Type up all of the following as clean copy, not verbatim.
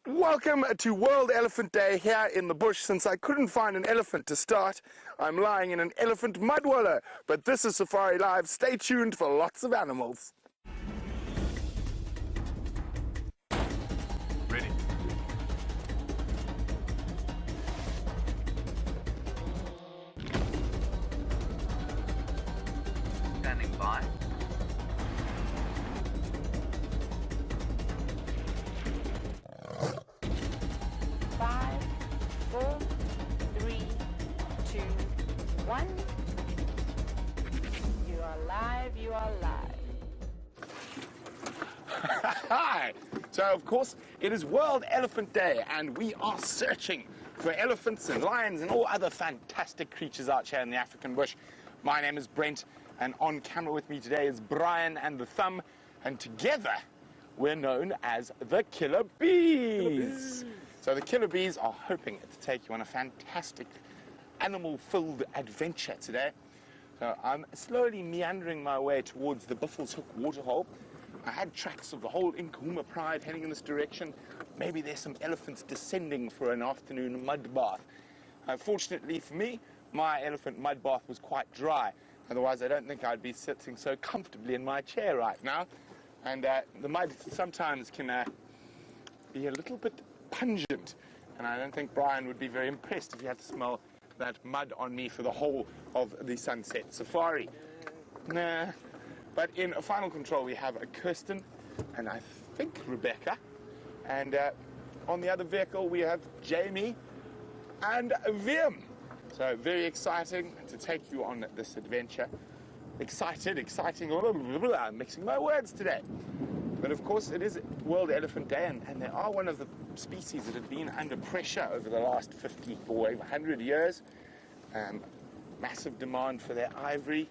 Welcome to World Elephant Day here in the bush. Since I couldn't find an elephant to start, I'm lying in an elephant mud wallow. But this is Safari Live. Stay tuned for lots of animals. Ready. Standing by. Five, four, three, two, one. You are live, you are live. Hi! So, of course, it is World Elephant Day, and we are searching for elephants and lions and all other fantastic creatures out here in the African bush. My name is Brent, and on camera with me today is Brian and the Thumb, and together we're known as the Killer Bees. So the Killer Bees are hoping to take you on a fantastic animal-filled adventure today. So I'm slowly meandering my way towards the Buffelshoek waterhole. I had tracks of the whole Nkuhuma Pride heading in this direction. Maybe there's some elephants descending for an afternoon mud bath. Fortunately for me, my elephant mud bath was quite dry. Otherwise, I don't think I'd be sitting so comfortably in my chair right now. And the mud sometimes can be a little bit pungent. And I don't think Brian would be very impressed if he had to smell that mud on me for the whole of the Sunset Safari. Nah. But in final control, we have Kirsten and I think Rebecca. And on the other vehicle, we have Jamie and Wim. So very exciting to take you on this adventure. Exciting, I'm mixing my words today. But of course, it is World Elephant Day, and they are one of the species that have been under pressure over the last 50 or 100 years. Massive demand for their ivory.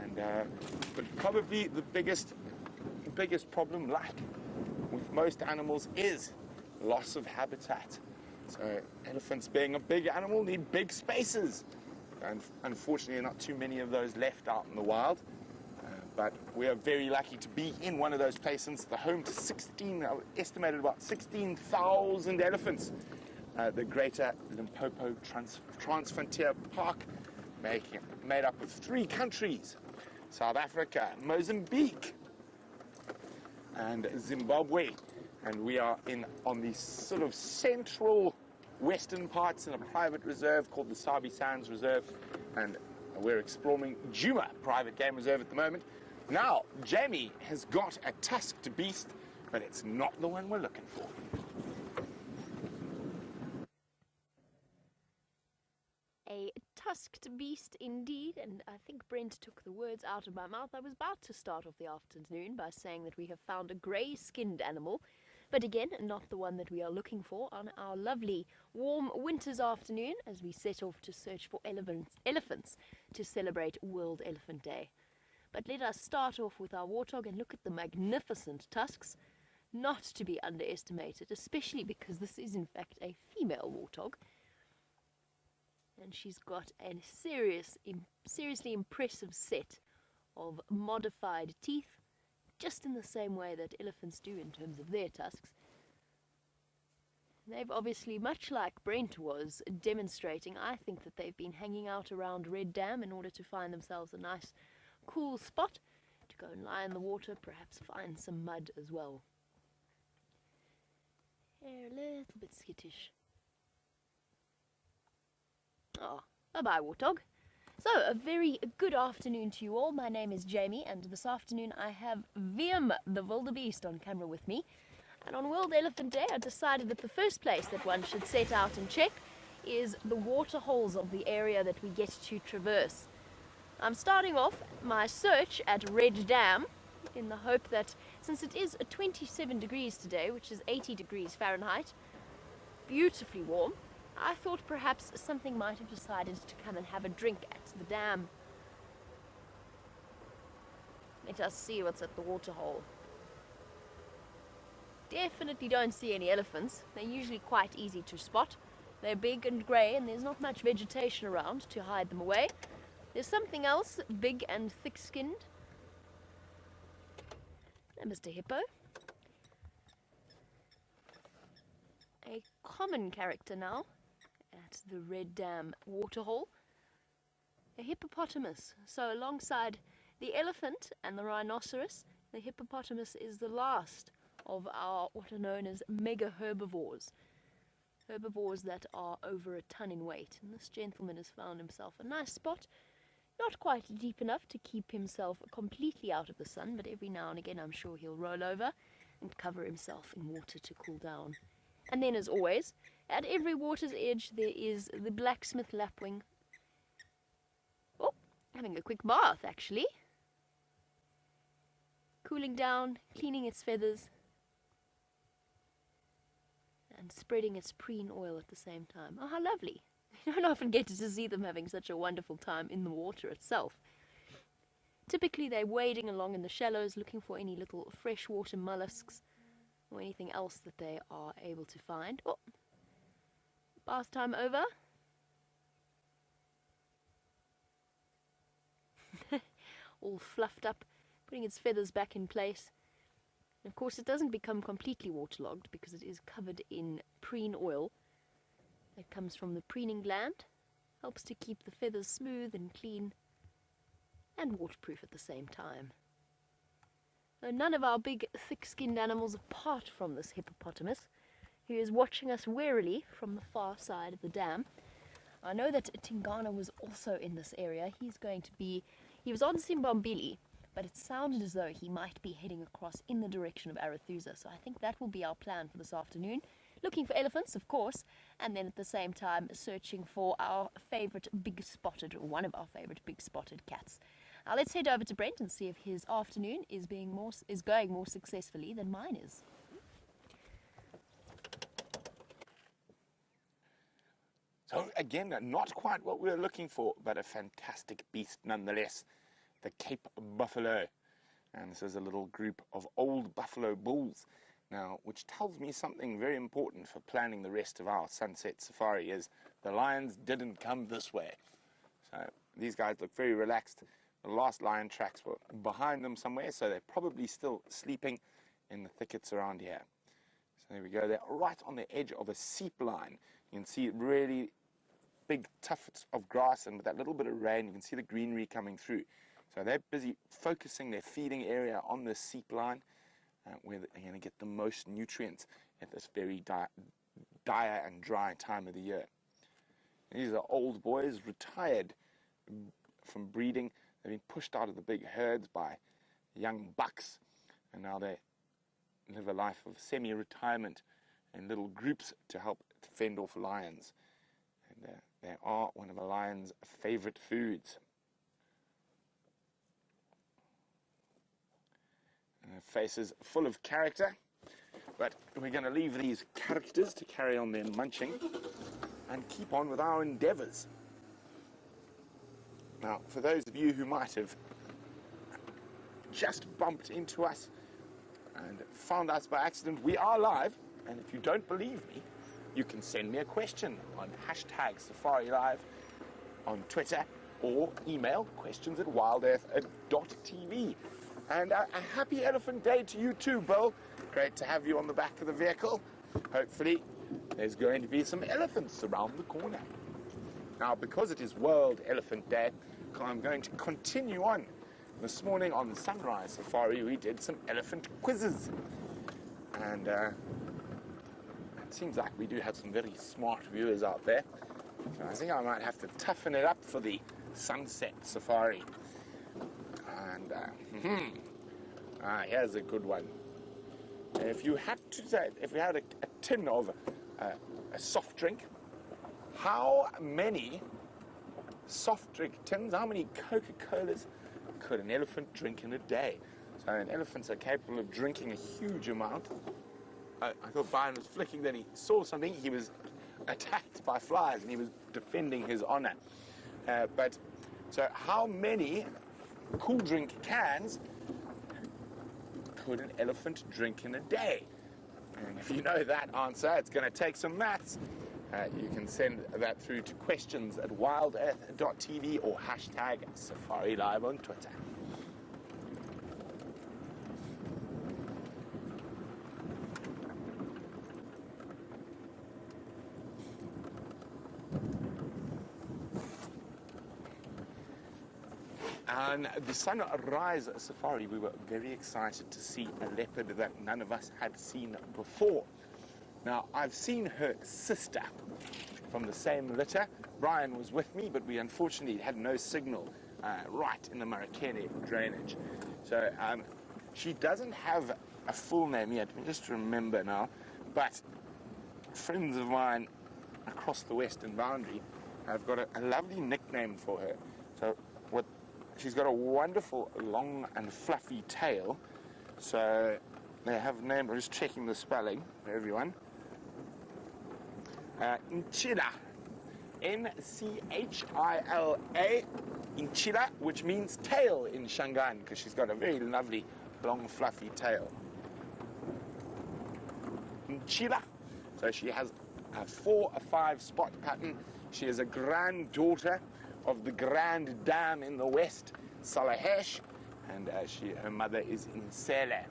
And but probably the biggest problem, like with most animals, is loss of habitat. So elephants, being a big animal, need big spaces. And unfortunately, not too many of those left out in the wild. But we are very lucky to be in one of those places, the home to estimated about 16,000 elephants. The Greater Limpopo Transfrontier Park, made up of 3 countries: South Africa, Mozambique, and Zimbabwe. And we are on the sort of central western parts in a private reserve called the Sabi Sands Reserve, and we're exploring Djuma Private Game Reserve at the moment. Now, Jamie has got a tusked beast, but it's not the one we're looking for. A tusked beast indeed, and I think Brent took the words out of my mouth. I was about to start off the afternoon by saying that we have found a grey-skinned animal, but again, not the one that we are looking for on our lovely warm winter's afternoon as we set off to search for elephants to celebrate World Elephant Day. But let us start off with our warthog and look at the magnificent tusks, not to be underestimated, especially because this is in fact a female warthog. And she's got a seriously impressive set of modified teeth, just in the same way that elephants do in terms of their tusks. They've obviously, much like Brent was demonstrating, I think that they've been hanging out around Red Dam in order to find themselves a nice, cool spot to go and lie in the water, perhaps find some mud as well. They're a little bit skittish. Oh, bye-bye, warthog. So, a very good afternoon to you all. My name is Jamie, and this afternoon I have Wim, the wildebeest, on camera with me. And on World Elephant Day, I decided that the first place that one should set out and check is the water holes of the area that we get to traverse. I'm starting off my search at Red Dam in the hope that, since it is 27 degrees today, which is 80 degrees Fahrenheit, beautifully warm, I thought perhaps something might have decided to come and have a drink at the dam. Let us see what's at the waterhole. Definitely don't see any elephants. They're usually quite easy to spot. They're big and grey, and there's not much vegetation around to hide them away. There's something else, big and thick-skinned. And Mr. Hippo. a common character now at the Red Dam waterhole. A hippopotamus. So alongside the elephant and the rhinoceros, the hippopotamus is the last of our what are known as mega herbivores. Herbivores that are over a ton in weight. And this gentleman has found himself a nice spot. Not quite deep enough to keep himself completely out of the sun, but every now and again I'm sure he'll roll over and cover himself in water to cool down. And then, as always, at every water's edge there is the blacksmith lapwing. Oh, having a quick bath actually. Cooling down, cleaning its feathers, and spreading its preen oil at the same time. Oh, how lovely. You don't often get to see them having such a wonderful time in the water itself. Typically they're wading along in the shallows looking for any little freshwater mollusks or anything else that they are able to find. Oh, bath time over. All fluffed up, putting its feathers back in place. And of course it doesn't become completely waterlogged because it is covered in preen oil that comes from the preening gland. Helps to keep the feathers smooth and clean and waterproof at the same time. So none of our big thick-skinned animals apart from this hippopotamus, who is watching us warily from the far side of the dam. I know that Tingana was also in this area. He was on Simbombili, but it sounded as though he might be heading across in the direction of Arethusa. So I think that will be our plan for this afternoon. Looking for elephants, of course, and then at the same time searching for our favourite big-spotted, or one of our favourite big-spotted cats. Now let's head over to Brent and see if his afternoon is going more successfully than mine is. So again, not quite what we were looking for, but a fantastic beast nonetheless. The Cape buffalo. And this is a little group of old buffalo bulls. Now, which tells me something very important for planning the rest of our sunset safari is the lions didn't come this way. So these guys look very relaxed. The last lion tracks were behind them somewhere, so they're probably still sleeping in the thickets around here. So there we go. They're right on the edge of a seep line. You can see really big tufts of grass, and with that little bit of rain, you can see the greenery coming through. So they're busy focusing their feeding area on this seep line, where they're going to get the most nutrients at this very dire and dry time of the year. These are old boys, retired from breeding. They've been pushed out of the big herds by young bucks, and now they live a life of semi-retirement in little groups to help fend off lions. And they are one of the lion's favorite foods. Faces full of character, but we're going to leave these characters to carry on their munching and keep on with our endeavours. Now, for those of you who might have just bumped into us and found us by accident, we are live, and if you don't believe me, you can send me a question on #SafariLive on Twitter or email questions@wildearth.tv. And a happy Elephant Day to you too, Bill. Great to have you on the back of the vehicle. Hopefully there's going to be some elephants around the corner. Now, because it is World Elephant Day, I'm going to continue on. This morning on the Sunrise Safari, we did some elephant quizzes. And it seems like we do have some very smart viewers out there. So I think I might have to toughen it up for the Sunset Safari. And here's a good one. If you had a tin of a soft drink, how many soft drink tins, how many Coca-Colas could an elephant drink in a day? So elephants are capable of drinking a huge amount. I thought Brian was flicking, then he saw something. He was attacked by flies and he was defending his honor. So how many cool drink cans could an elephant drink in a day? And if you know that answer, it's going to take some maths. You can send that through to questions@wildearth.tv or #SafariLive on Twitter. On the sunrise safari, we were very excited to see a leopard that none of us had seen before. Now, I've seen her sister from the same litter. Brian was with me, but we unfortunately had no signal right in the Marakene drainage. So she doesn't have a full name yet. Let me just remember now. But friends of mine across the western boundary have got a lovely nickname for her. So she's got a wonderful long and fluffy tail. So they have named, I'm just checking the spelling for everyone. Nchila. N-C-H-I-L-A. Nchila, which means tail in Shangaan, because she's got a very lovely long fluffy tail. Nchila. So she has a 4 or 5 spot pattern. She is a granddaughter of the Grand Dam in the west, Salahesh, and her mother is in Sele.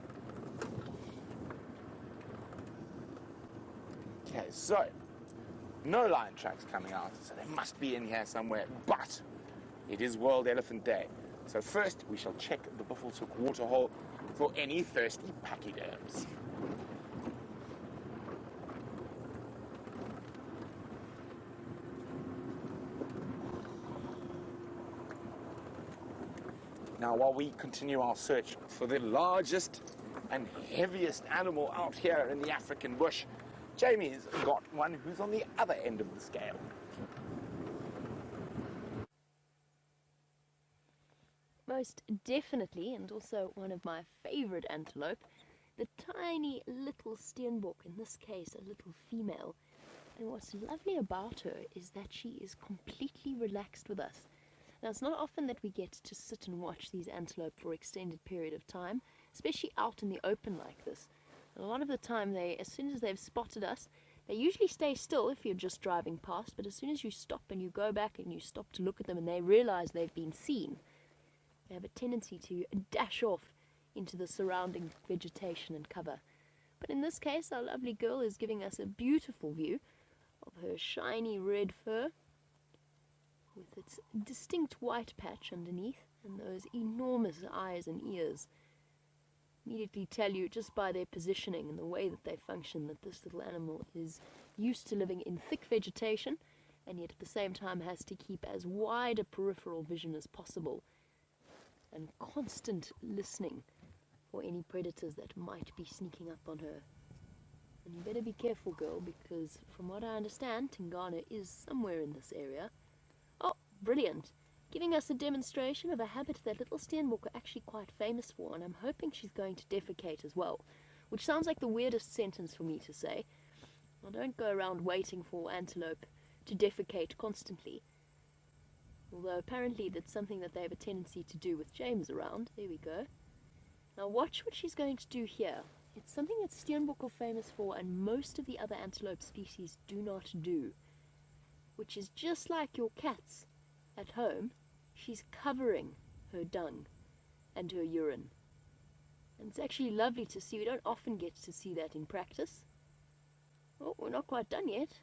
Okay, so no lion tracks coming out, so they must be in here somewhere, but it is World Elephant Day. So first we shall check the Buffelshoek waterhole for any thirsty pachyderms. Now, while we continue our search for the largest and heaviest animal out here in the African bush, Jamie's got one who's on the other end of the scale. Most definitely, and also one of my favorite antelope, the tiny little Steenbok, in this case a little female. And what's lovely about her is that she is completely relaxed with us. Now, it's not often that we get to sit and watch these antelope for an extended period of time, especially out in the open like this. And a lot of the time, as soon as they've spotted us, they usually stay still if you're just driving past, but as soon as you stop and you go back and you stop to look at them and they realize they've been seen, they have a tendency to dash off into the surrounding vegetation and cover. But in this case, our lovely girl is giving us a beautiful view of her shiny red fur, with its distinct white patch underneath and those enormous eyes and ears. Immediately tell you just by their positioning and the way that they function that this little animal is used to living in thick vegetation and yet at the same time has to keep as wide a peripheral vision as possible and constant listening for any predators that might be sneaking up on her. And you better be careful, girl, because from what I understand, Tingana is somewhere in this area. Oh, brilliant. Giving us a demonstration of a habit that little Steenbok are actually quite famous for, and I'm hoping she's going to defecate as well, which sounds like the weirdest sentence for me to say. I don't go around waiting for antelope to defecate constantly, although apparently that's something that they have a tendency to do with James around. There we go. Now watch what she's going to do here. It's something that Steenbok are famous for and most of the other antelope species do not do, which is just like your cats at home. She's covering her dung and her urine. And it's actually lovely to see. We don't often get to see that in practice. Oh, we're not quite done yet.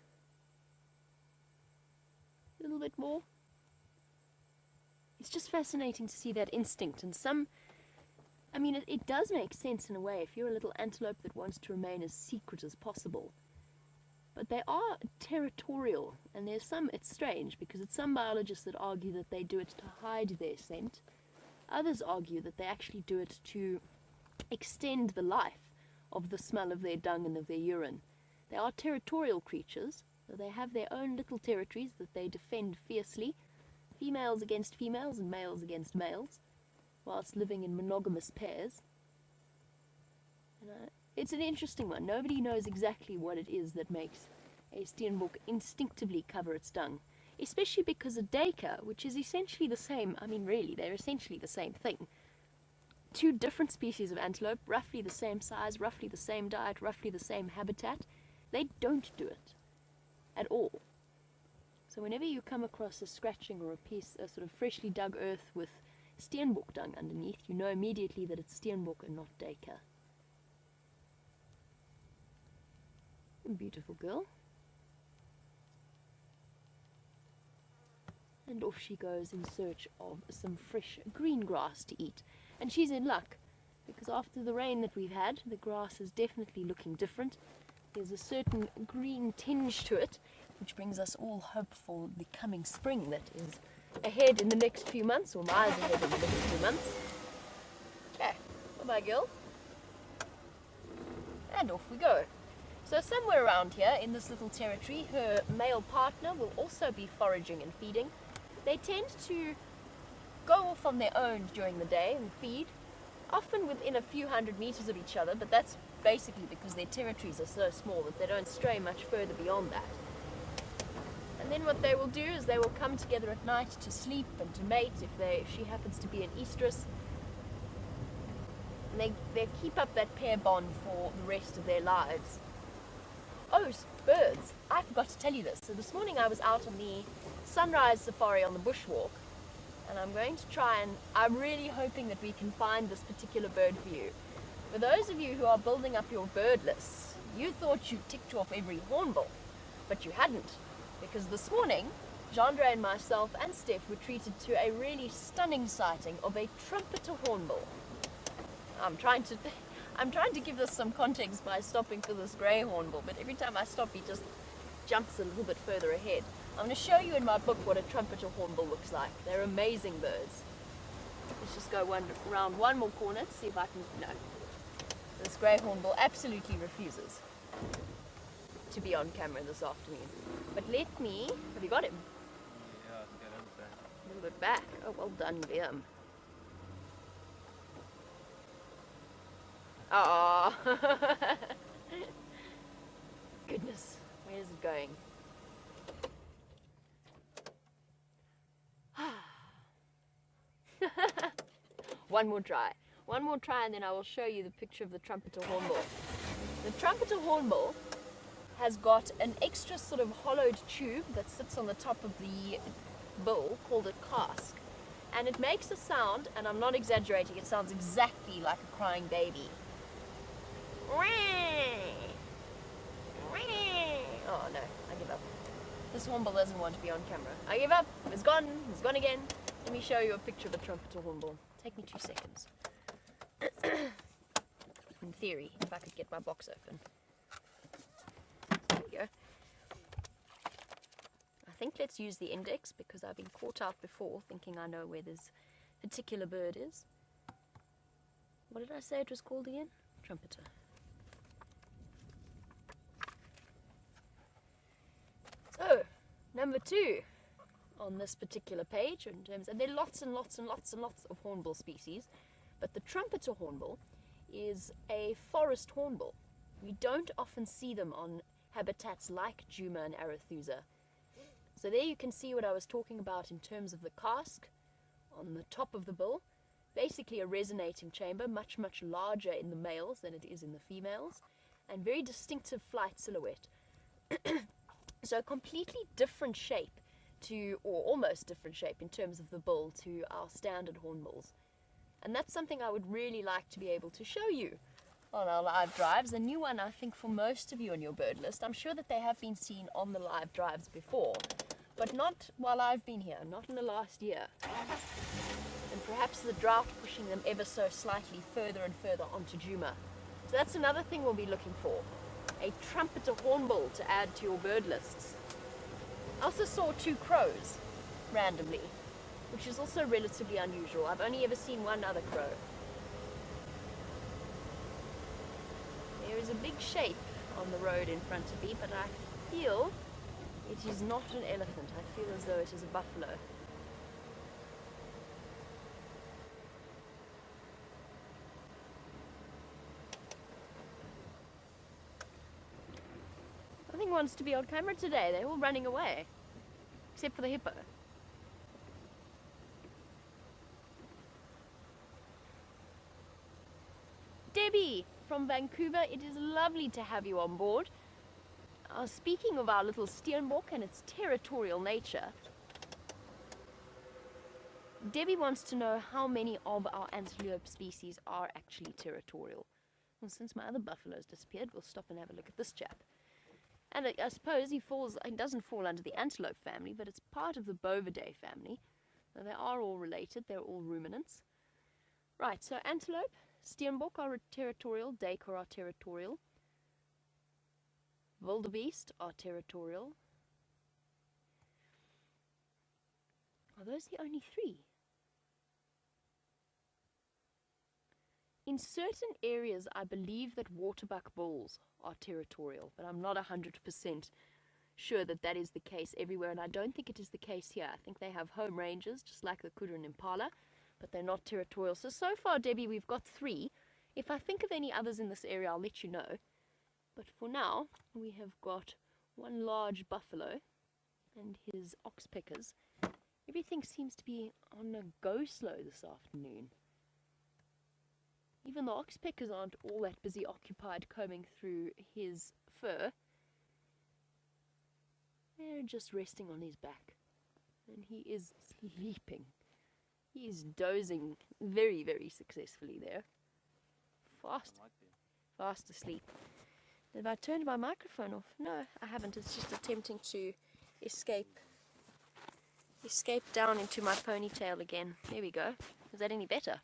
A little bit more. It's just fascinating to see that instinct. And it does make sense in a way if you're a little antelope that wants to remain as secret as possible. But they are territorial, and it's strange because it's some biologists that argue that they do it to hide their scent. Others argue that they actually do it to extend the life of the smell of their dung and of their urine. They are territorial creatures, so they have their own little territories that they defend fiercely, females against females and males against males, whilst living in monogamous pairs. And it's an interesting one. Nobody knows exactly what it is that makes a Steenbok instinctively cover its dung, especially because a duiker, which is essentially the same, really, they're essentially the same thing. Two different species of antelope, roughly the same size, roughly the same diet, roughly the same habitat, they don't do it at all. So whenever you come across a scratching or a piece of sort of freshly dug earth with Steenbok dung underneath, you know immediately that it's Steenbok and not duiker. Beautiful girl. and off she goes in search of some fresh green grass to eat. And she's in luck, because after the rain that we've had, the grass is definitely looking different. There's a certain green tinge to it, which brings us all hope for the coming spring that is ahead in the next few months, or miles ahead in the next few months. Okay, bye-bye, girl. And off we go. So somewhere around here in this little territory, her male partner will also be foraging and feeding. They tend to go off on their own during the day and feed, often within a few hundred meters of each other, but that's basically because their territories are so small that they don't stray much further beyond that. And then what they will do is they will come together at night to sleep and to mate if she happens to be an estrus. And they keep up that pair bond for the rest of their lives. Oh, birds. I forgot to tell you this. So this morning I was out on the sunrise safari on the bushwalk, and I'm going to try and, I'm really hoping that we can find this particular bird for you. For those of you who are building up your bird lists, you thought you ticked off every hornbill, but you hadn't, because this morning, Jeandre and myself and Steph were treated to a really stunning sighting of a trumpeter hornbill. I'm trying to give this some context by stopping for this grey hornbill, but every time I stop he just jumps a little bit further ahead. I'm going to show you in my book what a trumpeter hornbill looks like. They're amazing birds. Let's just go around one more corner to see if I can... No. This grey hornbill absolutely refuses to be on camera this afternoon. But let me... Have you got him? Yeah, I think I know the back. A little bit back. Oh, well done, Liam. Ah, goodness, where's it going? One more try, and then I will show you the picture of the trumpeter hornbill. The trumpeter hornbill has got an extra sort of hollowed tube that sits on the top of the bill called a casque, and it makes a sound, and I'm not exaggerating, it sounds exactly like a crying baby. Oh no, I give up. This hornbill doesn't want to be on camera. I give up. It's gone. It's gone again. Let me show you a picture of a trumpeter hornbill. Take me 2 seconds. In theory, if I could get my box open. There we go. I think let's use the index because I've been caught out before thinking I know where this particular bird is. What did I say it was called again? Trumpeter. So, number 2 on this particular page, in terms, and there are lots and lots and lots and lots of hornbill species, but the trumpeter hornbill is a forest hornbill. We don't often see them on habitats like Juma and Arethusa. So there you can see what I was talking about in terms of the casque on the top of the bill. Basically a resonating chamber, much, much larger in the males than it is in the females, and very distinctive flight silhouette. So a completely different shape to, or almost different shape in terms of the bill to our standard hornbills. And that's something I would really like to be able to show you on our live drives. A new one, I think, for most of you on your bird list. I'm sure that they have been seen on the live drives before, but not while I've been here, not in the last year. And perhaps the drought pushing them ever so slightly further and further onto Juma. So that's another thing we'll be looking for. A trumpeter hornbill to add to your bird lists. I also saw 2 crows randomly, which is also relatively unusual. I've only ever seen one other crow. There is a big shape on the road in front of me, but I feel it is not an elephant. I feel as though it is a buffalo. Nothing wants to be on camera today. They're all running away, except for the hippo. Debbie from Vancouver, it is lovely to have you on board. Speaking of our little Steenbok and its territorial nature, Debbie wants to know how many of our antelope species are actually territorial. Well, since my other buffalo's disappeared, we'll stop and have a look at this chap. And I suppose he doesn't fall under the antelope family, but it's part of the Bovidae family. So they are all related, they're all ruminants. Right, so antelope, Steenbok are territorial, duiker are territorial, wildebeest are territorial. Are those the only three? In certain areas, I believe that waterbuck bulls are territorial, but I'm not 100% sure that that is the case everywhere, and I don't think it is the case here. I think they have home ranges, just like the kudu and impala, but they're not territorial. So far, Debbie, we've got 3. If I think of any others in this area, I'll let you know. But for now, we have got one large buffalo and his oxpeckers. Everything seems to be on a go-slow this afternoon. Even the oxpeckers aren't all that busy occupied combing through his fur. They're just resting on his back. And he is sleeping. He is dozing very, very successfully there. Fast asleep. Have I turned my microphone off? No, I haven't. It's just attempting to escape down into my ponytail again. There we go. Is that any better?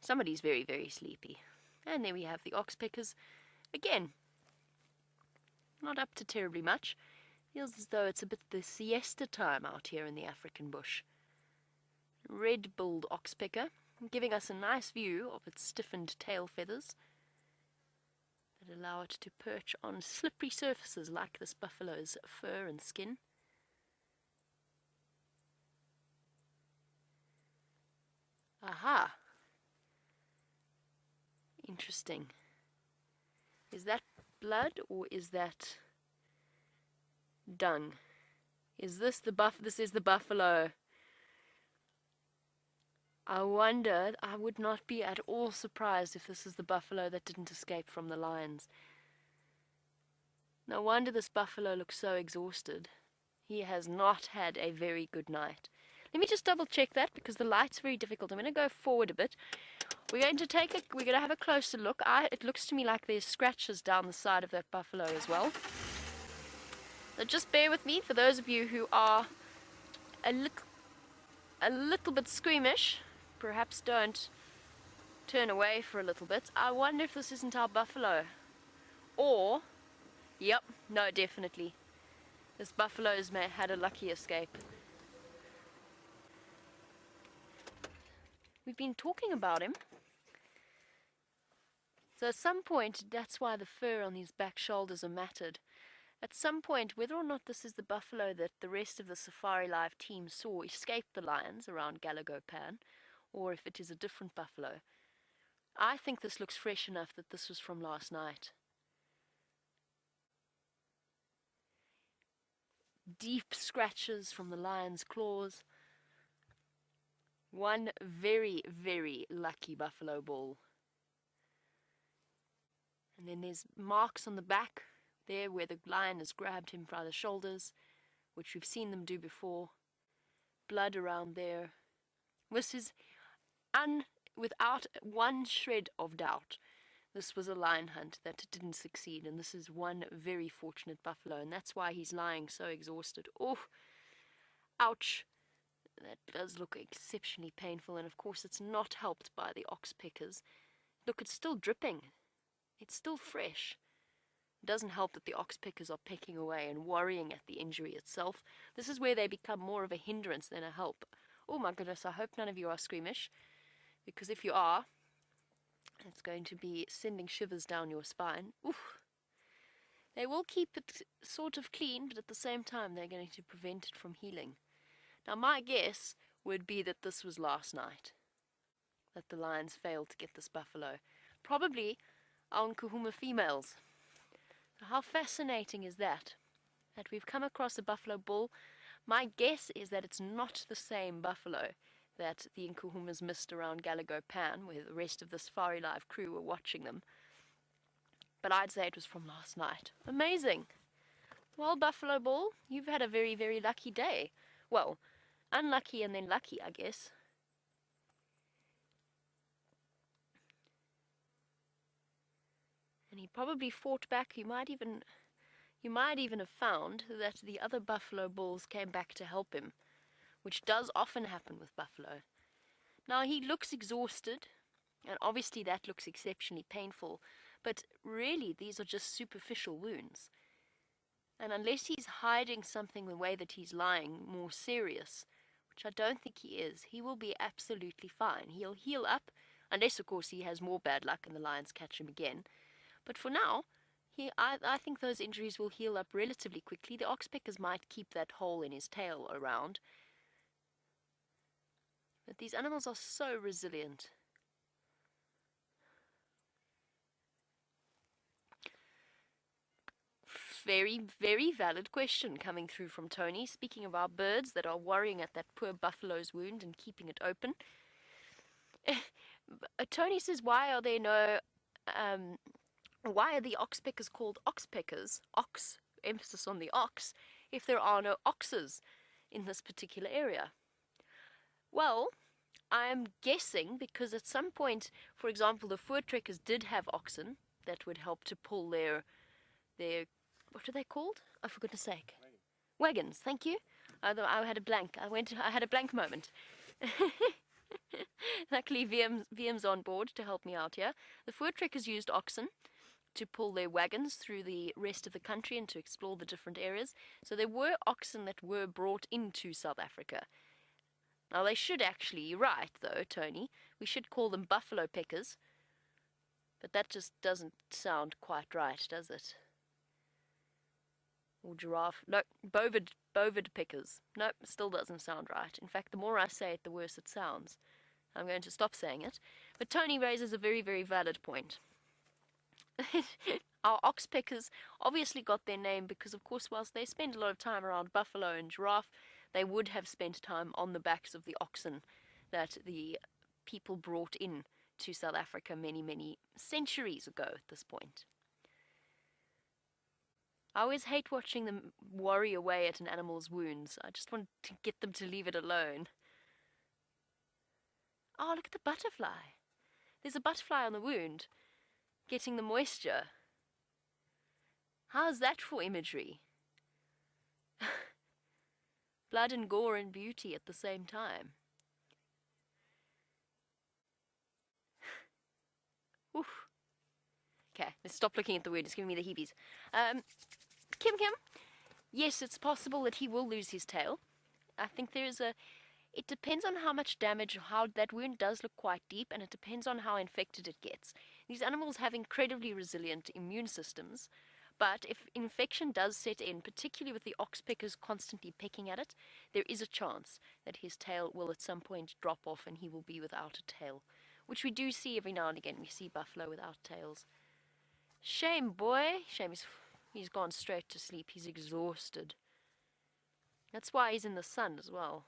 Somebody's very, very sleepy. And there we have the oxpeckers. Again, not up to terribly much. Feels as though it's a bit the siesta time out here in the African bush. Red-billed oxpecker, giving us a nice view of its stiffened tail feathers that allow it to perch on slippery surfaces like this buffalo's fur and skin. Aha! Interesting. Is that blood or is that dung? Is this this is the buffalo. I wonder, I would not be at all surprised if this is the buffalo that didn't escape from the lions. No wonder this buffalo looks so exhausted. He has not had a very good night. Let me just double check that because the light's very difficult. I'm going to go forward a bit. We're going to have a closer look. It looks to me like there's scratches down the side of that buffalo as well. So just bear with me for those of you who are a little bit squeamish. Perhaps don't turn away for a little bit. I wonder if this isn't our buffalo. Or, yep, no, definitely. This buffalo's had a lucky escape. We've been talking about him. So at some point, that's why the fur on his back shoulders are matted. At some point, whether or not this is the buffalo that the rest of the Safari Live team saw escape the lions around Galago Pan, or if it is a different buffalo, I think this looks fresh enough that this was from last night. Deep scratches from the lion's claws. One very, very lucky buffalo bull. And then there's marks on the back there where the lion has grabbed him by the shoulders, which we've seen them do before. Blood around there. This is, without one shred of doubt, this was a lion hunt that didn't succeed, and this is one very fortunate buffalo, and that's why he's lying so exhausted. Oh, ouch. That does look exceptionally painful, and of course it's not helped by the oxpeckers. Look, it's still dripping. It's still fresh. It doesn't help that the oxpeckers are pecking away and worrying at the injury itself. This is where they become more of a hindrance than a help. Oh my goodness, I hope none of you are squeamish, because if you are, it's going to be sending shivers down your spine. Oof. They will keep it sort of clean, but at the same time they're going to prevent it from healing. Now my guess would be that this was last night, that the lions failed to get this buffalo. Probably our Nkuhuma females. So how fascinating is that? That we've come across a buffalo bull. My guess is that it's not the same buffalo that the Nkuhumas missed around Galago Pan, where the rest of the Safari Live crew were watching them. But I'd say it was from last night. Amazing! Well, Buffalo Bull, you've had a very, very lucky day. Well, unlucky and then lucky, I guess. he probably fought back. You might even have found that the other buffalo bulls came back to help him, which does often happen with buffalo. Now, he looks exhausted, and obviously that looks exceptionally painful, but really these are just superficial wounds. And unless he's hiding something the way that he's lying more serious, which I don't think he is, he will be absolutely fine. He'll heal up, unless of course he has more bad luck and the lions catch him again. But for now, I think those injuries will heal up relatively quickly. The oxpeckers might keep that hole in his tail around. But these animals are so resilient. Very, very valid question coming through from Tony. Speaking of our birds that are worrying at that poor buffalo's wound and keeping it open. Tony says, why are there no... why are the oxpeckers called oxpeckers? Ox, emphasis on the ox, if there are no oxes in this particular area. Well, I'm guessing because at some point, for example, the voortrekkers did have oxen that would help to pull their what are they called? Oh, for goodness sake. Wagons, thank you. I had a blank. I had a blank moment. Luckily, VM's on board to help me out here. The voortrekkers used oxen to pull their wagons through the rest of the country and to explore the different areas. So there were oxen that were brought into South Africa. Now they should actually, you're right though, Tony, we should call them buffalo peckers. But that just doesn't sound quite right, does it? Or giraffe, no, bovid pickers. Nope, still doesn't sound right. In fact, the more I say it, the worse it sounds. I'm going to stop saying it. But Tony raises a very, very valid point. Our oxpeckers obviously got their name because, of course, whilst they spend a lot of time around buffalo and giraffe, they would have spent time on the backs of the oxen that the people brought in to South Africa many, many centuries ago at this point. I always hate watching them worry away at an animal's wounds. I just want to get them to leave it alone. Oh, look at the butterfly. There's a butterfly on the wound, getting the moisture. How's that for imagery? Blood and gore and beauty at the same time. Oof. Okay, let's stop looking at the wound. It's giving me the heebies. Kim, yes, it's possible that he will lose his tail. I think it depends on how much damage, how that wound does look quite deep, and it depends on how infected it gets. These animals have incredibly resilient immune systems, but if infection does set in, particularly with the oxpeckers constantly pecking at it, there is a chance that his tail will at some point drop off and he will be without a tail, which we do see every now and again. We see buffalo without tails. Shame, boy. Shame, he's gone straight to sleep. He's exhausted. That's why he's in the sun as well.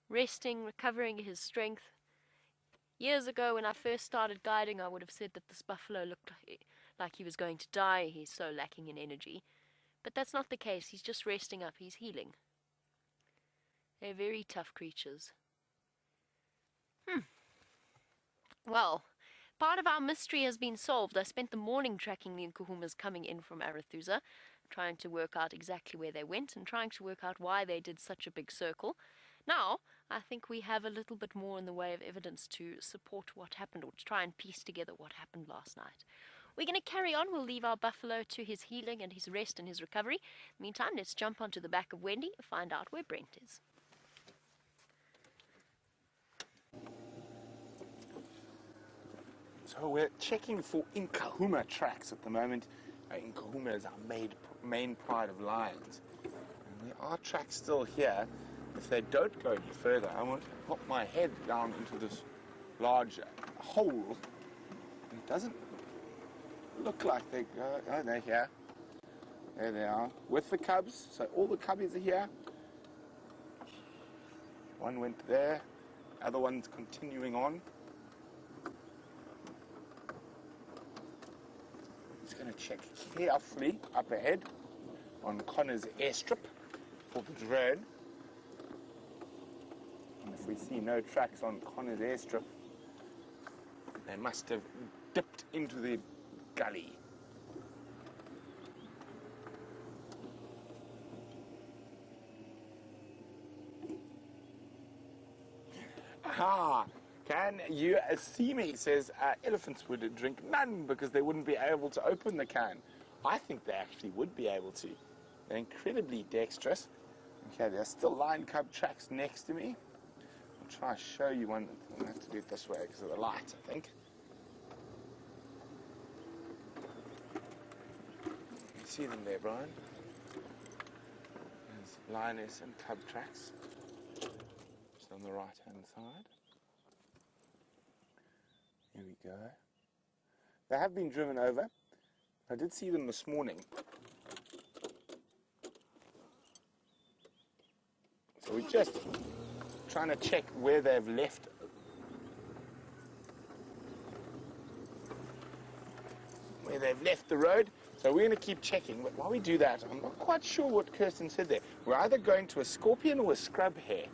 Resting, recovering his strength. Years ago when I first started guiding, I would have said that this buffalo looked like he was going to die. He's so lacking in energy. But that's not the case. He's just resting up. He's healing. They're very tough creatures. Well, part of our mystery has been solved. I spent the morning tracking the Nkuhumas coming in from Arathusa, trying to work out exactly where they went and trying to work out why they did such a big circle. Now, I think we have a little bit more in the way of evidence to support what happened, or to try and piece together what happened last night. We're going to carry on. We'll leave our buffalo to his healing and his rest and his recovery. Meantime, let's jump onto the back of Wendy and find out where Brent is. So we're checking for Nkahuma tracks at the moment. Nkahuma is our main pride of lions. And there are tracks still here. If they don't go any further, I want to pop my head down into this large hole. It doesn't look like they go. Oh, they're here. There they are. With the cubs. So all the cubbies are here. One went there. Other one's continuing on. Just going to check carefully up ahead on Connor's airstrip for the drone. And if we see no tracks on Connor's airstrip, they must have dipped into the gully. Aha! Can you see me? It says elephants would drink none because they wouldn't be able to open the can. I think they actually would be able to. They're incredibly dexterous. Okay, there's still lion cub tracks next to me. I'll try to show you one. I'm going to have to do it this way because of the light, I think. You can see them there, Brian. There's lioness and cub tracks. Just on the right-hand side. Here we go. They have been driven over. I did see them this morning. So we're just trying to check where they've left the road. So we're going to keep checking. But while we do that, I'm not quite sure what Kirsten said there. We're either going to a scorpion or a scrub hare.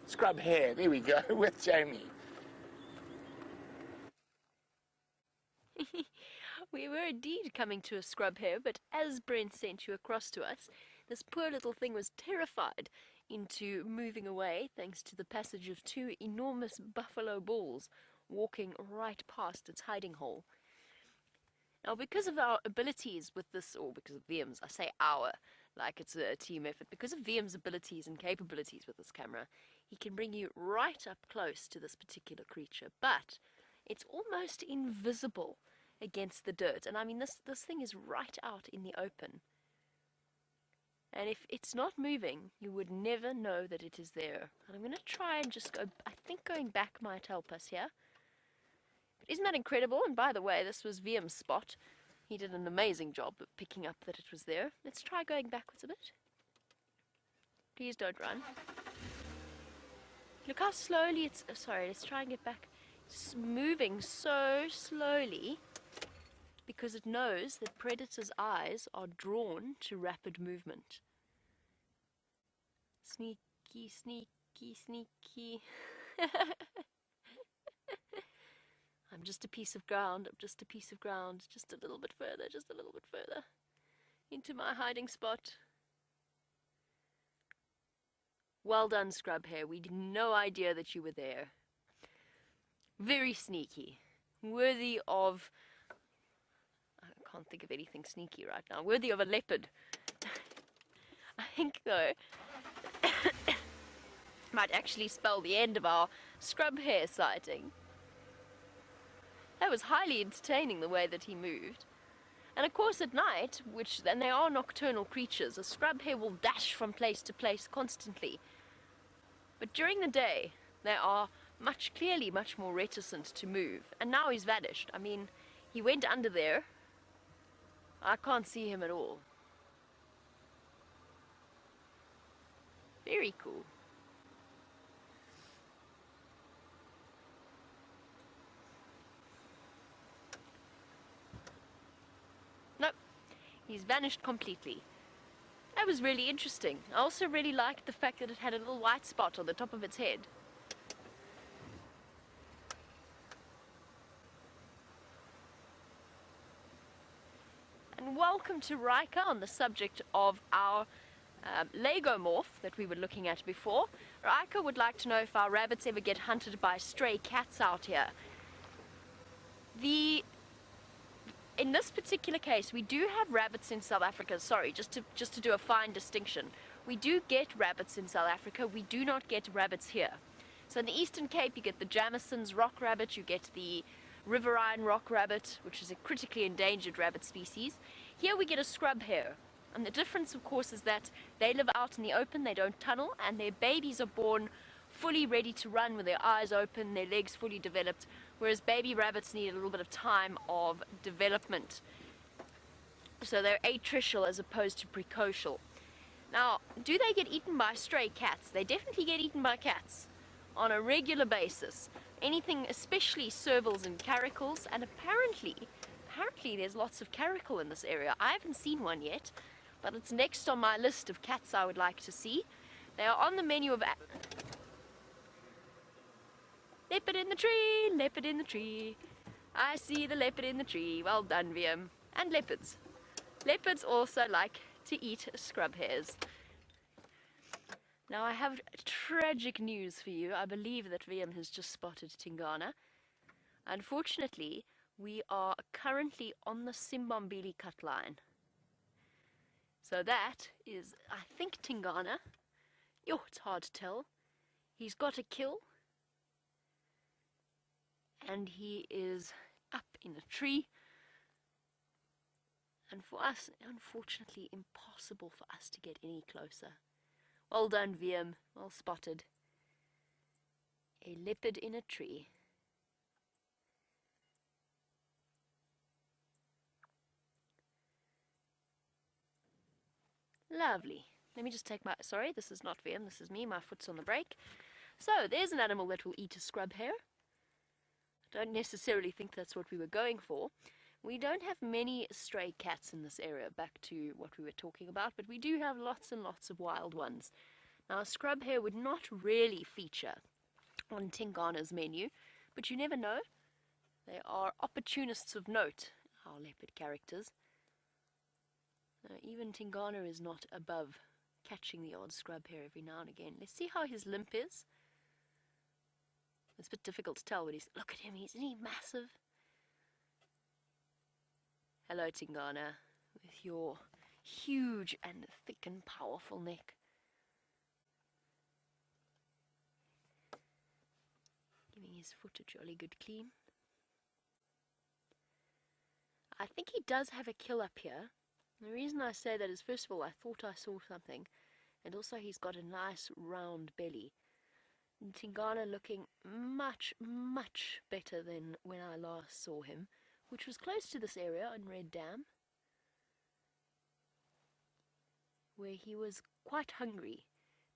Scrub hare, there we go, with Jamie. We were indeed coming to a scrub hare, but as Brent sent you across to us, this poor little thing was terrified into moving away thanks to the passage of two enormous buffalo bulls walking right past its hiding hole. Now, because of our abilities with this, or because of VM's, I say our, like it's a team effort, because of VM's abilities and capabilities with this camera, he can bring you right up close to this particular creature, but it's almost invisible against the dirt. And I mean, this thing is right out in the open. And if it's not moving, you would never know that it is there. And I'm going to try and just go, I think going back might help us here. But isn't that incredible? And by the way, this was VM's spot. He did an amazing job of picking up that it was there. Let's try going backwards a bit. Please don't run. Look how slowly it's... Oh, sorry, let's try and get back. It's moving so slowly because it knows that predators' eyes are drawn to rapid movement. Sneaky, sneaky, sneaky. I'm just a piece of ground, I'm just a piece of ground. Just a little bit further, just a little bit further. Into my hiding spot. Well done, scrub hare. We had no idea that you were there. Very sneaky. Worthy of... I can't think of anything sneaky right now. Worthy of a leopard. I think, though, might actually spell the end of our scrub hare sighting. That was highly entertaining, the way that he moved. And of course at night, which then they are nocturnal creatures, a scrub hare will dash from place to place constantly. But during the day, they are clearly much more reticent to move. And now he's vanished. I mean, he went under there. I can't see him at all. Very cool. Nope, he's vanished completely. That was really interesting. I also really liked the fact that it had a little white spot on the top of its head. And welcome to Riker on the subject of our Lego morph that we were looking at before. Riker would like to know if our rabbits ever get hunted by stray cats out here. In this particular case, we do have rabbits in South Africa. Sorry, just to do a fine distinction. We do get rabbits in South Africa. We do not get rabbits here. So in the Eastern Cape, you get the Jamison's rock rabbit. You get the riverine rock rabbit, which is a critically endangered rabbit species. Here we get a scrub hare. And the difference, of course, is that they live out in the open. They don't tunnel. And their babies are born fully ready to run with their eyes open, their legs fully developed, whereas baby rabbits need a little bit of time of development. So they're atricial as opposed to precocial. Now, do they get eaten by stray cats? They definitely get eaten by cats on a regular basis. Anything, especially servals and caracals, and apparently there's lots of caracal in this area. I haven't seen one yet, but it's next on my list of cats I would like to see. They are on the menu of... Leopard in the tree, leopard in the tree. I see the leopard in the tree. Well done, VM. And leopards. Leopards also like to eat scrub hares. Now I have tragic news for you. I believe that VM has just spotted Tingana. Unfortunately, we are currently on the Simbombili cut line. So that is, I think, Tingana. Yo, it's hard to tell. He's got a kill. And he is up in a tree. And for us, unfortunately, impossible for us to get any closer. Well done, VM. Well spotted. A leopard in a tree. Lovely. Let me just take my... Sorry, this is not VM, this is me. My foot's on the brake. So, there's an animal that will eat a scrub hare. I don't necessarily think that's what we were going for. We don't have many stray cats in this area, back to what we were talking about, but we do have lots and lots of wild ones. Now, a scrub hare would not really feature on Tingana's menu, but you never know. They are opportunists of note, our leopard characters. Even Tingana is not above catching the odd scrub hare every now and again. Let's see how his limp is. It's a bit difficult to tell, but look at him, isn't he massive? Hello, Tingana, with your huge and thick and powerful neck. Giving his foot a jolly good clean. I think he does have a kill up here. The reason I say that is, first of all, I thought I saw something, and also he's got a nice round belly. And Tingana looking much, much better than when I last saw him, which was close to this area in Red Dam, where he was quite hungry.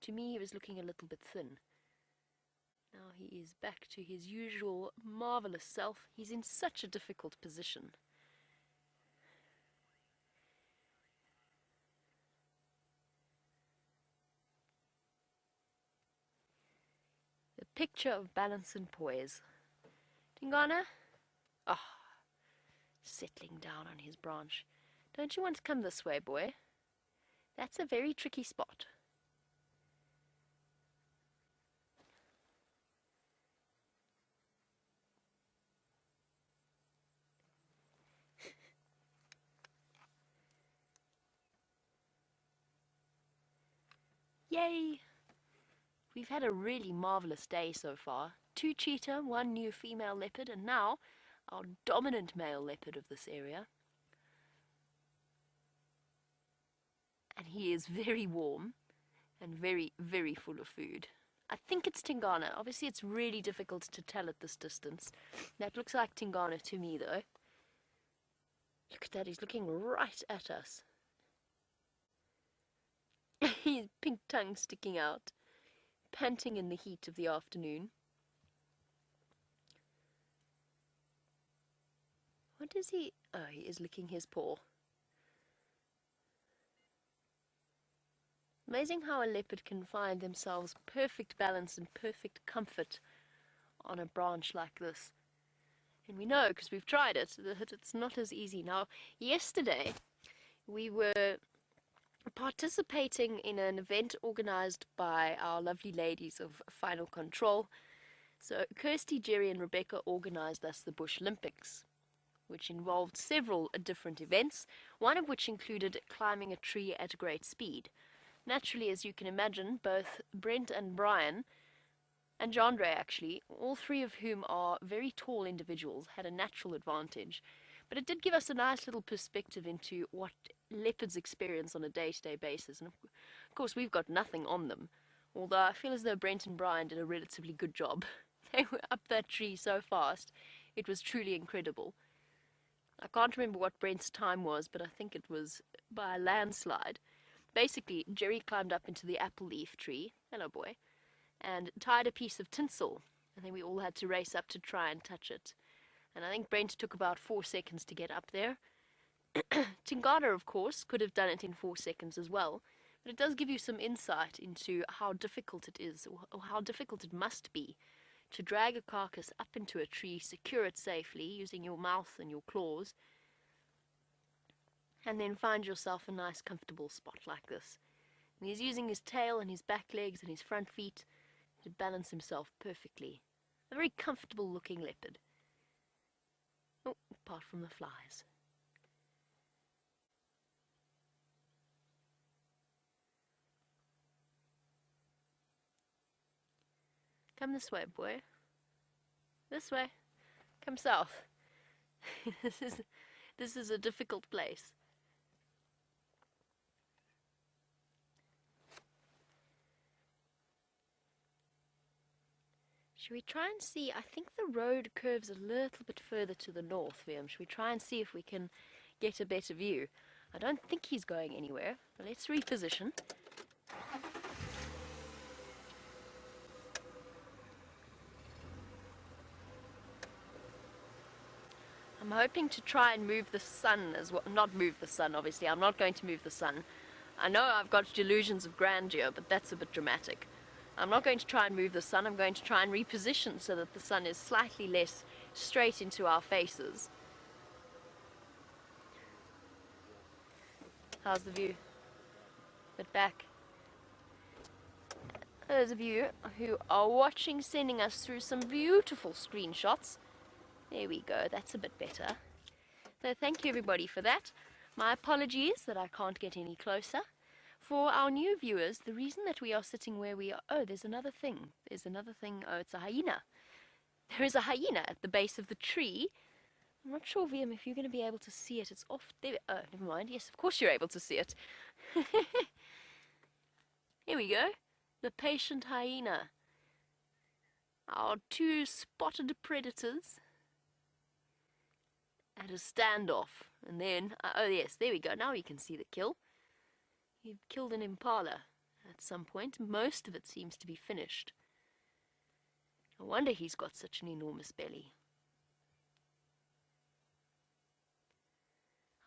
To me, he was looking a little bit thin. Now he is back to his usual marvelous self. He's in such a difficult position. The picture of balance and poise. Tingana? Ah. Oh. Settling down on his branch. Don't you want to come this way, boy? That's a very tricky spot. Yay! We've had a really marvelous day so far. 2 cheetah, 1 new female leopard, and now our dominant male leopard of this area. And he is very warm and very, very full of food. I think it's Tingana. Obviously, it's really difficult to tell at this distance. That looks like Tingana to me, though. Look at that, he's looking right at us. His pink tongue sticking out, panting in the heat of the afternoon. What is he? Oh, he is licking his paw. Amazing how a leopard can find themselves perfect balance and perfect comfort on a branch like this. And we know, because we've tried it, that it's not as easy. Now, yesterday, we were participating in an event organized by our lovely ladies of Final Control. So, Kirsty, Jerry, and Rebecca organized us the Bush Olympics, which involved several different events, one of which included climbing a tree at great speed. Naturally, as you can imagine, both Brent and Brian, and Jandre actually, all 3 of whom are very tall individuals, had a natural advantage. But it did give us a nice little perspective into what leopards experience on a day-to-day basis. And of course, we've got nothing on them, although I feel as though Brent and Brian did a relatively good job. They were up that tree so fast, it was truly incredible. I can't remember what Brent's time was, but I think it was by a landslide. Basically, Jerry climbed up into the apple leaf tree, hello boy, and tied a piece of tinsel, and then we all had to race up to try and touch it. And I think Brent took about 4 seconds to get up there. Tingana, of course, could have done it in 4 seconds as well, but it does give you some insight into how difficult it is, or how difficult it must be, to drag a carcass up into a tree, secure it safely using your mouth and your claws, and then find yourself a nice comfortable spot like this. And he's using his tail and his back legs and his front feet to balance himself perfectly. A very comfortable looking leopard. Oh, apart from the flies. Come this way, boy. This way. Come south. This is a difficult place. Should we try and see? I think the road curves a little bit further to the north, Liam. Should we try and see if we can get a better view? I don't think he's going anywhere, but let's reposition. I'm hoping to try and move the sun as well. Not move the sun, obviously. I'm not going to move the sun. I know I've got delusions of grandeur, but that's a bit dramatic. I'm not going to try and move the sun. I'm going to try and reposition so that the sun is slightly less straight into our faces. How's the view? Bit back. Those of you who are watching, sending us through some beautiful screenshots. There we go, that's a bit better. So thank you everybody for that. My apologies that I can't get any closer. For our new viewers, the reason that we are sitting where we are... Oh, there's another thing. There's another thing. Oh, it's a hyena. There is a hyena at the base of the tree. I'm not sure, VM, if you're going to be able to see it. It's off there. Oh, never mind. Yes, of course you're able to see it. Here we go. The patient hyena. Our two spotted predators at a standoff. And then, oh yes, there we go. Now we can see the kill. He killed an impala at some point. Most of it seems to be finished. No wonder he's got such an enormous belly.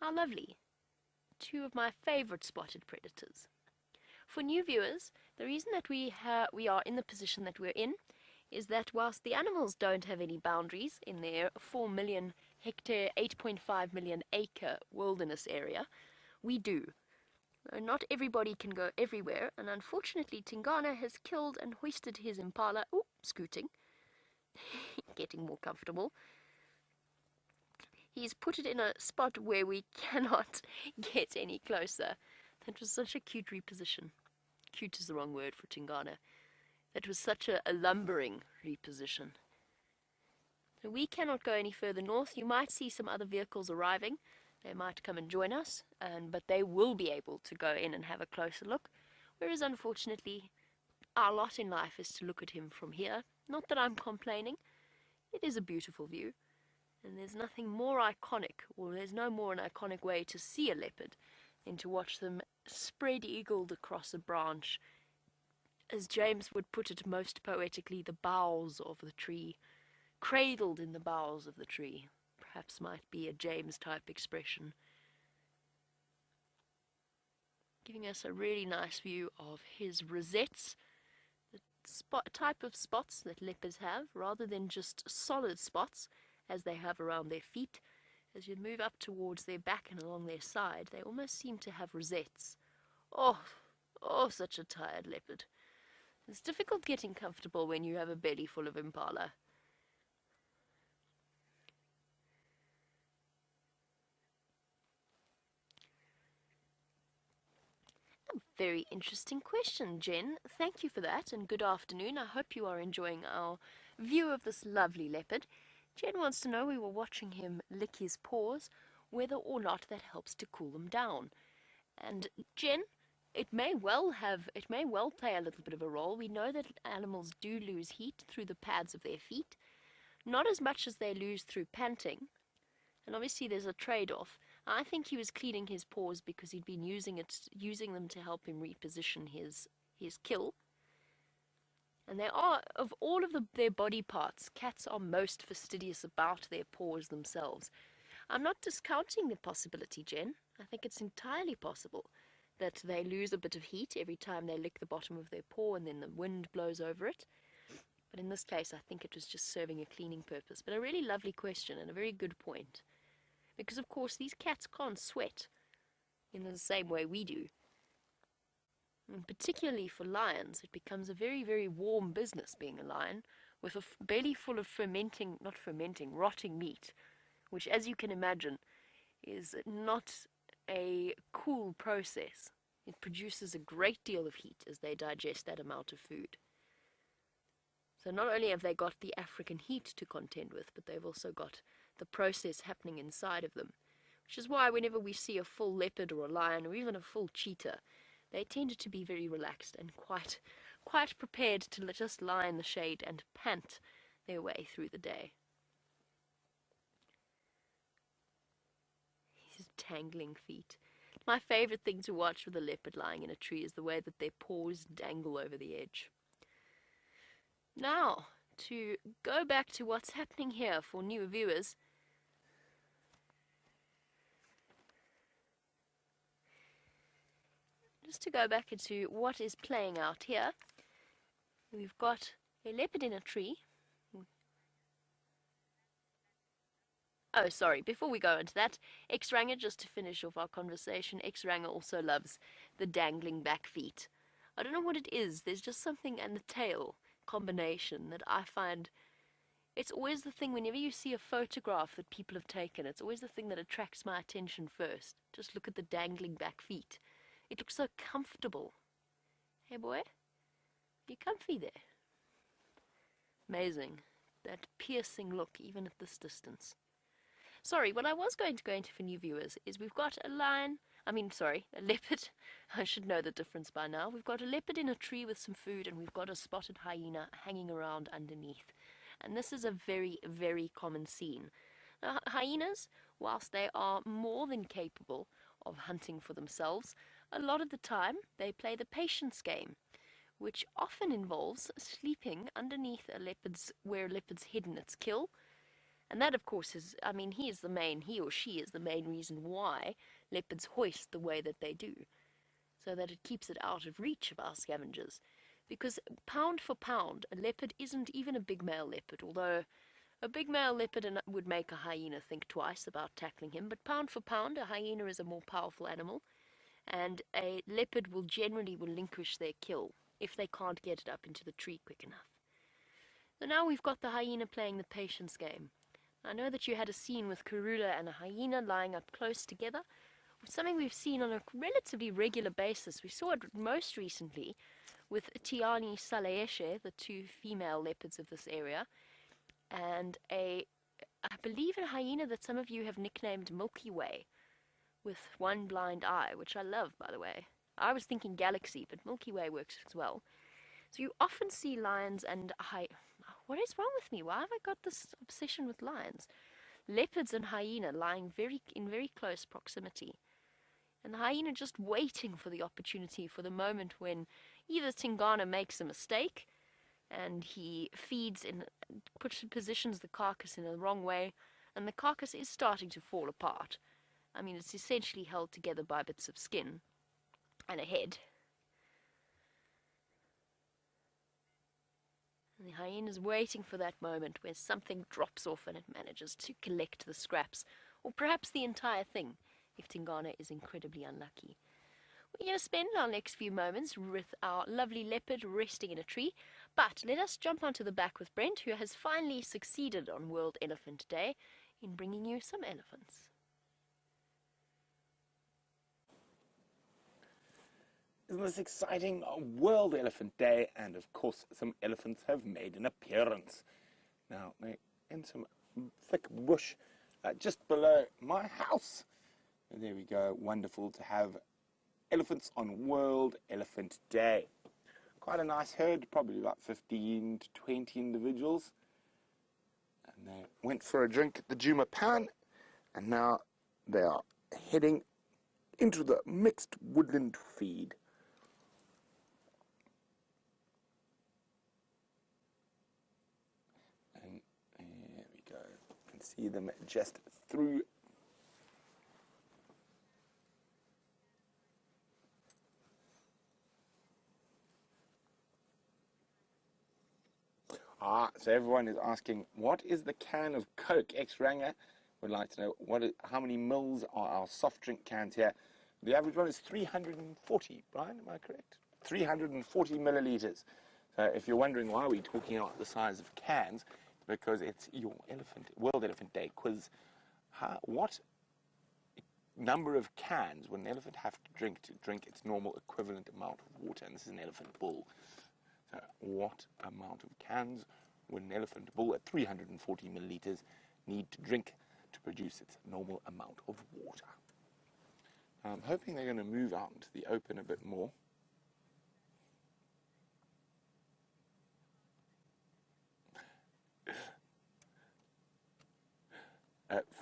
How lovely. Two of my favorite spotted predators. For new viewers, the reason that we are in the position that we're in is that whilst the animals don't have any boundaries in their 4 million hectare, 8.5 million acre wilderness area, we do. Not everybody can go everywhere, and unfortunately Tingana has killed and hoisted his impala. Oh, scooting. Getting more comfortable. He's put it in a spot where we cannot get any closer. That was such a cute reposition. Cute is the wrong word for Tingana. That was such a lumbering reposition. So we cannot go any further north. You might see some other vehicles arriving. They might come and join us, but they will be able to go in and have a closer look. Whereas, unfortunately, our lot in life is to look at him from here. Not that I'm complaining. It is a beautiful view. And there's nothing more iconic, or there's no more an iconic way to see a leopard than to watch them spread-eagled across a branch. As James would put it most poetically, the boughs of the tree. Cradled in the boughs of the tree. Perhaps might be a James-type expression. Giving us a really nice view of his rosettes, the type of spots that leopards have, rather than just solid spots, as they have around their feet. As you move up towards their back and along their side, they almost seem to have rosettes. Oh, such a tired leopard. It's difficult getting comfortable when you have a belly full of impala. Very interesting question, Jen. Thank you for that, and good afternoon. I hope you are enjoying our view of this lovely leopard. Jen wants to know, we were watching him lick his paws, whether or not that helps to cool them down. And Jen, it may well play a little bit of a role. We know that animals do lose heat through the pads of their feet, not as much as they lose through panting. And obviously there's a trade-off. I think he was cleaning his paws because he'd been using them to help him reposition his kill. And they are, of all of their body parts, cats are most fastidious about their paws themselves. I'm not discounting the possibility, Jen. I think it's entirely possible that they lose a bit of heat every time they lick the bottom of their paw and then the wind blows over it. But in this case, I think it was just serving a cleaning purpose. But a really lovely question and a very good point. Because, of course, these cats can't sweat in the same way we do. And particularly for lions, it becomes a very, very warm business being a lion, with a belly full of rotting meat, which, as you can imagine, is not a cool process. It produces a great deal of heat as they digest that amount of food. So not only have they got the African heat to contend with, but they've also got the process happening inside of them. Which is why whenever we see a full leopard or a lion or even a full cheetah, they tend to be very relaxed and quite prepared to just lie in the shade and pant their way through the day. His tangling feet. My favorite thing to watch with a leopard lying in a tree is the way that their paws dangle over the edge. Now, to go back to what's happening here for new viewers, just to go back into what is playing out here, we've got a leopard in a tree. Oh, sorry, before we go into that, X-Ranger, just to finish off our conversation, X-Ranger also loves the dangling back feet. I don't know what it is, there's just something, and the tail combination that I find, it's always the thing, whenever you see a photograph that people have taken, it's always the thing that attracts my attention first. Just look at the dangling back feet. It looks so comfortable. Hey boy, you comfy there? Amazing. That piercing look, even at this distance. Sorry, what I was going to go into for new viewers is we've got a leopard. I should know the difference by now. We've got a leopard in a tree with some food, and we've got a spotted hyena hanging around underneath. And this is a very, very common scene. Now, hyenas, whilst they are more than capable of hunting for themselves, a lot of the time they play the patience game, which often involves sleeping underneath where a leopard's hidden its kill. And that, of course, he or she is the main reason why leopards hoist the way that they do, so that it keeps it out of reach of our scavengers. Because pound for pound, a leopard isn't even a big male leopard, although a big male leopard would make a hyena think twice about tackling him, but pound for pound, a hyena is a more powerful animal, and a leopard will generally relinquish their kill if they can't get it up into the tree quick enough. So now we've got the hyena playing the patience game. I know that you had a scene with Karula and a hyena lying up close together. It's something we've seen on a relatively regular basis. We saw it most recently with Tiani Salaeshe, the two female leopards of this area, and I believe a hyena that some of you have nicknamed Milky Way, with one blind eye, which I love, by the way. I was thinking Galaxy, but Milky Way works as well. So you often see lions and what is wrong with me? Why have I got this obsession with lions? Leopards and hyena lying in very close proximity. And the hyena just waiting for the opportunity, for the moment when either Tingana makes a mistake and he positions the carcass in the wrong way, and the carcass is starting to fall apart. I mean, it's essentially held together by bits of skin and a head. And the hyena's waiting for that moment where something drops off and it manages to collect the scraps, or perhaps the entire thing, if Tingana is incredibly unlucky. We're going to spend our next few moments with our lovely leopard resting in a tree, but let us jump onto the back with Brent, who has finally succeeded on World Elephant Day in bringing you some elephants. Isn't this exciting? World Elephant Day, and of course some elephants have made an appearance. Now, they're in some thick bush just below my house. And there we go, wonderful to have elephants on World Elephant Day. Quite a nice herd, probably about 15 to 20 individuals. And they went for a drink at the Juma Pan, and now they are heading into the mixed woodland feed. And there we go. You can see them just through. So everyone is asking, what is the can of Coke? X-Ranger would like to know how many mils are our soft drink cans here. The average one is 340. Brian, am I correct? 340 milliliters. So if you're wondering why we're talking about the size of cans, because it's your World Elephant Day quiz. What number of cans would an elephant have to drink its normal equivalent amount of water? And this is an elephant bull. So what amount of cans would an elephant bull at 340 milliliters need to drink to produce its normal amount of water? I'm hoping they're going to move out into the open a bit more.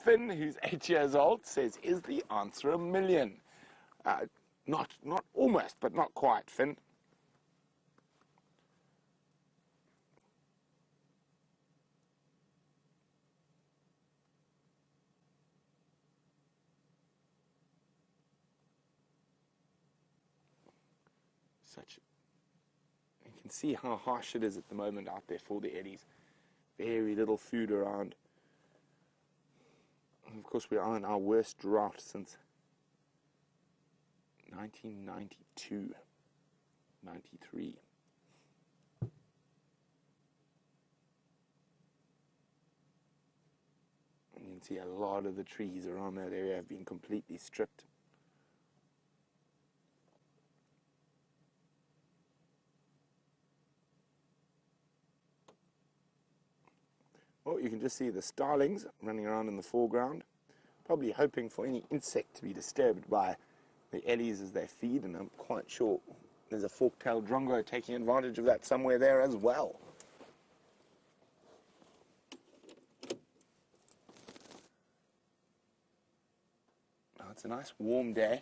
Finn, who's 8 years old, says, is the answer 1 million? Not almost, but not quite, Finn. You can see how harsh it is at the moment out there for the Ellies. Very little food around. And of course, we are in our worst drought since 1992, 93. And you can see a lot of the trees around that area have been completely stripped. Well, you can just see the starlings running around in the foreground, probably hoping for any insect to be disturbed by the Ellies as they feed, and I'm quite sure there's a fork-tailed drongo taking advantage of that somewhere there as well. Now, it's a nice warm day,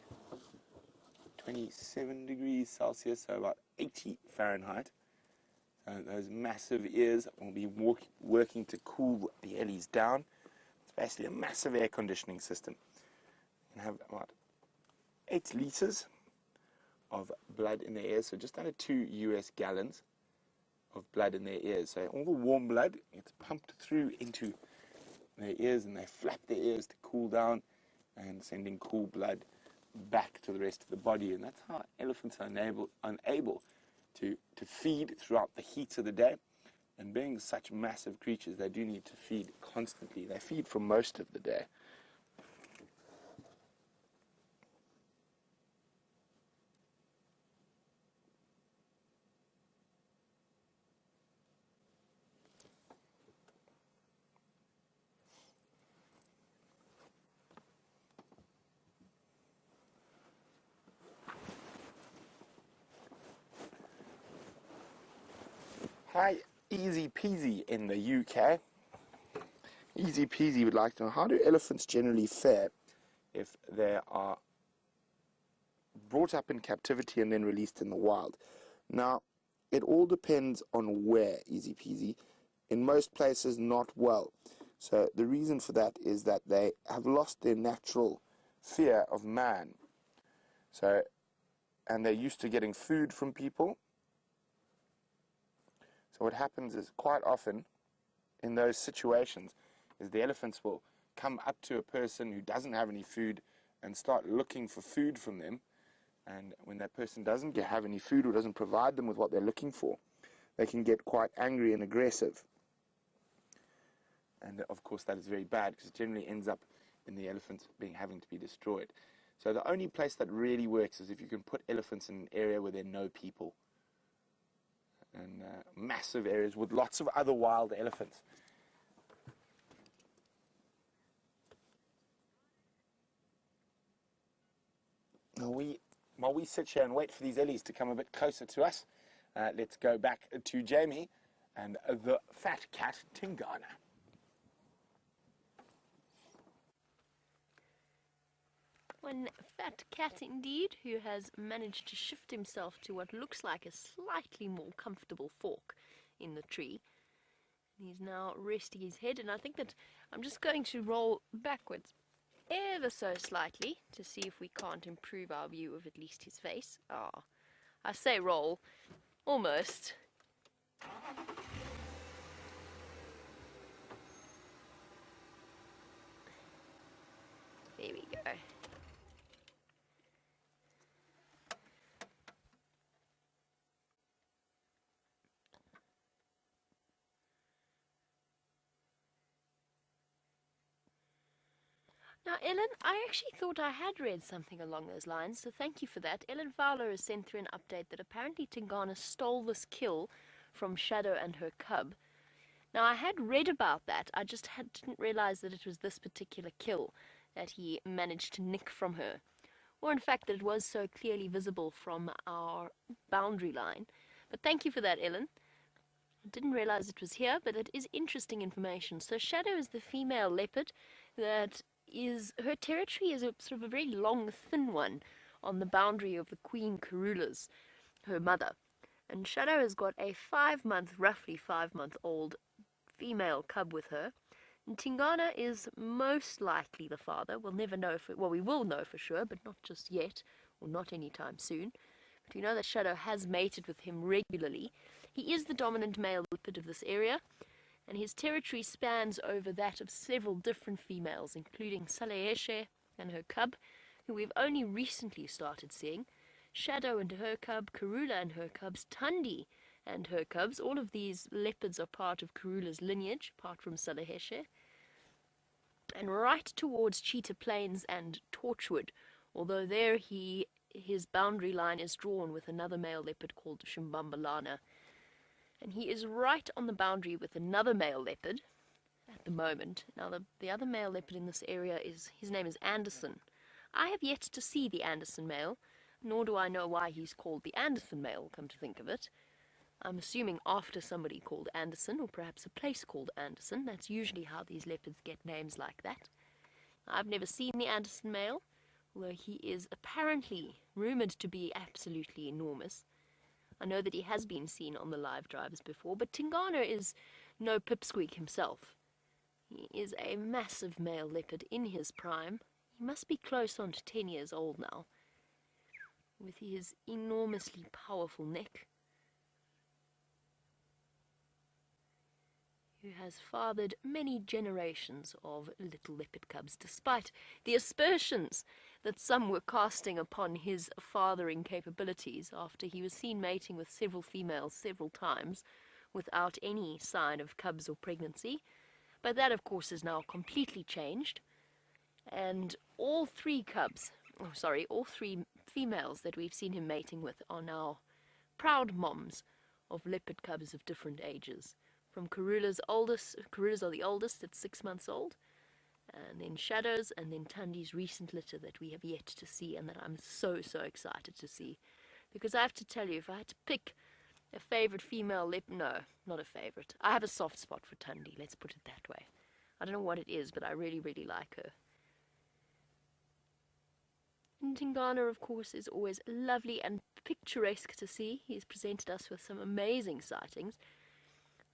27 degrees Celsius, so about 80 Fahrenheit. Those massive ears will be working to cool the Ellies down. It's basically a massive air conditioning system. You can have about 8 liters of blood in their ears, so just under 2 US gallons of blood in their ears. So all the warm blood gets pumped through into their ears, and they flap their ears to cool down and sending cool blood back to the rest of the body. And that's how elephants are unable to feed throughout the heat of the day. And being such massive creatures, they do need to feed constantly. They feed for most of the day. Hi, Easy Peasy in the UK. Easy Peasy would like to know, how do elephants generally fare if they are brought up in captivity and then released in the wild? Now, it all depends on where, Easy Peasy. In most places, not well. So the reason for that is that they have lost their natural fear of man. And they're used to getting food from people. So what happens is, quite often in those situations, is the elephants will come up to a person who doesn't have any food and start looking for food from them. And when that person doesn't have any food or doesn't provide them with what they're looking for, they can get quite angry and aggressive. And of course that is very bad, because it generally ends up in the elephants having to be destroyed. So the only place that really works is if you can put elephants in an area where there are no people. And massive areas with lots of other wild elephants. Now while we sit here and wait for these Ellies to come a bit closer to us, let's go back to Jamie and the fat cat Tingana. One fat cat indeed, who has managed to shift himself to what looks like a slightly more comfortable fork in the tree. He's now resting his head, and I think that I'm just going to roll backwards ever so slightly to see if we can't improve our view of at least his face. I say roll, almost. There we go. Now, Ellen, I actually thought I had read something along those lines, so thank you for that. Ellen Fowler has sent through an update that apparently Tingana stole this kill from Shadow and her cub. Now, I had read about that, I just didn't realize that it was this particular kill that he managed to nick from her. Or, in fact, that it was so clearly visible from our boundary line. But thank you for that, Ellen. I didn't realize it was here, but it is interesting information. So Shadow is the female leopard that her territory is a sort of a very long, thin one on the boundary of the Queen Karula's, her mother. And Shadow has got a roughly 5-month-old female cub with her. And Tingana is most likely the father. We'll never know we will know for sure, but not just yet, or not anytime soon. But we know that Shadow has mated with him regularly. He is the dominant male leopard of this area, and his territory spans over that of several different females, including Saleheshe and her cub, who we've only recently started seeing, Shadow and her cub, Karula and her cubs, Tundi and her cubs. All of these leopards are part of Karula's lineage, apart from Saleheshe. And right towards Cheetah Plains and Torchwood, although there his boundary line is drawn with another male leopard called Shimbambalana. And he is right on the boundary with another male leopard at the moment. Now, the other male leopard in this area his name is Anderson. I have yet to see the Anderson male, nor do I know why he's called the Anderson male, come to think of it. I'm assuming after somebody called Anderson, or perhaps a place called Anderson. That's usually how these leopards get names like that. I've never seen the Anderson male, although he is apparently rumoured to be absolutely enormous. I know that he has been seen on the live drivers before, but Tingana is no pipsqueak himself. He is a massive male leopard in his prime. He must be close on to 10 years old now, with his enormously powerful neck, who has fathered many generations of little leopard cubs, despite the aspersions that some were casting upon his fathering capabilities after he was seen mating with several females several times without any sign of cubs or pregnancy. But that, of course, is now completely changed, and all three females that we've seen him mating with are now proud moms of leopard cubs of different ages. From Karula's are the oldest at 6 months old, and then Shadow's, and then Tundi's recent litter that we have yet to see, and that I'm so excited to see. Because I have to tell you, if I had to pick a favourite female leopard, no, not a favourite. I have a soft spot for Tundi, let's put it that way. I don't know what it is, but I really like her. And Tingana, of course, is always lovely and picturesque to see. He's presented us with some amazing sightings.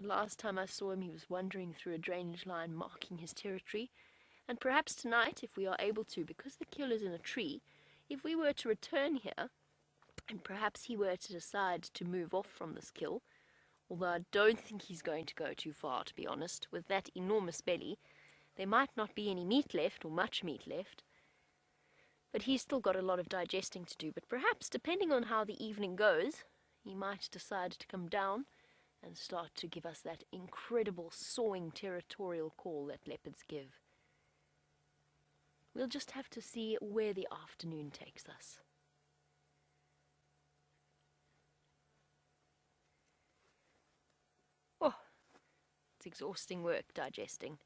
Last time I saw him, he was wandering through a drainage line marking his territory. And perhaps tonight, if we are able to, because the kill is in a tree, if we were to return here, and perhaps he were to decide to move off from this kill, although I don't think he's going to go too far, to be honest. With that enormous belly, there might not be any meat left, or much meat left. But he's still got a lot of digesting to do. But perhaps, depending on how the evening goes, he might decide to come down and start to give us that incredible sawing territorial call that leopards give. We'll just have to see where the afternoon takes us. Oh, it's exhausting work digesting.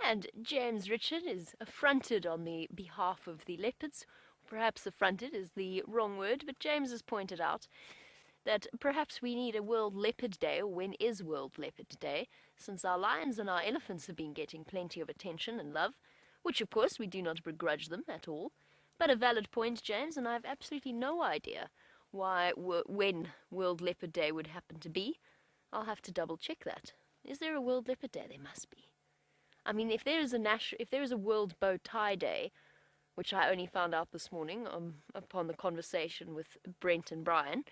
And James Richard is affronted on the behalf of the leopards. Perhaps affronted is the wrong word, but James has pointed out that perhaps we need a World Leopard Day, or when is World Leopard Day, since our lions and our elephants have been getting plenty of attention and love, which of course we do not begrudge them at all. But a valid point, James, and I have absolutely no idea when World Leopard Day would happen to be. I'll have to double check that. Is there a World Leopard Day? There must be. I mean, if there is a World Bow Tie Day, which I only found out this morning upon the conversation with Brent and Brian,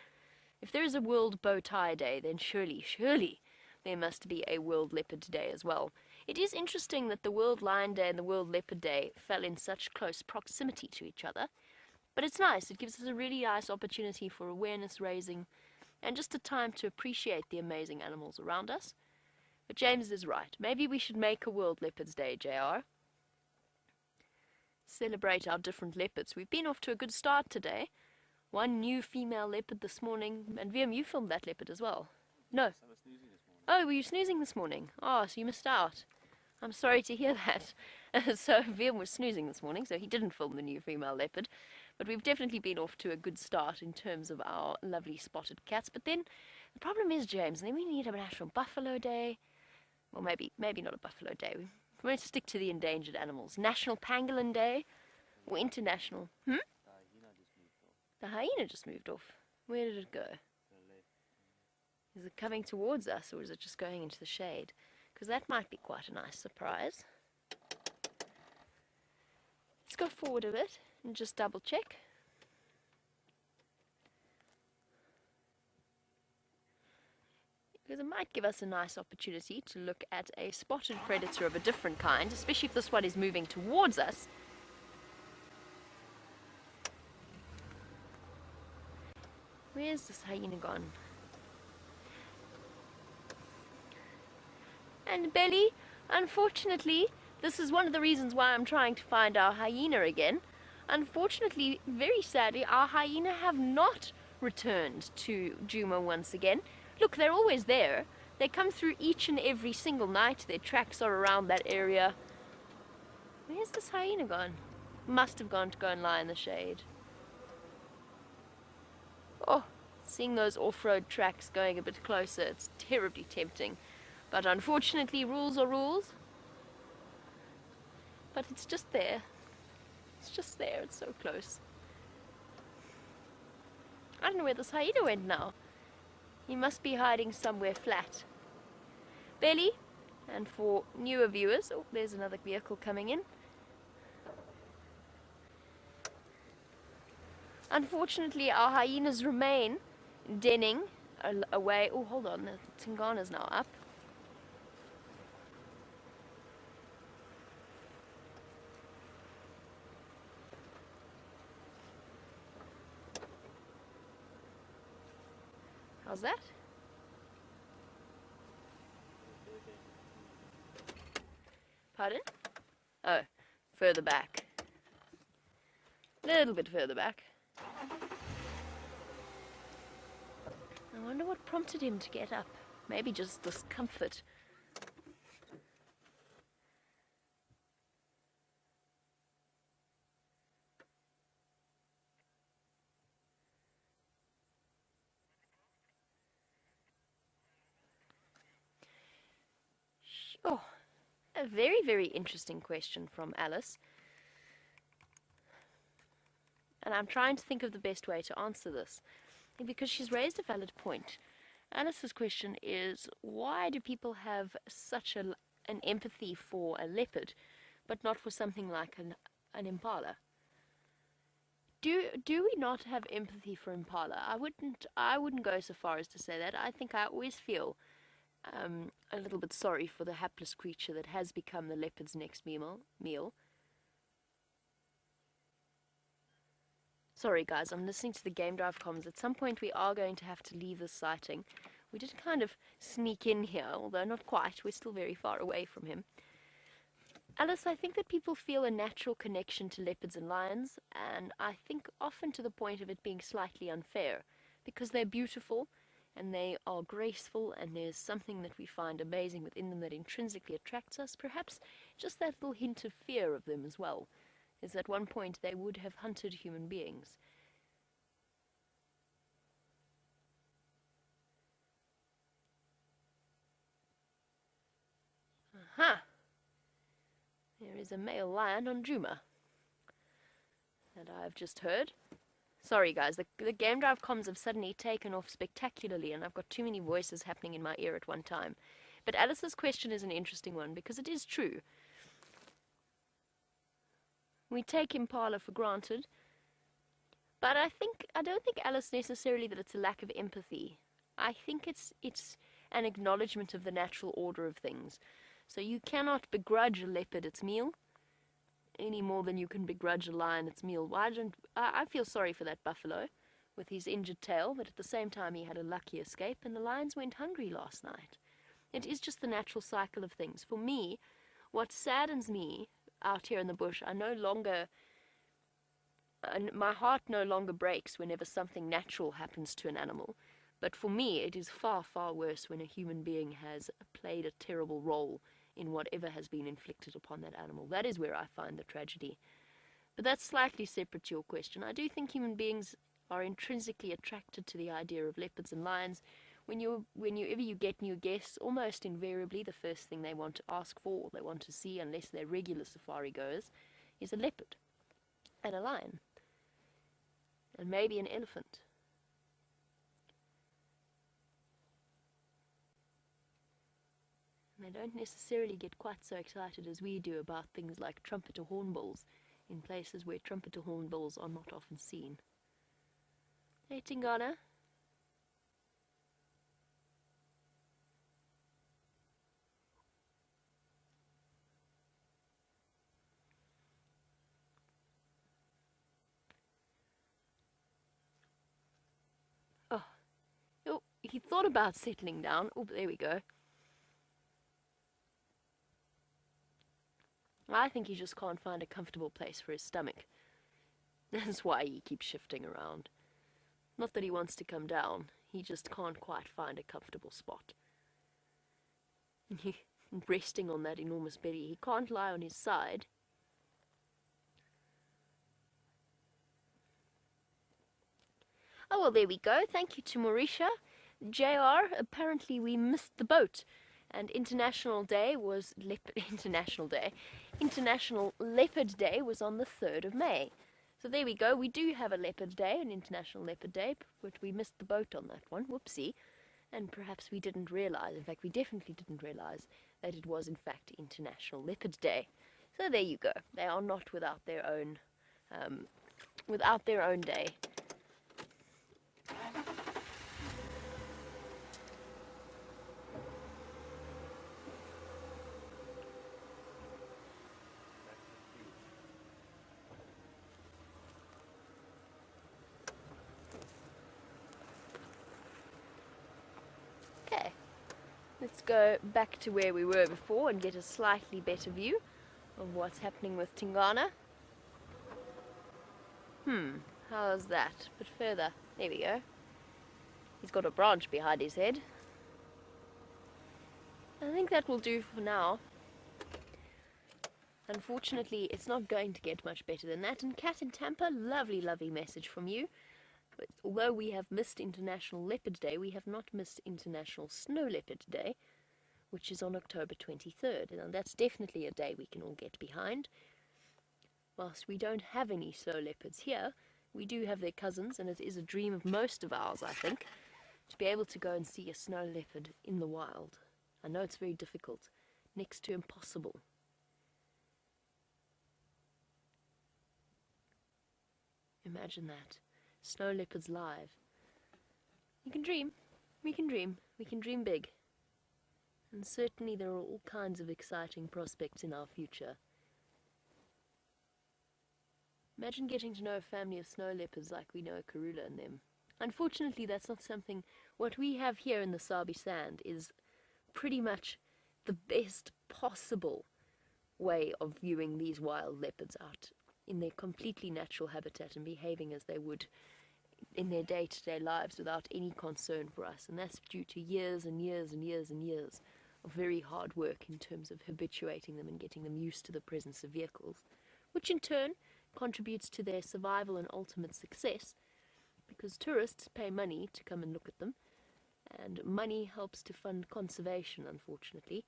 If there is a World Bow Tie Day, then surely there must be a World Leopard Day as well. It is interesting that the World Lion Day and the World Leopard Day fell in such close proximity to each other. But it's nice. It gives us a really nice opportunity for awareness raising and just a time to appreciate the amazing animals around us. But James is right. Maybe we should make a World Leopards Day, JR. Celebrate our different leopards. We've been off to a good start today. One new female leopard this morning. And Viam, you filmed that leopard as well. No. I was snoozing this morning. Oh, were you snoozing this morning? Oh, so you missed out. I'm sorry to hear that. So Viam was snoozing this morning, so he didn't film the new female leopard. But we've definitely been off to a good start in terms of our lovely spotted cats. But then the problem is, James, then we need a National Buffalo Day. Well, maybe not a Buffalo Day. We're going to stick to the endangered animals. National Pangolin Day or International. The hyena just moved off. The hyena just moved off. Where did it go? To the left. Is it coming towards us, or is it just going into the shade? Because that might be quite a nice surprise. Let's go forward a bit and just double check. Because it might give us a nice opportunity to look at a spotted predator of a different kind, especially if this one is moving towards us. Where's this hyena gone? And Belly, unfortunately, this is one of the reasons why I'm trying to find our hyena again. Unfortunately, very sadly, our hyena have not returned to Djuma once again. Look, they're always there. They come through each and every single night. Their tracks are around that area. Where's this hyena gone? Must have gone to go and lie in the shade. Oh, seeing those off-road tracks going a bit closer, it's terribly tempting. But unfortunately, rules are rules. But it's just there. It's just there. It's so close. I don't know where this hyena went now. He must be hiding somewhere flat. Belly, and for newer viewers, oh, there's another vehicle coming in. Unfortunately, our hyenas remain denning away. Oh, hold on, the Tingana's now up. How's that? Pardon? Oh, further back. A little bit further back. I wonder what prompted him to get up. Maybe just discomfort. Oh, a very, very interesting question from Alice. And I'm trying to think of the best way to answer this, because she's raised a valid point. Alice's question is, why do people have such an empathy for a leopard, but not for something like an impala? Do we not have empathy for impala? I wouldn't go so far as to say that. I think I always feel a little bit sorry for the hapless creature that has become the leopard's next meal. Sorry guys, I'm listening to the game drive comms. At some point we are going to have to leave this sighting. We did kind of sneak in here, although not quite. We're still very far away from him. Alice, I think that people feel a natural connection to leopards and lions, and I think often to the point of it being slightly unfair, because they're beautiful and they are graceful, and there's something that we find amazing within them that intrinsically attracts us. Perhaps just that little hint of fear of them as well, is at one point they would have hunted human beings. Aha! There is a male lion on Djuma that I've just heard. Sorry guys, the game drive comms have suddenly taken off spectacularly, and I've got too many voices happening in my ear at one time. But Alice's question is an interesting one, because it is true. We take impala for granted, But I don't think, Alice, necessarily that it's a lack of empathy. I think it's an acknowledgement of the natural order of things. So you cannot begrudge a leopard its meal any more than you can begrudge a lion its meal. I feel sorry for that buffalo with his injured tail, but at the same time he had a lucky escape, and the lions went hungry last night. It is just the natural cycle of things. For me, what saddens me out here in the bush, my heart no longer breaks whenever something natural happens to an animal. But for me, it is far, far worse when a human being has played a terrible role in whatever has been inflicted upon that animal. That is where I find the tragedy. But that's slightly separate to your question. I do think human beings are intrinsically attracted to the idea of leopards and lions. Whenever you get new guests, almost invariably the first thing they want to ask for, or they want to see, unless they're regular safari goers, is a leopard and a lion and maybe an elephant. And they don't necessarily get quite so excited as we do about things like trumpeter hornbills in places where trumpeter hornbills are not often seen. Hey, Tingana. Oh, he thought about settling down. Oh, there we go. I think he just can't find a comfortable place for his stomach. That's why he keeps shifting around. Not that he wants to come down, he just can't quite find a comfortable spot. Resting on that enormous belly, he can't lie on his side. Oh, well, there we go. Thank you to Mauricia. JR, apparently we missed the boat. And International Leopard Day was on the 3rd of May. So there we go. We do have a Leopard Day, an International Leopard Day, but we missed the boat on that one. Whoopsie. And perhaps we didn't realize, in fact, we definitely didn't realize that it was, in fact, International Leopard Day. So there you go. They are not without their own day. Let's go back to where we were before and get a slightly better view of what's happening with Tingana. How's that? But further. There we go. He's got a branch behind his head. I think that will do for now. Unfortunately, it's not going to get much better than that. And Cat in Tampa, lovely, lovely message from you. But although we have missed International Leopard Day, we have not missed International Snow Leopard Day, which is on October 23rd. And that's definitely a day we can all get behind. Whilst we don't have any snow leopards here, we do have their cousins, and it is a dream of most of ours, I think, to be able to go and see a snow leopard in the wild. I know it's very difficult, next to impossible. Imagine that. Snow leopards live. You can dream. We can dream. We can dream big. And certainly there are all kinds of exciting prospects in our future. Imagine getting to know a family of snow leopards like we know a Karula and them. Unfortunately, that's not something... What we have here in the Sabi Sand is pretty much the best possible way of viewing these wild leopards out in their completely natural habitat and behaving as they would in their day-to-day lives without any concern for us. And that's due to years and years and years and years of very hard work in terms of habituating them and getting them used to the presence of vehicles, which in turn contributes to their survival and ultimate success, because tourists pay money to come and look at them, and money helps to fund conservation, unfortunately.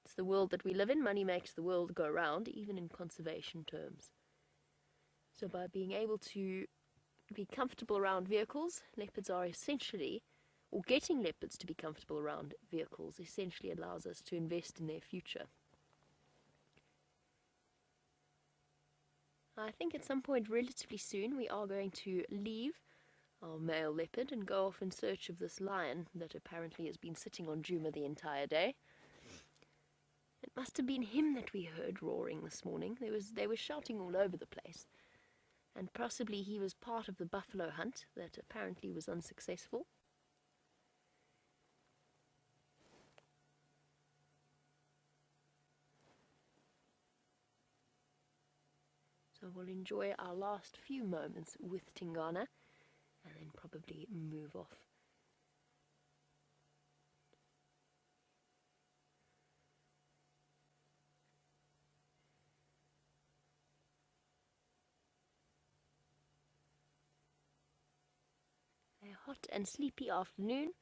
It's the world that we live in. Money makes the world go round, even in conservation terms. So by being able to be comfortable around vehicles, leopards are essentially, or getting leopards to be comfortable around vehicles, essentially allows us to invest in their future. I think at some point relatively soon we are going to leave our male leopard and go off in search of this lion that apparently has been sitting on Juma the entire day. It must have been him that we heard roaring this morning. They were shouting all over the place. And possibly he was part of the buffalo hunt that apparently was unsuccessful. So we'll enjoy our last few moments with Tingana and then probably move off. A hot and sleepy afternoon,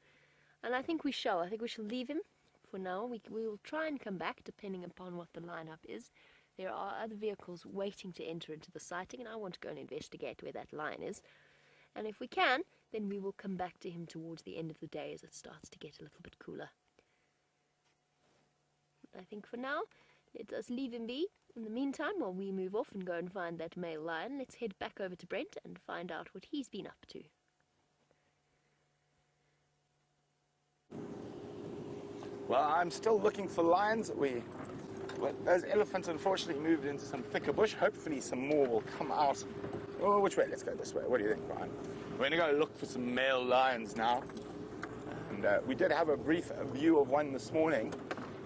and I think we shall leave him for now. We will try and come back depending upon what the lineup is. There are other vehicles waiting to enter into the sighting, and I want to go and investigate where that lion is. And if we can, then we will come back to him towards the end of the day as it starts to get a little bit cooler. I think for now, let us leave him be. In the meantime, while we move off and go and find that male lion, let's head back over to Brent and find out what he's been up to. Well, I'm still looking for lions. Those elephants unfortunately moved into some thicker bush. Hopefully some more will come out. Oh, which way? Let's go this way. What do you think, Brian? We're going to go look for some male lions now. And we did have a brief view of one this morning,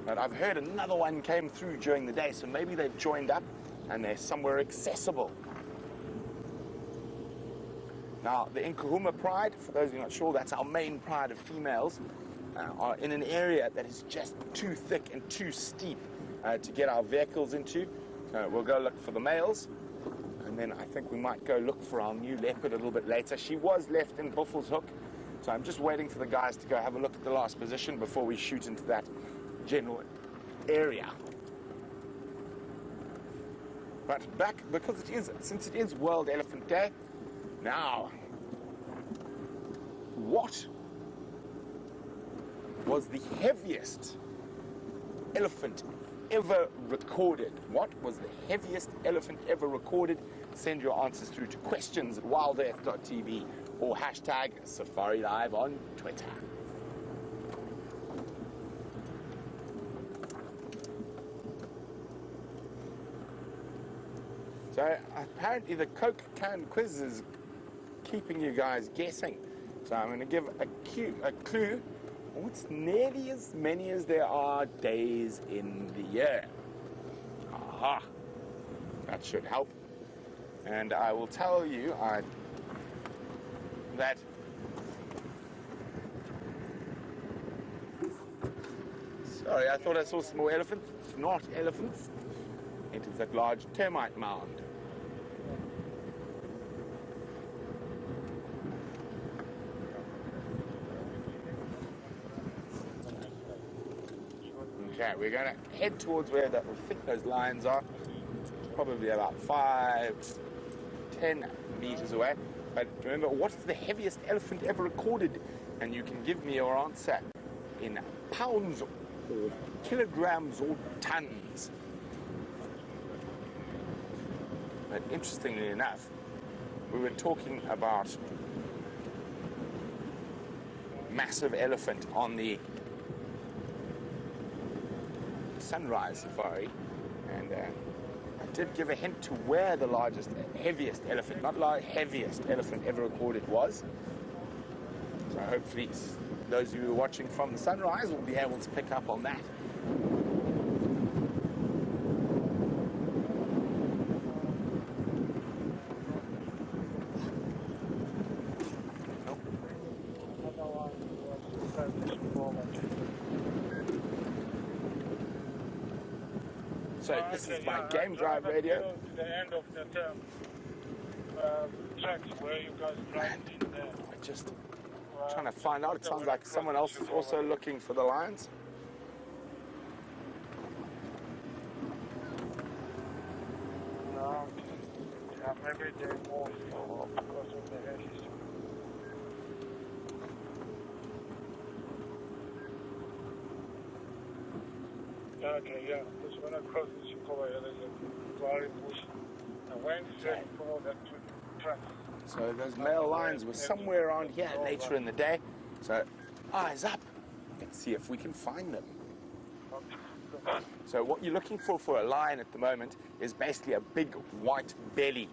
but I've heard another one came through during the day, so maybe they've joined up and they're somewhere accessible. Now, the Nkahuma pride, for those who are not sure, that's our main pride of females, are in an area that is just too thick and too steep to get our vehicles into. So we'll go look for the males, and then I think we might go look for our new leopard a little bit later. She was left in Buffelshoek, so I'm just waiting for the guys to go have a look at the last position before we shoot into that general area. But back, because since it is World Elephant Day, now, what was the heaviest elephant ever recorded? What was the heaviest elephant ever recorded? Send your answers through to questions@wildearth.tv or hashtag Safari Live on Twitter. So apparently the Coke can quiz is keeping you guys guessing. So I'm going to give a clue. It's nearly as many as there are days in the year. Aha! That should help. And I will tell you that sorry, I thought I saw some more elephants. It's not elephants. It is that large termite mound. Okay, we're going to head towards where we think those lions are. It's probably about 5-10 meters away. But remember, what's the heaviest elephant ever recorded? And you can give me your answer in pounds or kilograms or tons. But interestingly enough, we were talking about massive elephant on the sunrise safari, and I did give a hint to where the heaviest elephant, not heaviest elephant ever recorded was. So hopefully those of you who are watching from the sunrise will be able to pick up on that. So this is my game drive radio. The end of the term tracks where you guys drive in there. I'm just trying to find out. It sounds like someone else is also looking for the lions. No, yeah, maybe they moved because of the hedges. Okay, yeah, because when I cross this cover, there's a flowery bush. went straight for that truck. So those male lions were somewhere around here later in the day. So eyes up. Let's see if we can find them. So what you're looking for a lion at the moment is basically a big white belly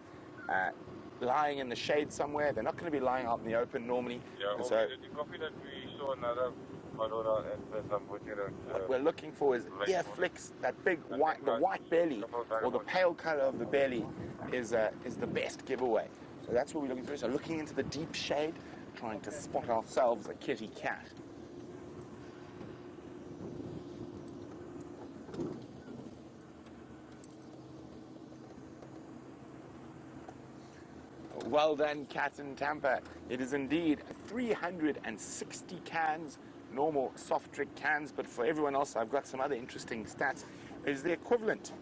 lying in the shade somewhere. They're not going to be lying out in the open normally. Yeah, And so the copy that we saw another Madonna and some what we're looking for is ear flicks. That big white, the white belly or the pale color of the belly is the best giveaway. So that's what we're looking for. So looking into the deep shade, trying to spot ourselves a kitty cat. Well done, Cat and Tampa. It is indeed 360 cans, normal soft drink cans, but for everyone else, I've got some other interesting stats. It is the equivalent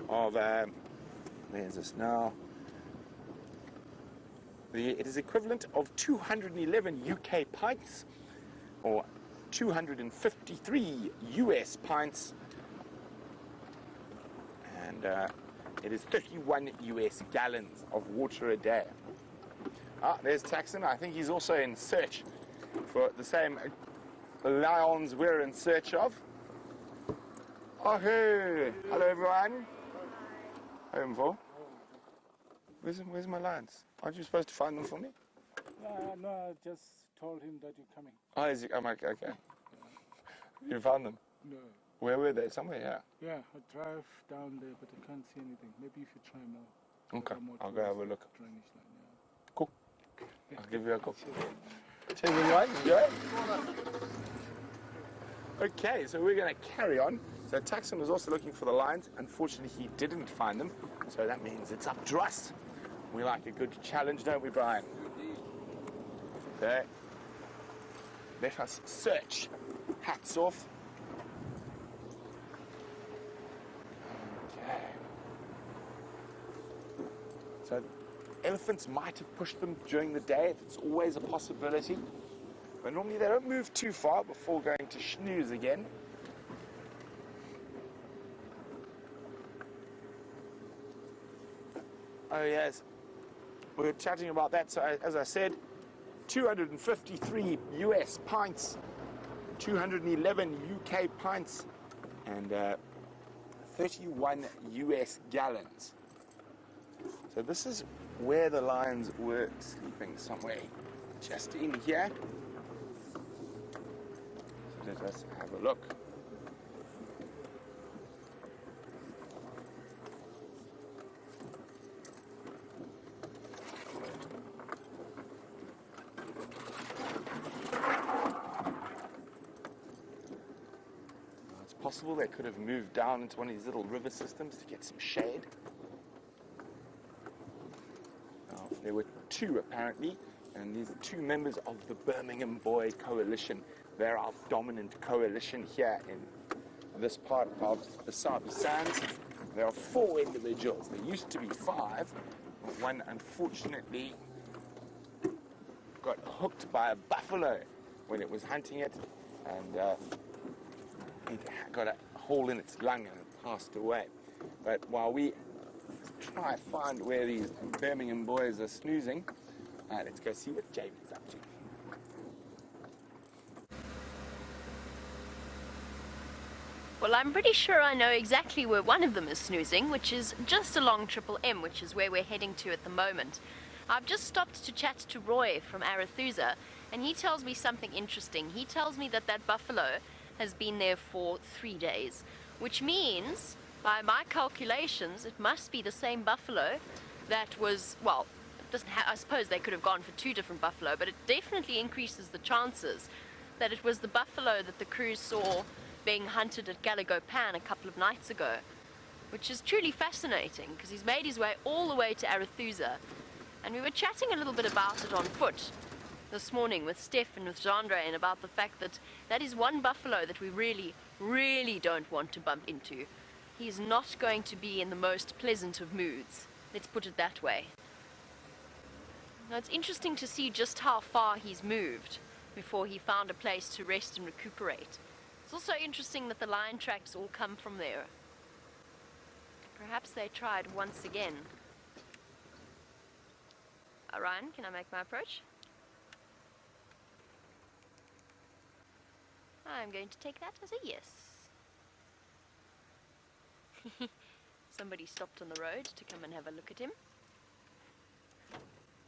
of, where's this now? It is equivalent of 211 UK pints, or 253 US pints, and it is 31 US gallons of water a day. Ah, there's Taxon. I think he's also in search for the same lions we're in search of. Oh, hey. Hello, everyone. Home for? Where's my lions? Aren't you supposed to find them for me? No, I just told him that you're coming. Oh, is he? I'm okay. You found them? No. Where were they? Somewhere, yeah. Yeah, I drive down there, but I can't see anything. Maybe if you try more. Okay, more I'll go have a look. drainage line, yeah. Cool. I'll give you a call. Cheers, everyone. Enjoy. Okay, so we're going to carry on. So Taxon was also looking for the lions. Unfortunately, he didn't find them. So that means it's up to us. We like a good challenge, don't we, Brian? Okay. Let us search. Hats off. Okay. So elephants might have pushed them during the day. It's always a possibility. But normally they don't move too far before going to snooze again. Oh yes, we were chatting about that. So as I said, 253 US pints, 211 UK pints, and 31 US gallons. So this is where the lions were sleeping, somewhere just in here. So let us have a look. It's possible they could have moved down into one of these little river systems to get some shade. There were two, apparently, and these are two members of the Birmingham Boy Coalition. They're our dominant coalition here in this part of the Sabi Sands. There are 4 individuals. There used to be 5, but one unfortunately got hooked by a buffalo when it was hunting it, and it got a hole in its lung and it passed away. But while we try to find where these Birmingham boys are snoozing, let's go see what Jamie's up to. Well, I'm pretty sure I know exactly where one of them is snoozing, which is just along Triple M, which is where we're heading to at the moment. I've just stopped to chat to Roy from Arethusa, and he tells me something interesting. He tells me that that buffalo has been there for 3 days, which means, by my calculations, it must be the same buffalo that was, well, I suppose they could have gone for 2 different buffalo, but it definitely increases the chances that it was the buffalo that the crew saw being hunted at Gallagher Pan a couple of nights ago, which is truly fascinating because he's made his way all the way to Arethusa, and we were chatting a little bit about it on foot this morning with Steph and with Jandre, and about the fact that that is one buffalo that we really don't want to bump into. He's not going to be in the most pleasant of moods, let's put it that way. Now it's interesting to see just how far he's moved before he found a place to rest and recuperate. It's also interesting that the lion tracks all come from there. Perhaps they tried once again Ryan, can I make my approach? I'm going to take that as a yes. Somebody stopped on the road to come and have a look at him.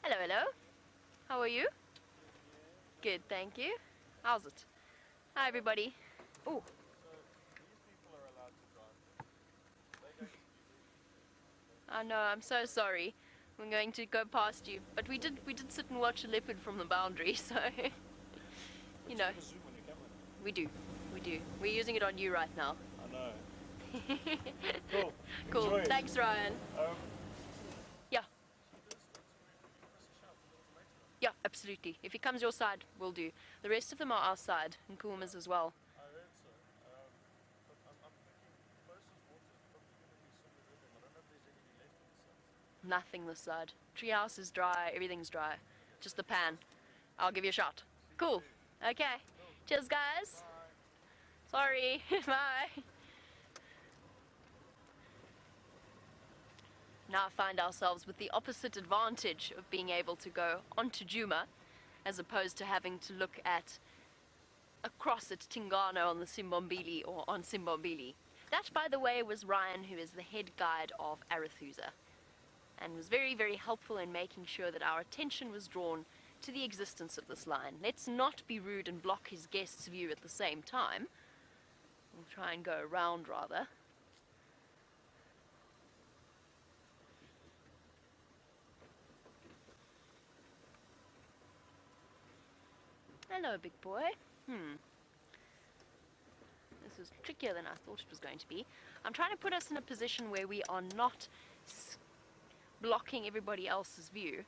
Hello, hello. How are you? Good, thank you. How's it? Hi, everybody. Oh. I know, I'm so sorry. I'm going to go past you. But we did sit and watch a leopard from the boundary, so you know. We do. We're using it on you right now. I know. Cool. Cool. Enjoy it. Thanks, Ryan. Yeah. Yeah, absolutely. If he comes your side, we'll do. The rest of them are our side, and Kuma's as well. I heard so. But I'm thinking closest water is probably going to be somewhere rhythm. I don't know if there's anything left on this side. Nothing this side. Treehouse is dry, everything's dry. Just the pan. I'll give you a shot. Cool. Okay. Cheers, guys. Sorry. Bye. Now find ourselves with the opposite advantage of being able to go onto Djuma as opposed to having to look at across at Tingana on the Simbombili or on Simbombili. That, by the way, was Ryan, who is the head guide of Arethusa, and was very, very helpful in making sure that our attention was drawn to the existence of this line. Let's not be rude and block his guest's view at the same time. We'll try and go around, rather. Hello, big boy. This is trickier than I thought it was going to be. I'm trying to put us in a position where we are not blocking everybody else's view.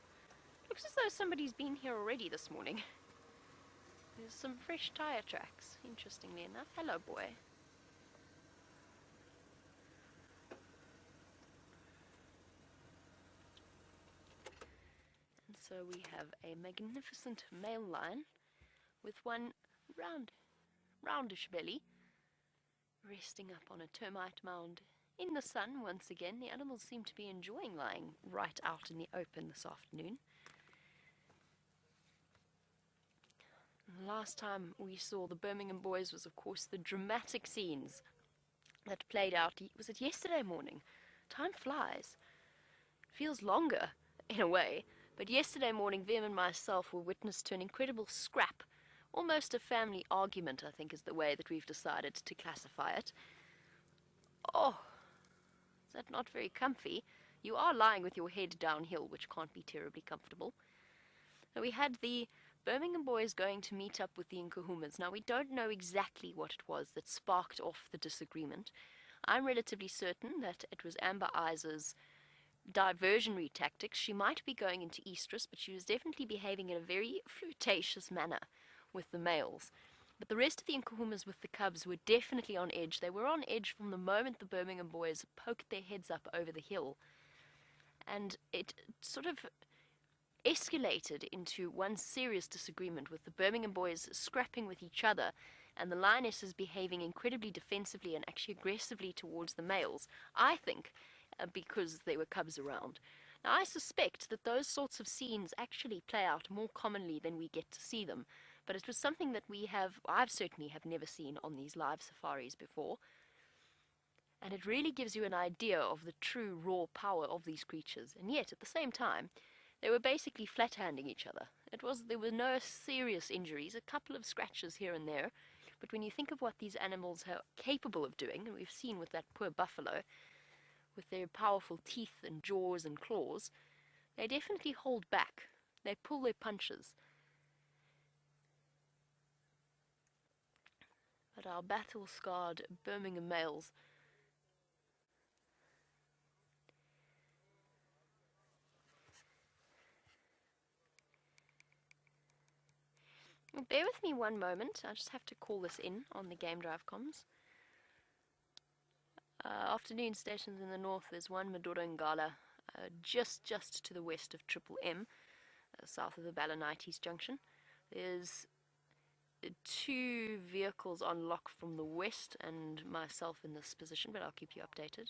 Looks as though somebody's been here already this morning. There's some fresh tire tracks, interestingly enough. Hello, boy. And so we have a magnificent male line with one roundish belly, resting up on a termite mound in the sun once again. The animals seem to be enjoying lying right out in the open this afternoon. The last time we saw the Birmingham boys was, of course, the dramatic scenes that played out. Was it yesterday morning? Time flies. It feels longer, in a way. But yesterday morning, Vim and myself were witness to an incredible scrap. Almost a family argument, I think, is the way that we've decided to classify it. Oh, is that not very comfy? You are lying with your head downhill, which can't be terribly comfortable. Now, we had the Birmingham boys going to meet up with the Nkuhumas. Now, we don't know exactly what it was that sparked off the disagreement. I'm relatively certain that it was Amber Iser's diversionary tactics. She might be going into estrus, but she was definitely behaving in a very flirtatious manner with the males. But the rest of the Nkuhumas with the cubs were definitely on edge. They were on edge from the moment the Birmingham boys poked their heads up over the hill. And it sort of escalated into one serious disagreement, with the Birmingham boys scrapping with each other and the lionesses behaving incredibly defensively and actually aggressively towards the males, I think, because there were cubs around. Now, I suspect that those sorts of scenes actually play out more commonly than we get to see them, but it was something that I've certainly have never seen on these live safaris before, and it really gives you an idea of the true raw power of these creatures. And yet, at the same time, they were basically flat-handing each other. There were no serious injuries, a couple of scratches here and there, but when you think of what these animals are capable of doing, and we've seen with that poor buffalo, with their powerful teeth and jaws and claws, they definitely hold back. They pull their punches. But our battle-scarred Birmingham males bear with me one moment. I just have to call this in on the Game Drive comms. Afternoon stations in the north, there's one Madura Ngala, just to the west of Triple M, south of the Balanites Junction. There's 2 vehicles on lock from the west and myself in this position, but I'll keep you updated.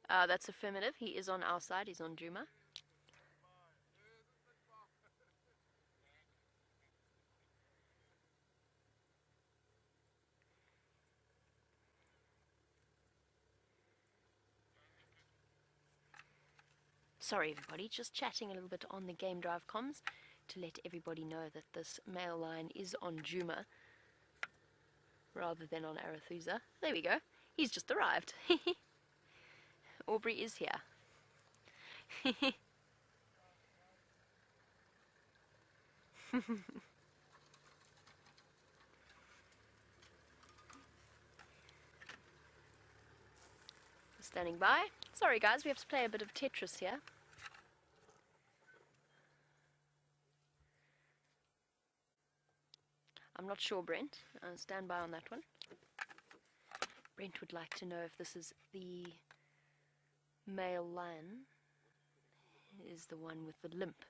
That's affirmative. He is on our side. He's on Juma. Sorry everybody, just chatting a little bit on the Game Drive comms to let everybody know that this male lion is on Juma rather than on Arethusa. There we go. He's just arrived. Aubrey is here. Standing by. Sorry guys, we have to play a bit of Tetris here. I'm not sure, Brent. Stand by on that one. Brent would like to know if this is the male lion, is the one with the limp.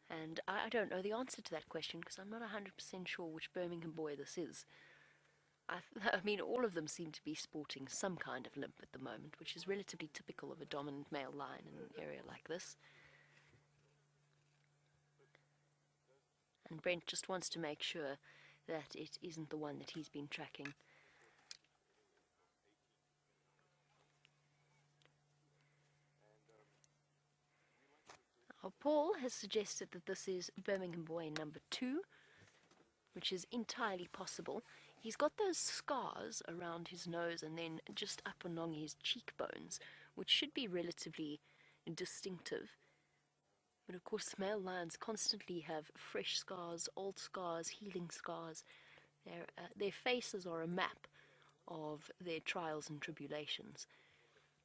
And I don't know the answer to that question because I'm not 100% sure which Birmingham boy this is. I mean, all of them seem to be sporting some kind of limp at the moment, which is relatively typical of a dominant male lion in an area like this. And Brent just wants to make sure that it isn't the one that he's been tracking. Paul has suggested that this is Birmingham boy number 2, which is entirely possible. He's got those scars around his nose and then just up along his cheekbones, which should be relatively distinctive. But of course, male lions constantly have fresh scars, old scars, healing scars. Their faces are a map of their trials and tribulations.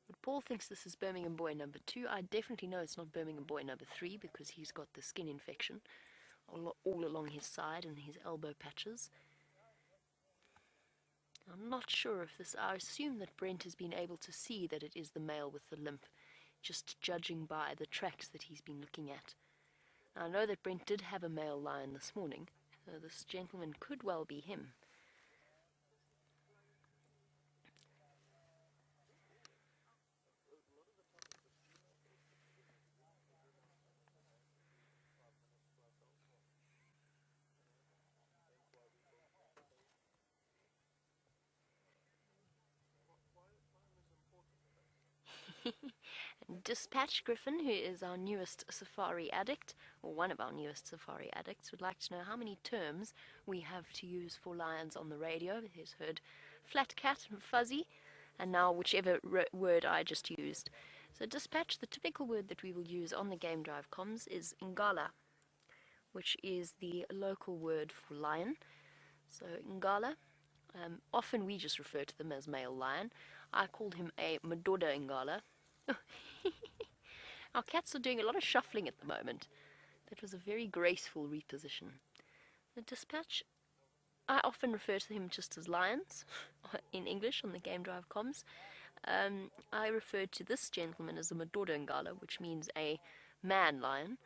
But Paul thinks this is Birmingham boy number 2. I definitely know it's not Birmingham boy number 3 because he's got the skin infection all along his side and his elbow patches. I'm not sure if this... I assume that Brent has been able to see that it is the male with the limp, just judging by the tracks that he's been looking at. Now, I know that Brent did have a male lion this morning, so this gentleman could well be him. Dispatch Griffin, who is our newest safari addict, or one of our newest safari addicts, would like to know how many terms we have to use for lions on the radio. He's heard flat cat and fuzzy, and now whichever word I just used. So Dispatch, the typical word that we will use on the Game Drive comms is Ngala, which is the local word for lion. So Ngala, often we just refer to them as male lion. I called him a Madoda Ngala. Our cats are doing a lot of shuffling at the moment. That was a very graceful reposition. The Dispatch, I often refer to him just as lions in English on the Game Drive comms. I referred to this gentleman as a Madoda Ngala, which means a man lion.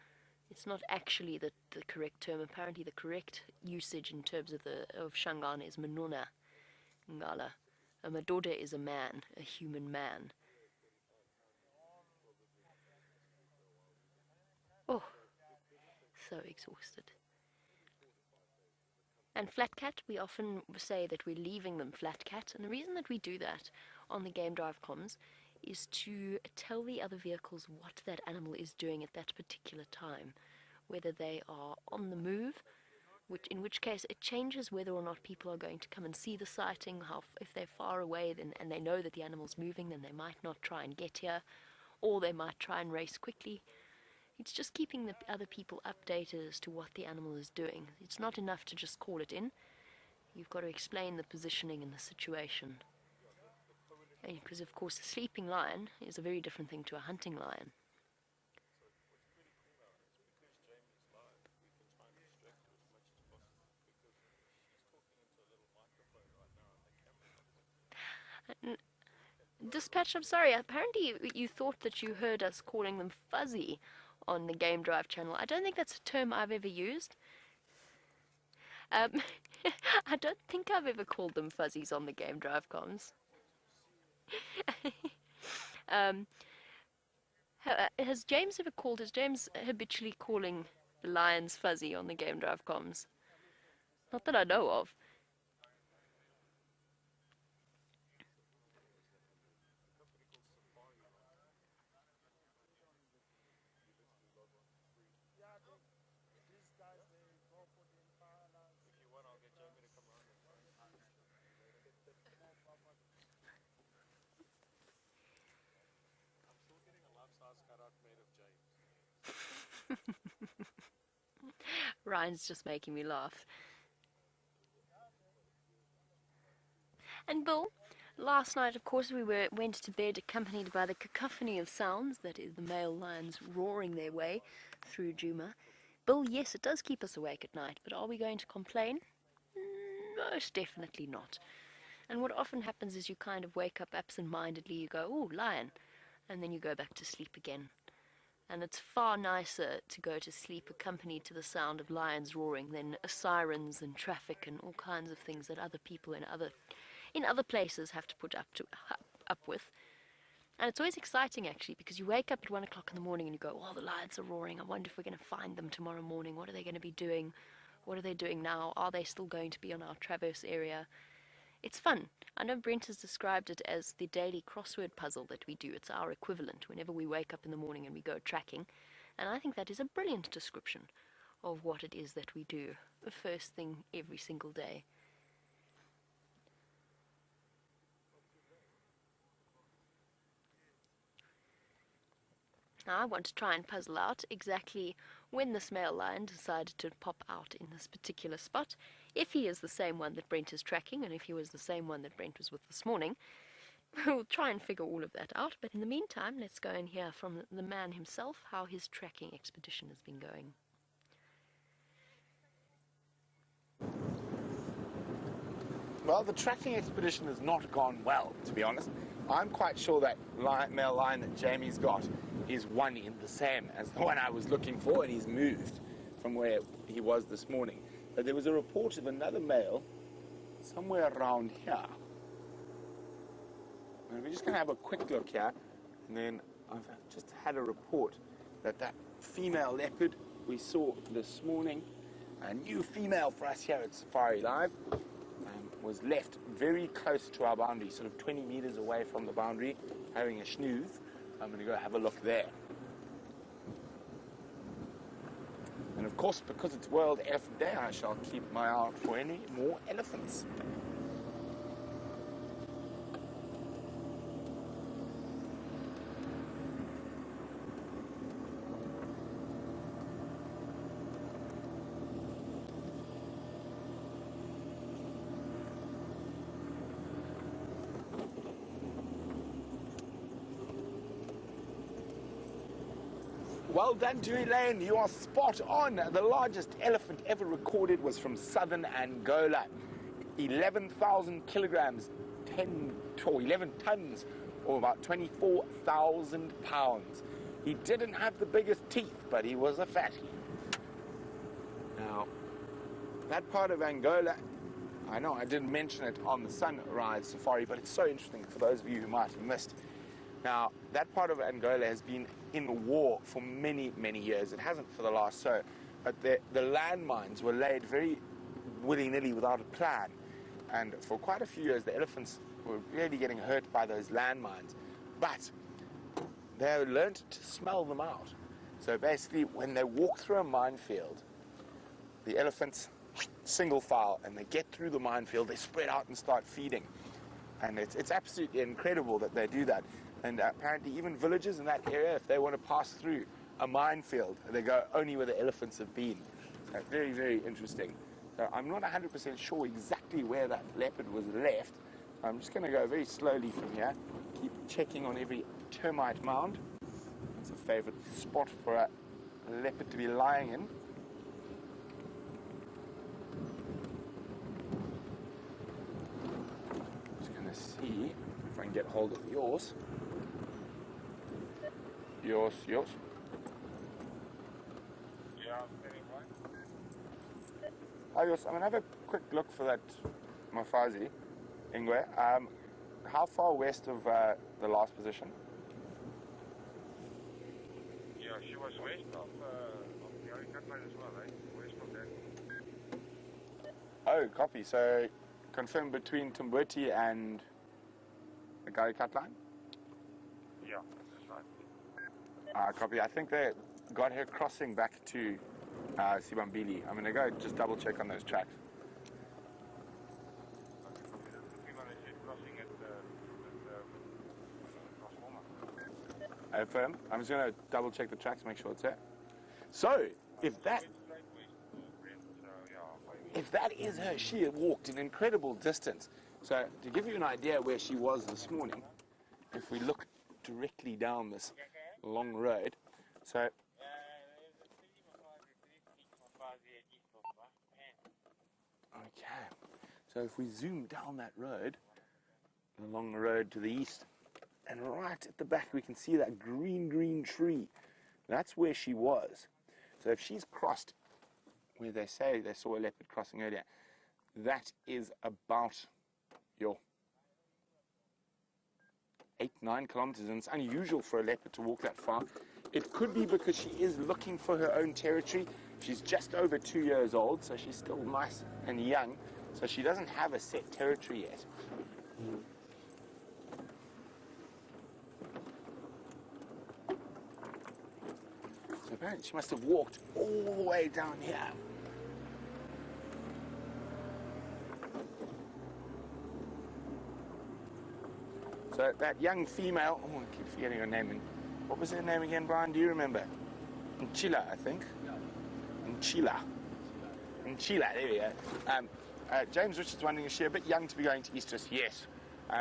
It's not actually the correct term. Apparently the correct usage in terms of Shangana is Manona Ngala. A Madoda is a man, a human man. Oh, so exhausted. And flat cat, we often say that we're leaving them flat cat, and the reason that we do that on the Game Drive comms is to tell the other vehicles what that animal is doing at that particular time, whether they are on the move, in which case it changes whether or not people are going to come and see the sighting. If they're far away and they know that the animal's moving, then they might not try and get here, or they might try and race quickly. It's just keeping the other people updated as to what the animal is doing. It's not enough to just call it in. You've got to explain the positioning and the situation. Because, of course, a sleeping lion is a very different thing to a hunting lion. Dispatch, I'm sorry, apparently you thought that you heard us calling them fuzzy on the Game Drive channel. I don't think that's a term I've ever used. I don't think I've ever called them fuzzies on the Game Drive comms. Has James ever called? Is James habitually calling the lions fuzzy on the Game Drive comms? Not that I know of. These guys, they go for the entire line. If you want, I'll get Jamie to come around. I'm still getting a life-size cutout made of James. Ryan's just making me laugh. And Bill, last night, of course, we went to bed accompanied by the cacophony of sounds, that is the male lions roaring their way through Juma. Bill, yes, it does keep us awake at night, but are we going to complain? Most definitely not. And what often happens is you kind of wake up absent-mindedly, you go, oh, lion, and then you go back to sleep again. And it's far nicer to go to sleep accompanied to the sound of lions roaring than sirens and traffic and all kinds of things that other people in other places have to put up with. And it's always exciting, actually, because you wake up at 1 o'clock in the morning and you go, oh, the lions are roaring. I wonder if we're going to find them tomorrow morning. What are they going to be doing? What are they doing now? Are they still going to be on our traverse area? It's fun. I know Brent has described it as the daily crossword puzzle that we do. It's our equivalent whenever we wake up in the morning and we go tracking. And I think that is a brilliant description of what it is that we do the first thing every single day. Now I want to try and puzzle out exactly when this male lion decided to pop out in this particular spot. If he is the same one that Brent is tracking, and if he was the same one that Brent was with this morning, we'll try and figure all of that out. But in the meantime, let's go and hear from the man himself how his tracking expedition has been going. Well, the tracking expedition has not gone well, to be honest. I'm quite sure that male lion that Jamie's got is one in the same as the one I was looking for, and he's moved from where he was this morning. But there was a report of another male somewhere around here. And we're just going to have a quick look here, and then I've just had a report that female leopard we saw this morning, a new female for us here at Safari Live, was left very close to our boundary, sort of 20 meters away from the boundary, having a snooze. I'm going to go have a look there. And of course, because it's World Elephant Day, I shall keep my eye out for any more elephants. Well done, Dewey Lane. You are spot on. The largest elephant ever recorded was from southern Angola. 11,000 kilograms, 11 tons, or about 24,000 pounds. He didn't have the biggest teeth, but he was a fatty. Now, that part of Angola, I know I didn't mention it on the Sunrise Safari, but it's so interesting for those of you who might have missed. Now, that part of Angola has been in war for many, many years. It hasn't for the last so, but the landmines were laid very willy-nilly without a plan. And for quite a few years, the elephants were really getting hurt by those landmines. But they learned to smell them out. So basically, when they walk through a minefield, the elephants single file, and they get through the minefield, they spread out and start feeding. And it's absolutely incredible that they do that. And apparently even villages in that area, if they want to pass through a minefield, they go only where the elephants have been. So very, very interesting. So I'm not 100% sure exactly where that leopard was left. I'm just going to go very slowly from here, keep checking on every termite mound. It's a favorite spot for a leopard to be lying in. Just going to see if I can get hold of yours. Yours. Yeah, anyway. Oh, yours. I'm going to have a quick look for that Mafazi, Ingwe. How far west of the last position? was west of the Hare cut line as well, right? West of that. Oh, copy. So, confirm between Tumbuti and the Hare cut line? Yeah, that's right. Copy. I think they got her crossing back to Sibambili. I'm going to go just double check on those tracks. Okay, copy that. The female is crossing at transformer. Firm. I'm just going to double check the tracks, make sure it's there. So, if that is her, she had walked an incredible distance. So, to give you an idea where she was this morning, if we look directly down this long road, so okay, so if we zoom down that road, along the road to the east, and right at the back we can see that green tree. That's where she was. So if she's crossed where they say they saw a leopard crossing earlier, that is about your 8-9 kilometers, and it's unusual for a leopard to walk that far. It could be because she is looking for her own territory. She's just over 2 years old, so she's still nice and young, so she doesn't have a set territory yet. So apparently she must have walked all the way down here. So that young female, oh, I keep forgetting her name. What was her name again, Brian? Do you remember? Nchila, I think. Nchila, there we go. James Richards wondering, is she a bit young to be going to Easters? Yes.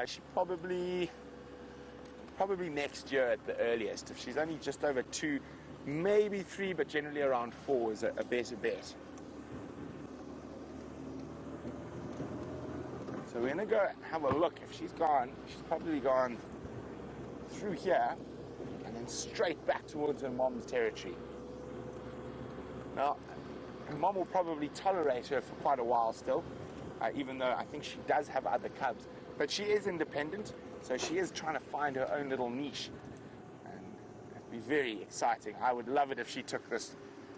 She probably next year at the earliest. If she's only just over 2, maybe 3, but generally around 4 is a better bet. So we're going to go have a look. If she's gone, she's probably gone through here and then straight back towards her mom's territory. Now, her mom will probably tolerate her for quite a while still, even though I think she does have other cubs. But she is independent, so she is trying to find her own little niche. And it'd be very exciting. I would love it if she took this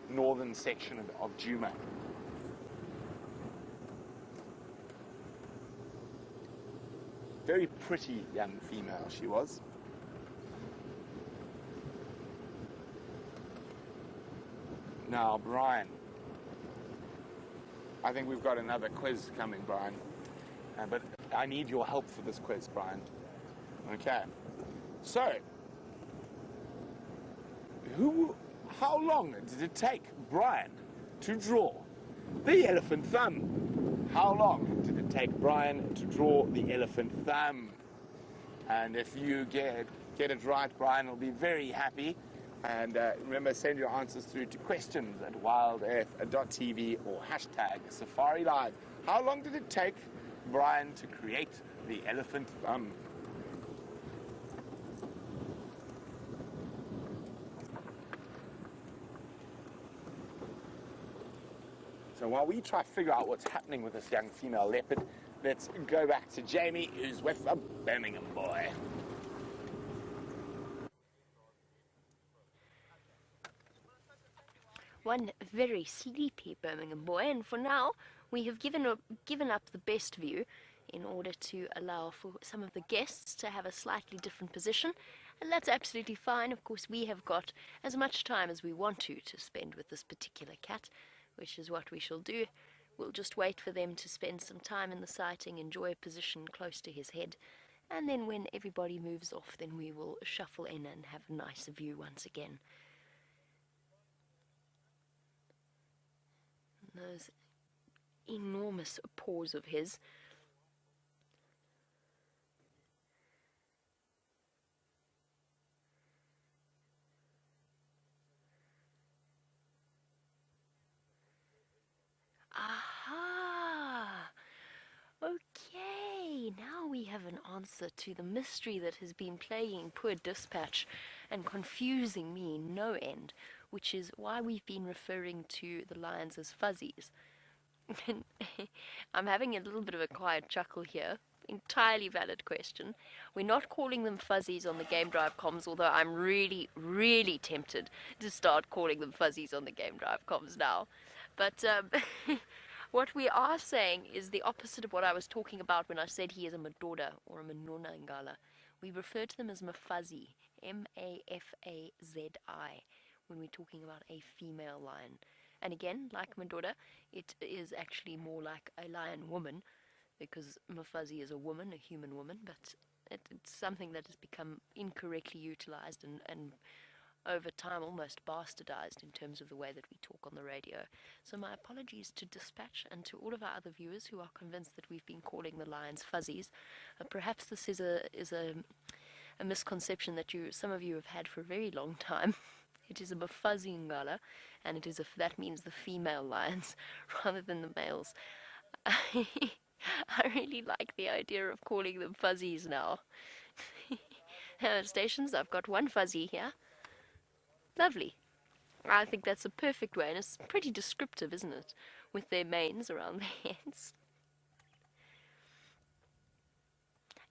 northern section of Djuma. Very pretty young female she was. Now, Brian, I think we've got another quiz coming, Brian. But I need your help for this quiz, Brian. Okay. So, how long did it take Brian to draw the elephant thumb? How long did it take Brian to draw the elephant thumb? And if you get it right, Brian will be very happy. And remember, send your answers through to questions@wildearth.tv or #SafariLive. How long did it take Brian to create the elephant thumb? So while we try to figure out what's happening with this young female leopard, let's go back to Jamie, who's with a Birmingham boy. One very sleepy Birmingham boy, and for now we have given up the best view in order to allow for some of the guests to have a slightly different position, and that's absolutely fine. Of course, we have got as much time as we want to spend with this particular cat, which is what we shall do. We'll just wait for them to spend some time in the sighting, enjoy a position close to his head, and then when everybody moves off, then we will shuffle in and have a nicer view once again. Those enormous paws of his. Aha! Okay, now we have an answer to the mystery that has been plaguing poor Dispatch and confusing me no end, which is why we've been referring to the lions as fuzzies. I'm having a little bit of a quiet chuckle here entirely valid question. We're not calling them fuzzies on the Game Drive comms, although I'm really, really tempted to start calling them fuzzies on the Game Drive comms now. But what we are saying is the opposite of what I was talking about when I said he is a Madoda or a Manona Ngala. We refer to them as Mafazi, M-A-F-A-Z-I, when we're talking about a female lion. And again, like Madoda, it is actually more like a lion woman, because Mafazi is a woman, a human woman, but it's something that has become incorrectly utilized and over time almost bastardized in terms of the way that we talk on the radio. So my apologies to Dispatch and to all of our other viewers who are convinced that we've been calling the lions fuzzies. Perhaps this is a misconception that some of you have had for a very long time. It is a Mafazi Ngala, and that means the female lions rather than the males. I really like the idea of calling them fuzzies now. Stations, I've got one fuzzy here. Lovely. I think that's a perfect way, and it's pretty descriptive, isn't it? With their manes around their heads.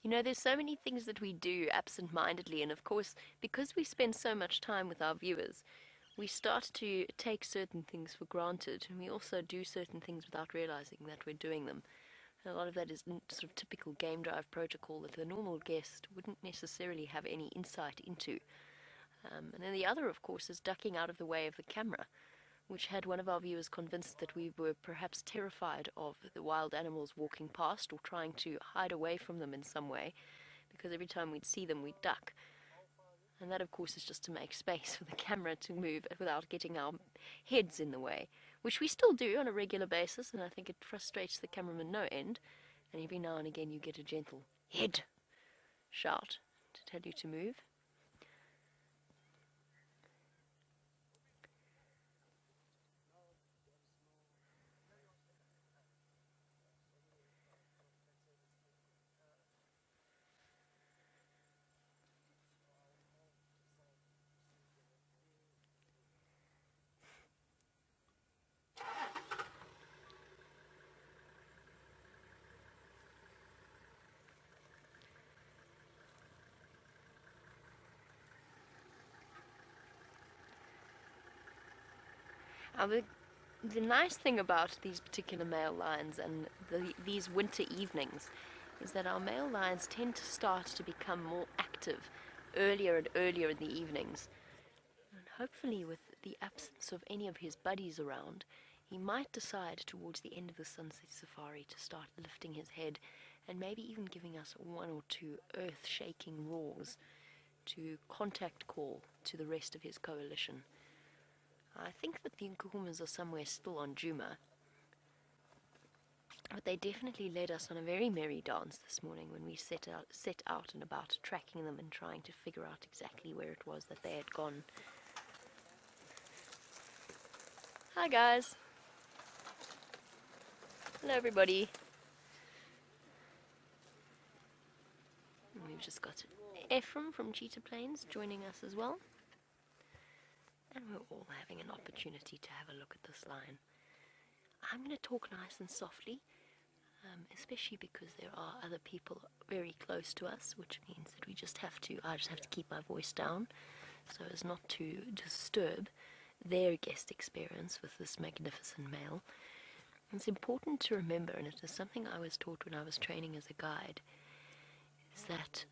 You know, there's so many things that we do absent-mindedly, and of course, because we spend so much time with our viewers, we start to take certain things for granted, and we also do certain things without realizing that we're doing them. A lot of that is sort of typical Game Drive protocol that the normal guest wouldn't necessarily have any insight into. And then the other, of course, is ducking out of the way of the camera, which had one of our viewers convinced that we were perhaps terrified of the wild animals walking past or trying to hide away from them in some way, because every time we'd see them, we'd duck. And that, of course, is just to make space for the camera to move without getting our heads in the way, which we still do on a regular basis, and I think it frustrates the cameraman no end. And every now and again you get a gentle head shout to tell you to move. Now, the nice thing about these particular male lions and these winter evenings is that our male lions tend to start to become more active earlier and earlier in the evenings. And hopefully, with the absence of any of his buddies around, he might decide towards the end of the sunset safari to start lifting his head and maybe even giving us one or two earth-shaking roars to contact call to the rest of his coalition. I think that the Nkuhumas are somewhere still on Juma, but they definitely led us on a very merry dance this morning when we set out and about tracking them and trying to figure out exactly where it was that they had gone. Hi guys! Hello everybody! And we've just got Ephraim from Cheetah Plains joining us as well. And we're all having an opportunity to have a look at this lion. I'm going to talk nice and softly, especially because there are other people very close to us, which means that I just have to keep my voice down so as not to disturb their guest experience with this magnificent male. It's important to remember, and it is something I was taught when I was training as a guide, is that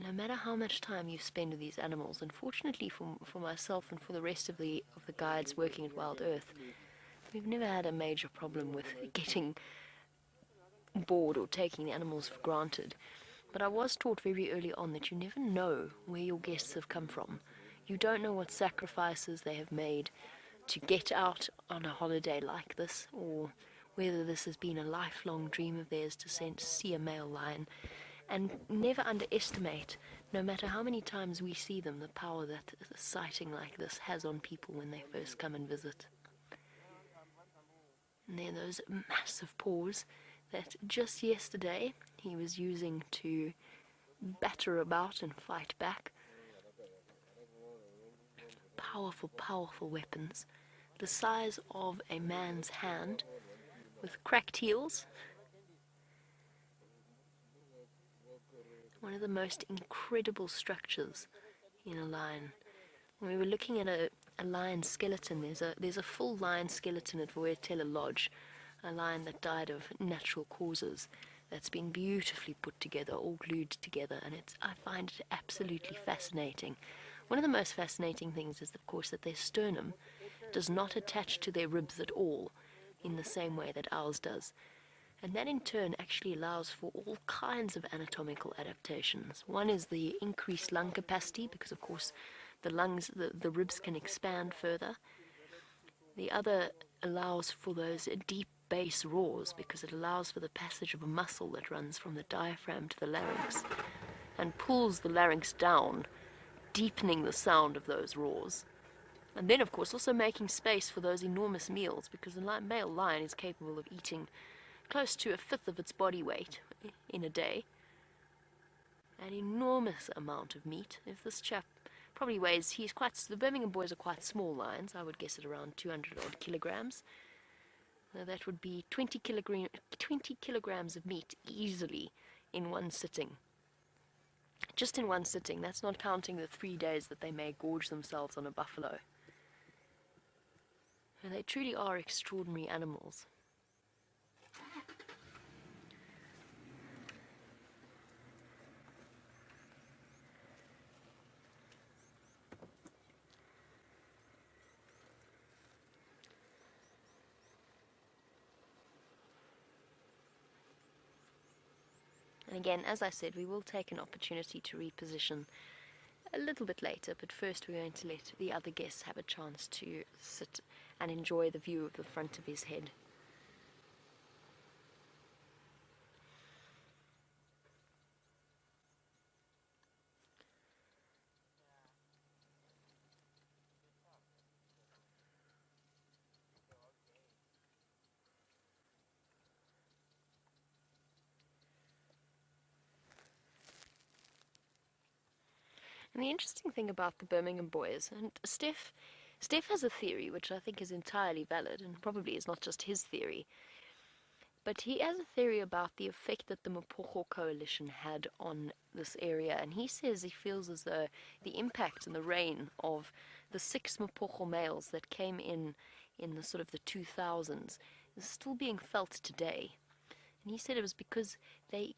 no matter how much time you spend with these animals, and fortunately for myself and for the rest of the guides working at Wild Earth, we've never had a major problem with getting bored or taking the animals for granted. But I was taught very early on that you never know where your guests have come from. You don't know what sacrifices they have made to get out on a holiday like this, or whether this has been a lifelong dream of theirs to see a male lion. And never underestimate, no matter how many times we see them, the power that a sighting like this has on people when they first come and visit. And then those massive paws that just yesterday he was using to batter about and fight back. Powerful, powerful weapons, the size of a man's hand, with cracked heels. One of the most incredible structures in a lion. When we were looking at a lion skeleton, there's a full lion skeleton at Voyatella Lodge, a lion that died of natural causes, that's been beautifully put together, all glued together, and I find it absolutely fascinating. One of the most fascinating things is, of course, that their sternum does not attach to their ribs at all, in the same way that ours does. And that in turn actually allows for all kinds of anatomical adaptations. One is the increased lung capacity, because of course the lungs, the ribs can expand further. The other allows for those deep bass roars, because it allows for the passage of a muscle that runs from the diaphragm to the larynx and pulls the larynx down, deepening the sound of those roars. And then, of course, also making space for those enormous meals, because the male lion is capable of eating close to 1/5 of its body weight in a day. An enormous amount of meat. If this chap probably weighs, the Birmingham boys are quite small lions, I would guess at around 200 odd kilograms. So that would be 20 kilograms of meat easily in one sitting. Just in one sitting. That's not counting the 3 days that they may gorge themselves on a buffalo. And they truly are extraordinary animals. And again, as I said, we will take an opportunity to reposition a little bit later, but first we're going to let the other guests have a chance to sit and enjoy the view of the front of his head. And the interesting thing about the Birmingham boys, and Steph has a theory which I think is entirely valid, and probably is not just his theory, but he has a theory about the effect that the Mpocho coalition had on this area, and he says he feels as though the impact and the reign of the 6 Mpocho males that came in the sort of the 2000s is still being felt today. And he said it was because they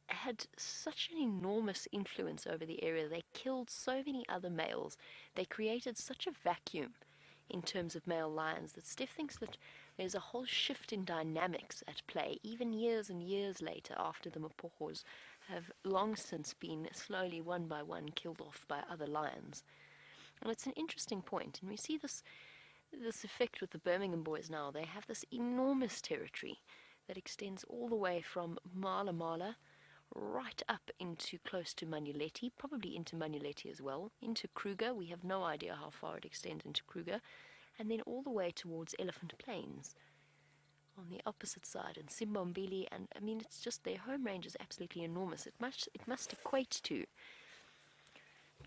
had such an enormous influence over the area. They killed so many other males. They created such a vacuum in terms of male lions that Steph thinks that there's a whole shift in dynamics at play, even years and years later, after the Mpochos have long since been slowly, one by one, killed off by other lions. And it's an interesting point, and we see this effect with the Birmingham boys now. They have this enormous territory that extends all the way from Mala Mala right up into close to Manuleti, probably into Manuleti as well, into Kruger. We have no idea how far it extends into Kruger, and then all the way towards Elephant Plains on the opposite side, and Simbombili, and I mean, it's just, their home range is absolutely enormous. It must equate to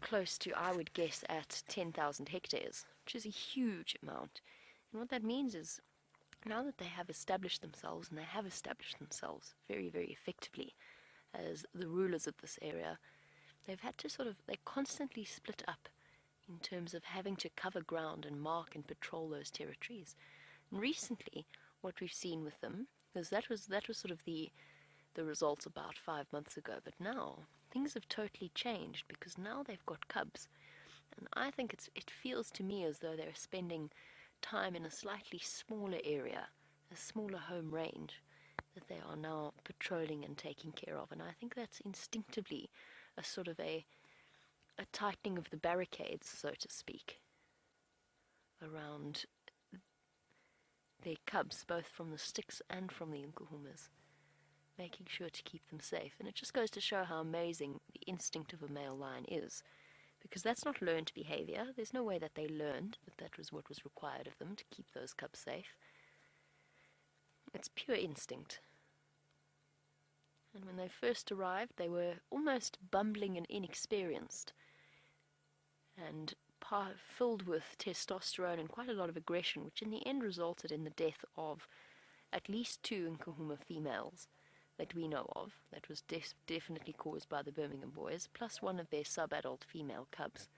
close to, I would guess, at 10,000 hectares, which is a huge amount. And what that means is, now that they have established themselves, and they have established themselves very, very effectively as the rulers of this area, they've had to they constantly split up in terms of having to cover ground and mark and patrol those territories. And recently, what we've seen with them, because that was sort of the results about 5 months ago, but now things have totally changed, because now they've got cubs, and I think it feels to me as though they're spending time in a slightly smaller area, a smaller home range, that they are now patrolling and taking care of. And I think that's instinctively a sort of a tightening of the barricades, so to speak, around their cubs, both from the sticks and from the Nkuhumas, making sure to keep them safe. And it just goes to show how amazing the instinct of a male lion is, because that's not learned behavior. There's no way that they learned that was what was required of them to keep those cubs safe. It's pure instinct. And when they first arrived, they were almost bumbling and inexperienced, and filled with testosterone and quite a lot of aggression, which in the end resulted in the death of at least 2 Nkuhuma females that we know of that was definitely caused by the Birmingham boys, plus one of their sub-adult female cubs,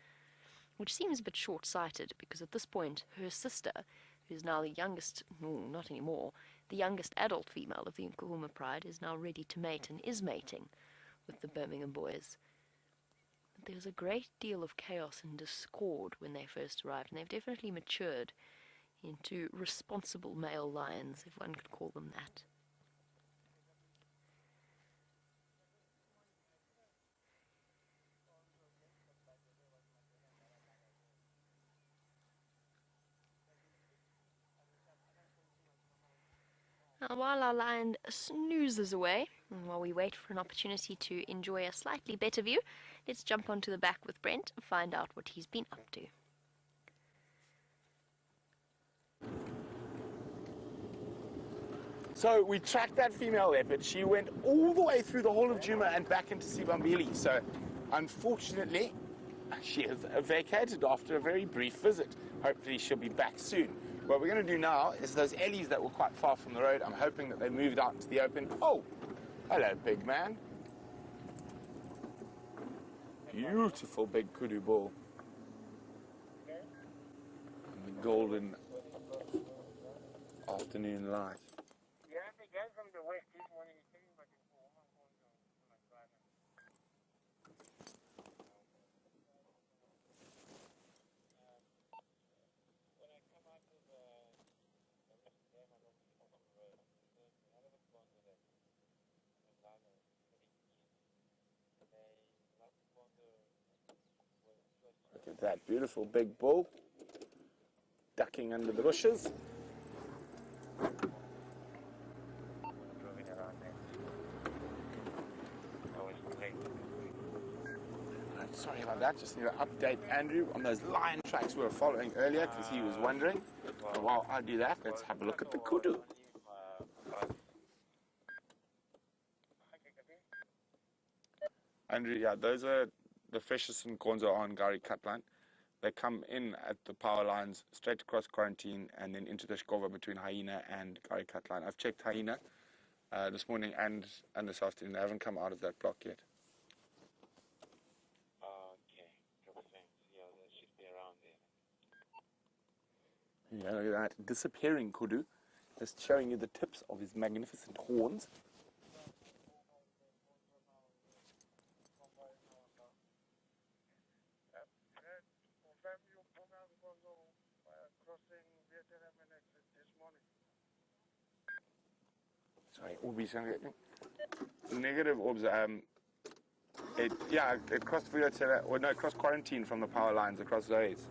which seems a bit short-sighted because at this point her sister, who's now the youngest, no, not anymore, the youngest adult female of the Nkuhuma Pride, is now ready to mate and is mating with the Birmingham boys. There was a great deal of chaos and discord when they first arrived, and they've definitely matured into responsible male lions, if one could call them that. Now, while our lion snoozes away, and while we wait for an opportunity to enjoy a slightly better view, let's jump onto the back with Brent and find out what he's been up to. So we tracked that female leopard. She went all the way through the whole of Djuma and back into Sibambili. So unfortunately, she has vacated after a very brief visit. Hopefully she'll be back soon. What we're going to do now is those Ellies that were quite far from the road, I'm hoping that they moved out into the open. Oh, hello, big man. Beautiful big kudu bull. And the golden afternoon light. Look at that beautiful big bull ducking under the bushes. Sorry about that, just need to update Andrew on those lion tracks we were following earlier because he was wondering. And while I do that, let's have a look at the kudu. Andrew, yeah, those are the freshest and Gonzo on Gari cut line. They come in at the power lines, straight across quarantine, and then into the Shkova between Hyena and Gari cut line. I've checked Hyena this morning and this afternoon. They haven't come out of that block yet. Yeah, look at that. Disappearing kudu. Just showing you the tips of his magnificent horns. Sorry, Orbis. Negative orbs. It crossed Vuyotela, or no, crossed quarantine from the power lines across those.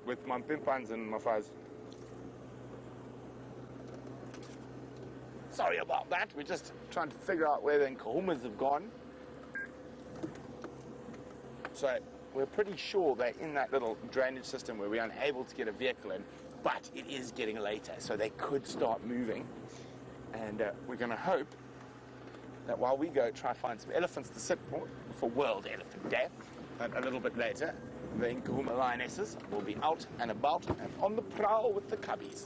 With my pimpans and my fuzz. Sorry about that. We're just trying to figure out where the Nkuhumas have gone. So we're pretty sure they're in that little drainage system where we're unable to get a vehicle in, but it is getting later, so they could start moving. And we're going to hope that while we go try find some elephants to sit for World Elephant Day, that a little bit later, the Nkuhuma lionesses will be out and about and on the prowl with the cubbies.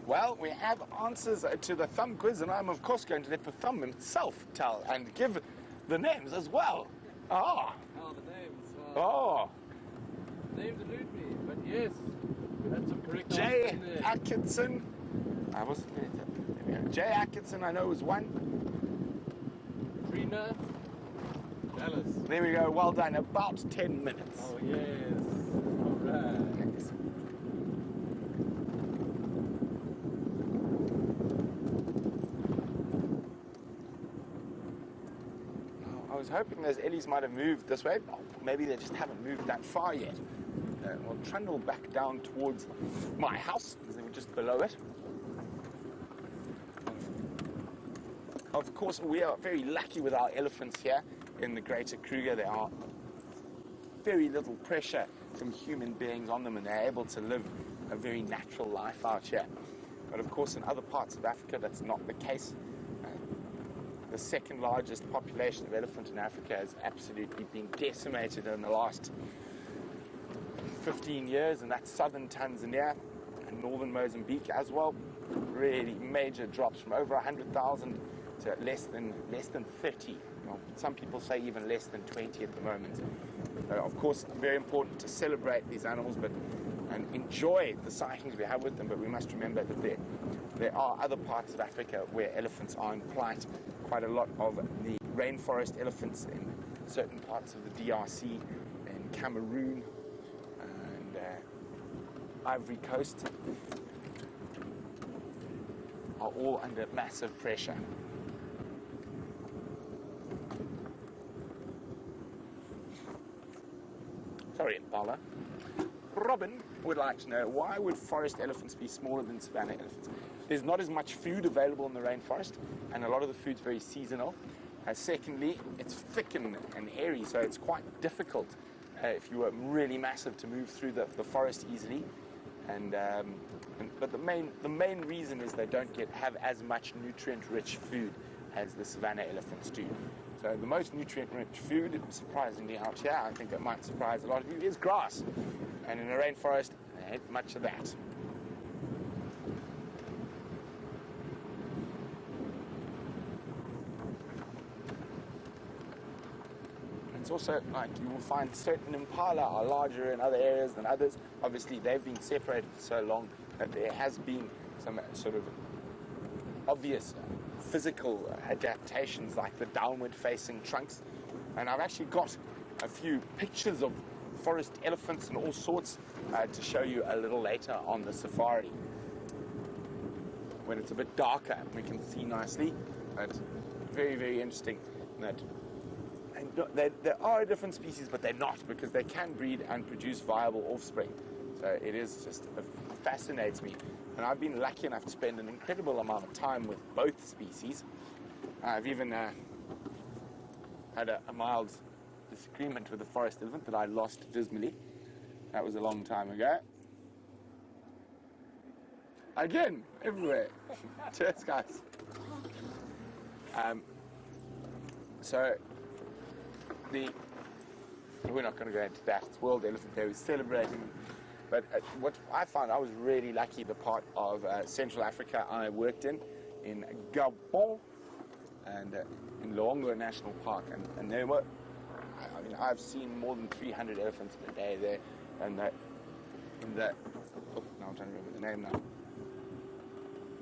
Well, we have answers to the thumb quiz, and I'm of course going to let the thumb himself tell and give the names as well. Ah. Oh, the names. Oh. Names elude me, but yes, we had some correct Jay answers in there. Atkinson. I was. Jay Atkinson, I know, was one. Trina. Dallas. There we go. Well done. About 10 minutes. Oh, yes. All right. I was hoping those Ellies might have moved this way. Oh, maybe they just haven't moved that far yet. We'll trundle back down towards my house, because they were just below it. Of course, we are very lucky with our elephants here in the Greater Kruger. There are very little pressure from human beings on them, and they're able to live a very natural life out here. But of course, in other parts of Africa, that's not the case. The second largest population of elephant in Africa has absolutely been decimated in the last 15 years, and that's southern Tanzania and northern Mozambique as well. Really major drops from over 100,000 to less than 30. Well, some people say even less than 20 at the moment. Of course, very important to celebrate these animals, and enjoy the sightings we have with them. But we must remember that there are other parts of Africa where elephants are in plight. Quite a lot of the rainforest elephants in certain parts of the DRC, in Cameroon, and Ivory Coast are all under massive pressure. Sorry, Impala. Robin would like to know, why would forest elephants be smaller than savanna elephants? There's not as much food available in the rainforest, and a lot of the food's very seasonal. Secondly, it's thick and hairy, so it's quite difficult if you were really massive to move through the forest easily. But the main reason is they don't have as much nutrient-rich food as the savanna elephants do. So the most nutrient-rich food, surprisingly out here, I think it might surprise a lot of you, is grass. And in a rainforest, there ain't much of that. It's also like you will find certain impala are larger in other areas than others. Obviously, they've been separated for so long that there has been some sort of obvious physical adaptations, like the downward-facing trunks. And I've actually got a few pictures of forest elephants and all sorts to show you a little later on the safari. When it's a bit darker, we can see nicely. But very, very interesting that there are different species, but they're not, because they can breed and produce viable offspring. So it is just, it fascinates me. And I've been lucky enough to spend an incredible amount of time with both species. I've even had a mild disagreement with a forest elephant that I lost dismally. That was a long time ago. Again, everywhere. Cheers, guys. We're not going to go into that. It's World Elephant Day. We're celebrating. But what I found, I was really lucky. The part of Central Africa I worked in Gabon and in Luongo National Park, and there were, I mean, I've seen more than 300 elephants in a day there, and now I'm trying to remember the name now.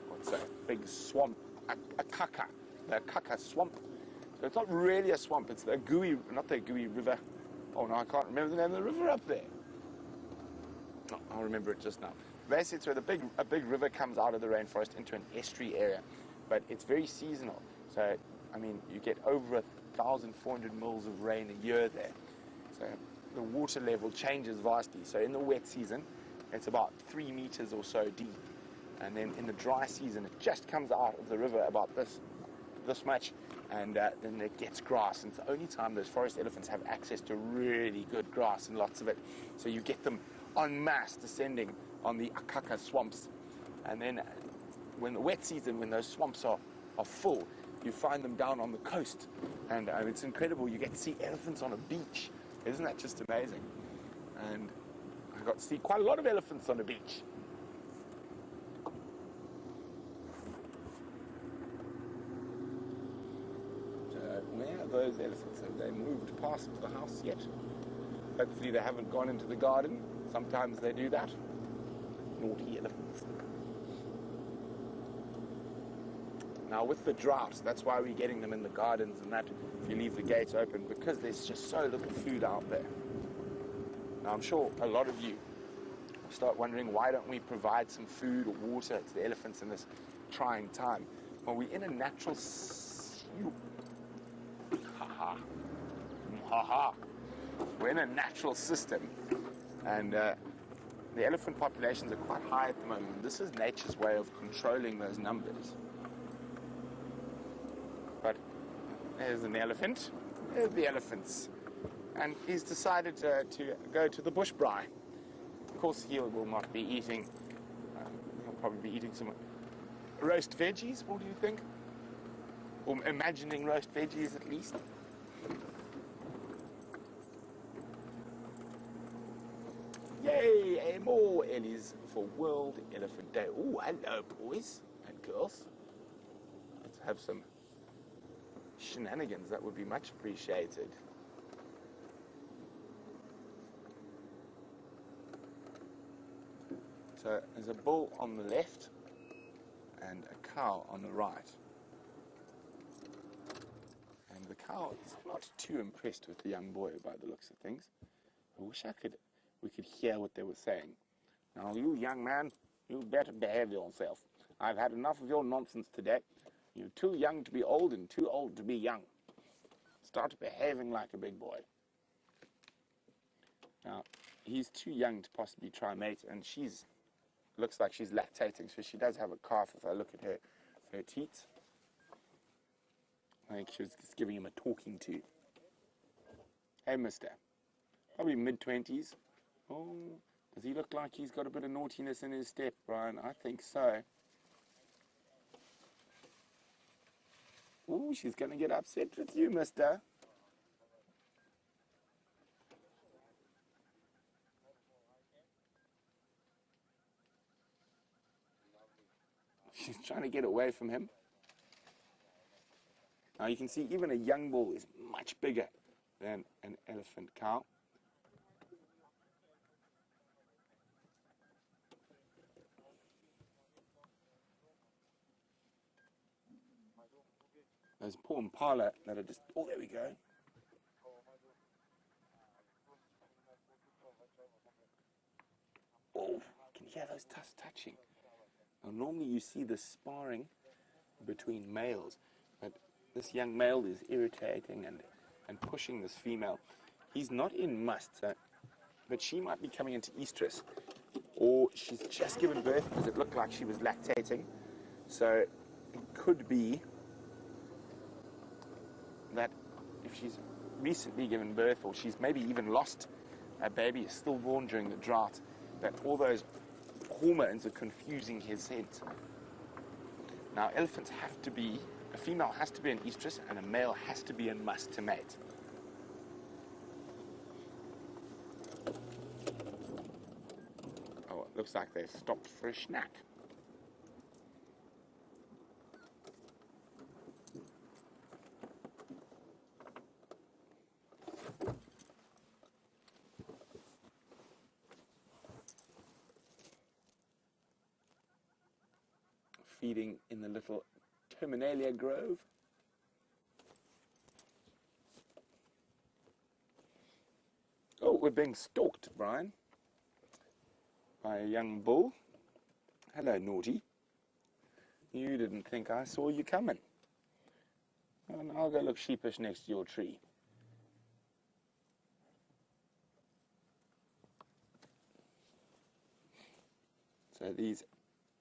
What's that big swamp? A Kaka swamp. So it's not really a swamp. It's the Agui, not the Agui River. Oh no, I can't remember the name of the river up there. No, I'll remember it just now. Basically, it's where a big river comes out of the rainforest into an estuary area, but it's very seasonal. So, I mean, you get over 1,400 mils of rain a year there. So the water level changes vastly. So in the wet season, it's about 3 meters or so deep, and then in the dry season, it just comes out of the river about this much, and then it gets grass. And it's the only time those forest elephants have access to really good grass, and lots of it. So you get them en masse descending on the Akaka swamps. And then when the wet season, when those swamps are full, you find them down on the coast. And it's incredible. You get to see elephants on a beach. Isn't that just amazing? And I got to see quite a lot of elephants on the beach. Where are those elephants? Have they moved past the house yet? Hopefully they haven't gone into the garden. Sometimes they do that. Naughty elephants. Now with the drought, that's why we're getting them in the gardens and that, if you leave the gates open, because there's just so little food out there. Now I'm sure a lot of you start wondering, why don't we provide some food or water to the elephants in this trying time? Well, we're in a natural... We're in a natural system, and the elephant populations are quite high at the moment. This is nature's way of controlling those numbers. But there's an elephant. There's the elephants. And he's decided to go to the bush braai. Of course, he will not be eating. He'll probably be eating some roast veggies, what do you think? Or imagining roast veggies at least. Yay, more Ellies for World Elephant Day. Oh, hello, boys and girls. Let's have some shenanigans. That would be much appreciated. So there's a bull on the left and a cow on the right. And the cow is not too impressed with the young boy by the looks of things. I wish we could hear what they were saying. Now, you young man, you better behave yourself. I've had enough of your nonsense today. You're too young to be old and too old to be young. Start behaving like a big boy. Now, he's too young to possibly try and mate, and looks like she's lactating, so she does have a calf if I look at her teats. I think she was just giving him a talking to. Hey, mister. Probably mid-20s. Oh, does he look like he's got a bit of naughtiness in his step, Brian? I think so. Oh, she's going to get upset with you, mister. She's trying to get away from him. Now you can see even a young bull is much bigger than an elephant cow. There's poor impala that are just, oh, there we go. Oh, you can hear those tusks touching. Now, normally you see the sparring between males, but this young male is irritating and pushing this female. He's not in must, but she might be coming into estrus, or she's just given birth because it looked like she was lactating. So it could be that if she's recently given birth, or she's maybe even lost a baby, is stillborn during the drought, that all those hormones are confusing his scent. Now, elephants have to be, a female has to be in estrus and a male has to be in must to mate. Oh, it looks like they've stopped for a snack. Feeding in the little Terminalia grove. Oh, we're being stalked, Brian, by a young bull. Hello, naughty. You didn't think I saw you coming. And I'll go look sheepish next to your tree. So these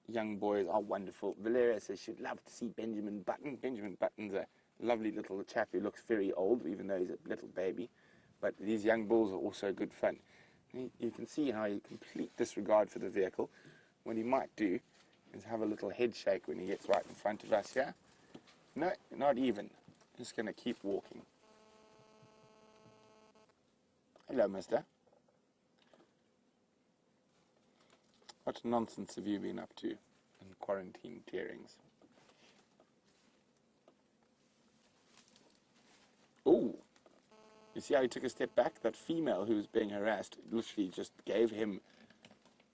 young boys are wonderful. Valeria says she'd love to see Benjamin Button. Benjamin Button's a lovely little chap who looks very old, even though he's a little baby. But these young bulls are also good fun. You can see how he complete disregard for the vehicle. What he might do is have a little head shake when he gets right in front of us here. No, not even. Just going to keep walking. Hello, mister. What nonsense have you been up to in quarantine clearings? Oh, you see how he took a step back? That female who was being harassed literally just gave him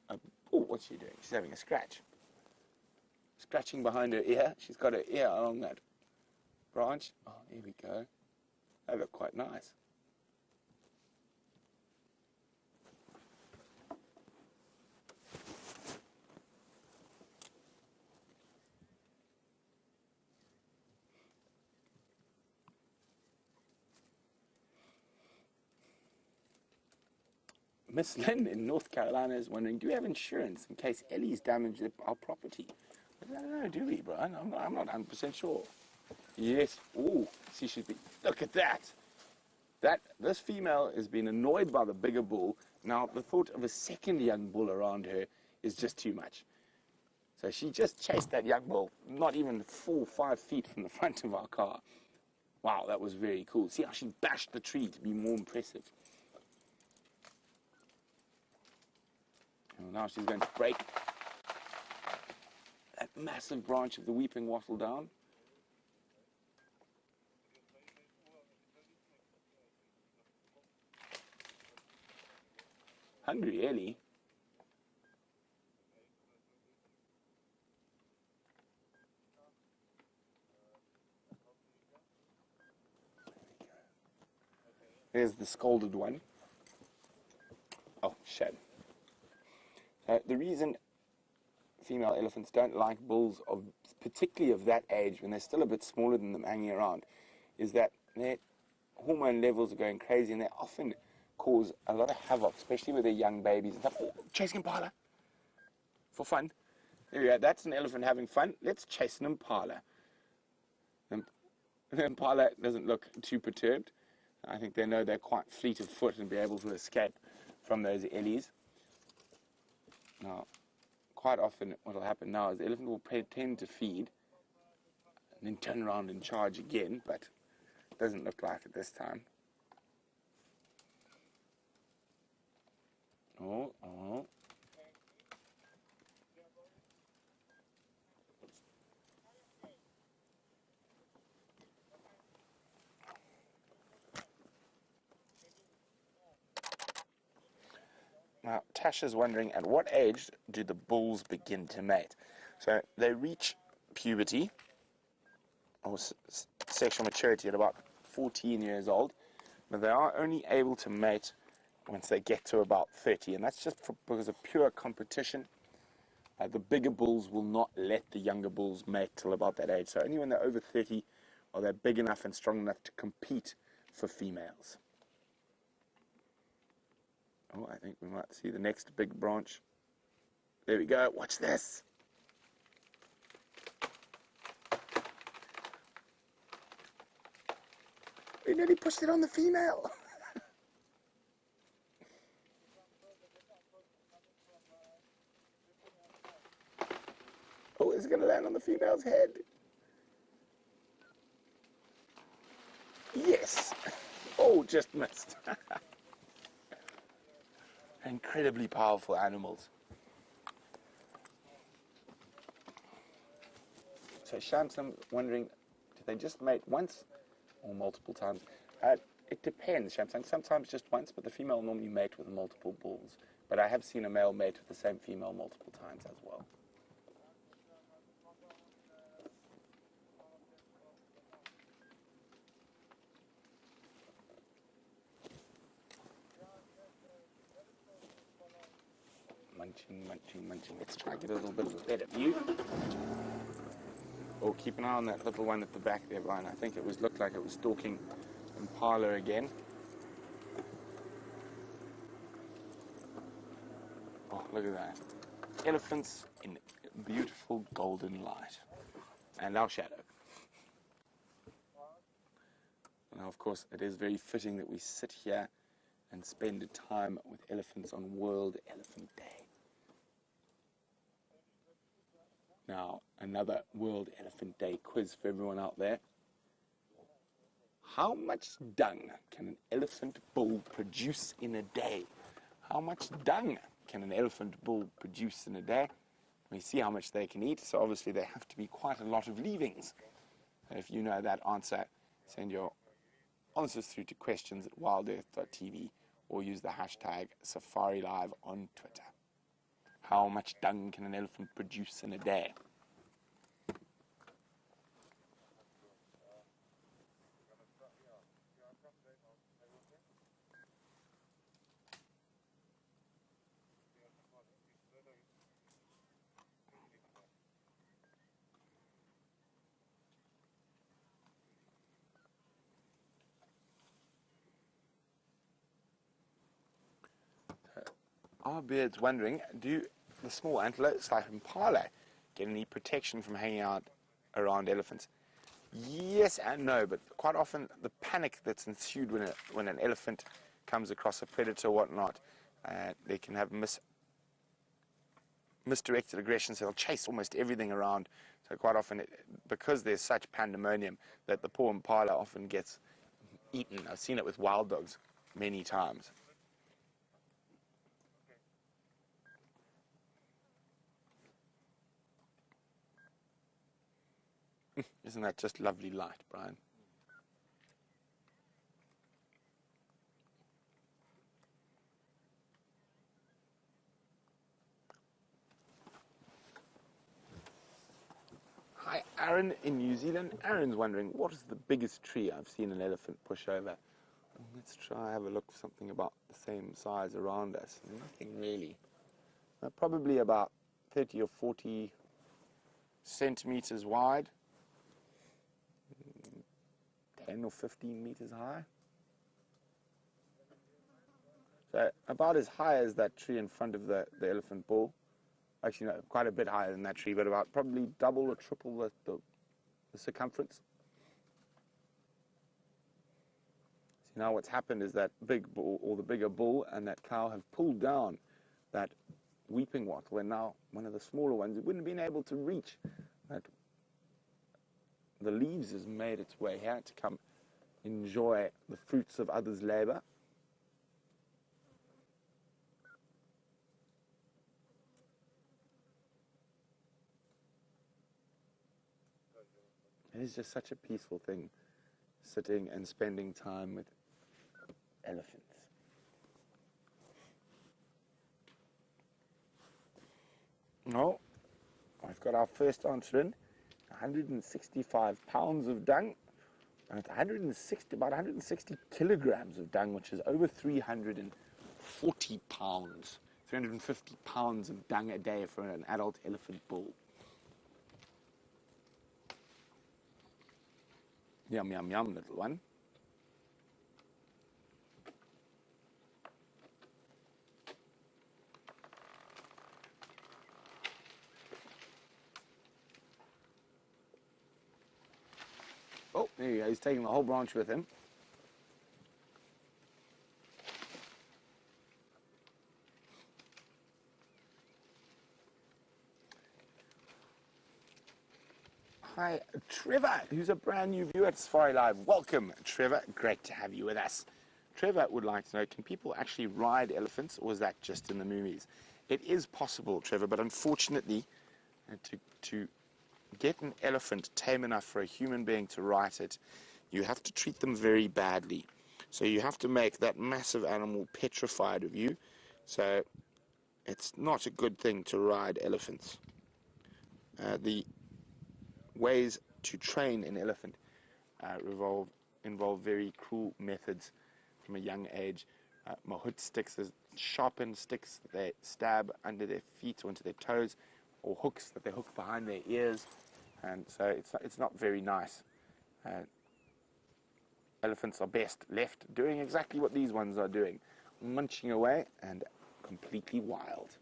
a... Oh, what's she doing? She's having a scratch. Scratching behind her ear. She's got her ear along that branch. Oh, here we go. They look quite nice. Miss Lynn in North Carolina is wondering, do we have insurance in case Ellies damage our property? I don't know, do we, Brian? I'm not 100% sure. Yes. Oh, see, look at that. This female has been annoyed by the bigger bull. Now, the thought of a second young bull around her is just too much. So she just chased that young bull, not even 4 or 5 feet from the front of our car. Wow, that was very cool. See how she bashed the tree to be more impressive. And now she's going to break that massive branch of the weeping wattle down. Hungry, Ellie. There's the scolded one. Oh, shame. The reason female elephants don't like bulls, particularly of that age, when they're still a bit smaller than them hanging around, is that their hormone levels are going crazy and they often cause a lot of havoc, especially with their young babies and stuff. Oh, chasing impala for fun. There we go. That's an elephant having fun. Let's chase an impala. The impala doesn't look too perturbed. I think they know they're quite fleet of foot and be able to escape from those Ellies. Now, quite often what will happen now is the elephant will pretend to feed and then turn around and charge again, but it doesn't look like it this time. Oh. Now, Tasha's wondering, at what age do the bulls begin to mate? So they reach puberty, or sexual maturity, at about 14 years old, but they are only able to mate once they get to about 30, and that's just because of pure competition. The bigger bulls will not let the younger bulls mate till about that age, so only when they're over 30 are they big enough and strong enough to compete for females. Oh, I think we might see the next big branch. There we go. Watch this. We nearly pushed it on the female. Oh, it's going to land on the female's head. Yes. Oh, just missed. Incredibly powerful animals. So Shantam's wondering, do they just mate once or multiple times? It depends, Shantam. Sometimes just once, but the female normally mate with multiple bulls. But I have seen a male mate with the same female multiple times as well. Munching. Let's try and get a little bit of a better view. Oh, keep an eye on that little one at the back there, Brian. I think it looked like it was stalking impala again. Oh, look at that. Elephants in beautiful golden light. And our shadow. Now, of course, it is very fitting that we sit here and spend time with elephants on World Elephant Day. Now, another World Elephant Day quiz for everyone out there. How much dung can an elephant bull produce in a day? How much dung can an elephant bull produce in a day? We see how much they can eat, so obviously there have to be quite a lot of leavings. If you know that answer, send your answers through to questions@wildearth.tv or use the hashtag SafariLive on Twitter. How much dung can an elephant produce in a day? Our beard's wondering, do the small antelopes like impala get any protection from hanging out around elephants? Yes and no, but quite often the panic that's ensued when an elephant comes across a predator or whatnot, they can have misdirected aggression, so they'll chase almost everything around. So quite often, because there's such pandemonium, that the poor impala often gets eaten. I've seen it with wild dogs many times. Isn't that just lovely light, Brian? Hi, Aaron in New Zealand. Aaron's wondering, what is the biggest tree I've seen an elephant push over? Let's try have a look for something about the same size around us. Nothing really. Probably about 30 or 40 centimeters wide. 10 or 15 meters high. So about as high as that tree in front of the elephant bull. Actually, no, quite a bit higher than that tree, but about probably double or triple the circumference. So now what's happened is that big bull, or the bigger bull, and that cow have pulled down that weeping wattle, and now one of the smaller ones, it wouldn't have been able to reach that. The leaves has made its way here to come enjoy the fruits of others' labor. It is just such a peaceful thing, sitting and spending time with elephants. No, I've got our first answer in. 165 pounds of dung, and it's about 160 kilograms of dung, which is over 340 pounds, 350 pounds of dung a day for an adult elephant bull. Yum, yum, yum, little one. Oh, there you go. He's taking the whole branch with him. Hi, Trevor, who's a brand new viewer at Safari Live. Welcome, Trevor. Great to have you with us. Trevor would like to know, can people actually ride elephants, or is that just in the movies? It is possible, Trevor, but unfortunately, to get an elephant tame enough for a human being to ride it, you have to treat them very badly. So you have to make that massive animal petrified of you. So it's not a good thing to ride elephants. The ways to train an elephant involve very cruel methods from a young age. Mahout sticks, sharpened sticks that they stab under their feet or into their toes, or hooks that they hook behind their ears, and so it's not very nice. Elephants are best left doing exactly what these ones are doing, munching away and completely wild.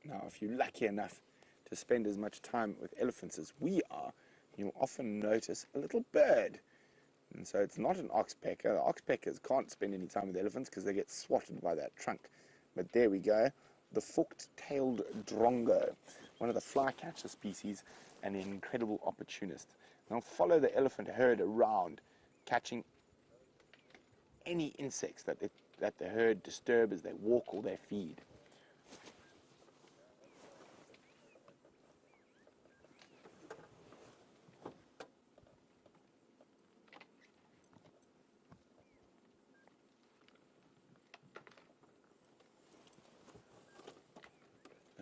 Now, if you're lucky enough to spend as much time with elephants as we are, you'll often notice a little bird. And so it's not an oxpecker. The oxpeckers can't spend any time with elephants because they get swatted by that trunk. But there we go, the forked-tailed drongo, one of the flycatcher species and an incredible opportunist. They'll follow the elephant herd around, catching any insects that the herd disturb as they walk or they feed.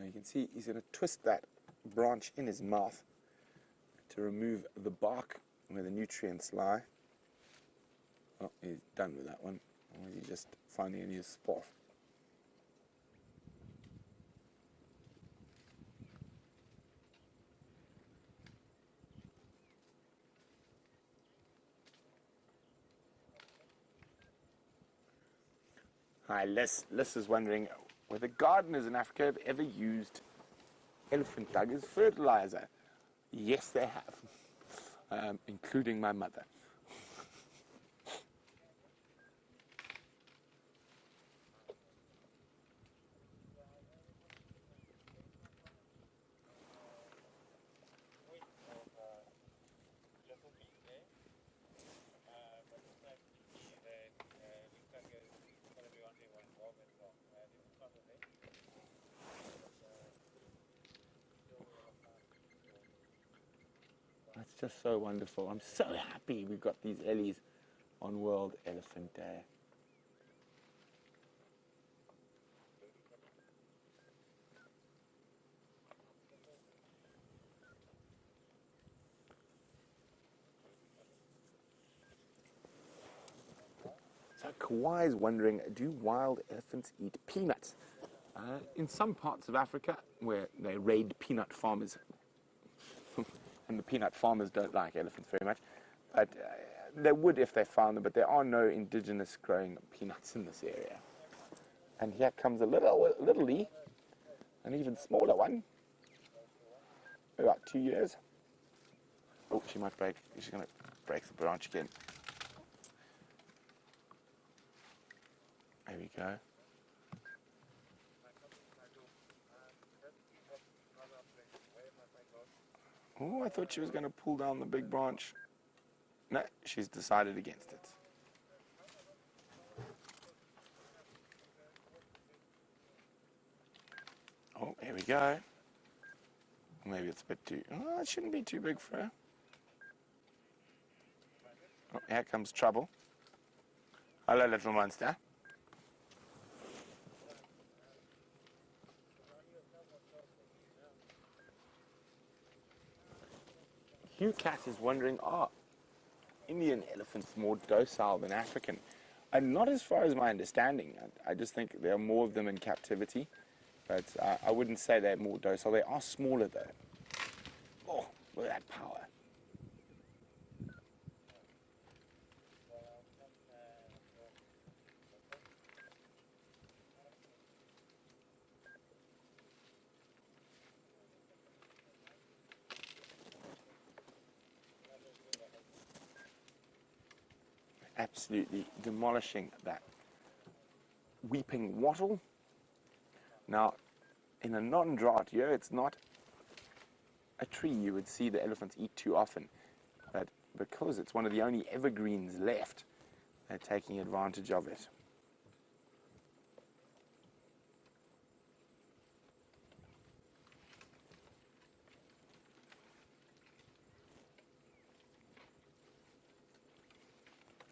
You can see he's going to twist that branch in his mouth to remove the bark where the nutrients lie. Oh, he's done with that one. Or is he just finding a new spot? Hi, Liz. Liz is wondering whether gardeners in Africa have ever used elephant dung as fertilizer. Yes, they have, including my mother. That's just so wonderful. I'm so happy we've got these Ellies on World Elephant Day. So Kawai's wondering, do wild elephants eat peanuts? In some parts of Africa where they raid peanut farmers, and the peanut farmers don't like elephants very much, but they would if they found them, but there are no indigenous growing peanuts in this area. And here comes a little an even smaller one, about 2 years. Oh, she might break, she's going to break the branch again. There we go. Oh, I thought she was going to pull down the big branch. No, she's decided against it. Oh, here we go. Maybe it's a bit too... Oh, it shouldn't be too big for her. Oh, here comes trouble. Hello, little monster. Hugh Cat is wondering, are Indian elephants more docile than African? And not as far as my understanding. I just think there are more of them in captivity. But I wouldn't say they're more docile. They are smaller, though. Oh, look at that power. Absolutely demolishing that weeping wattle. Now, in a non-drought year, it's not a tree you would see the elephants eat too often. But because it's one of the only evergreens left, they're taking advantage of it.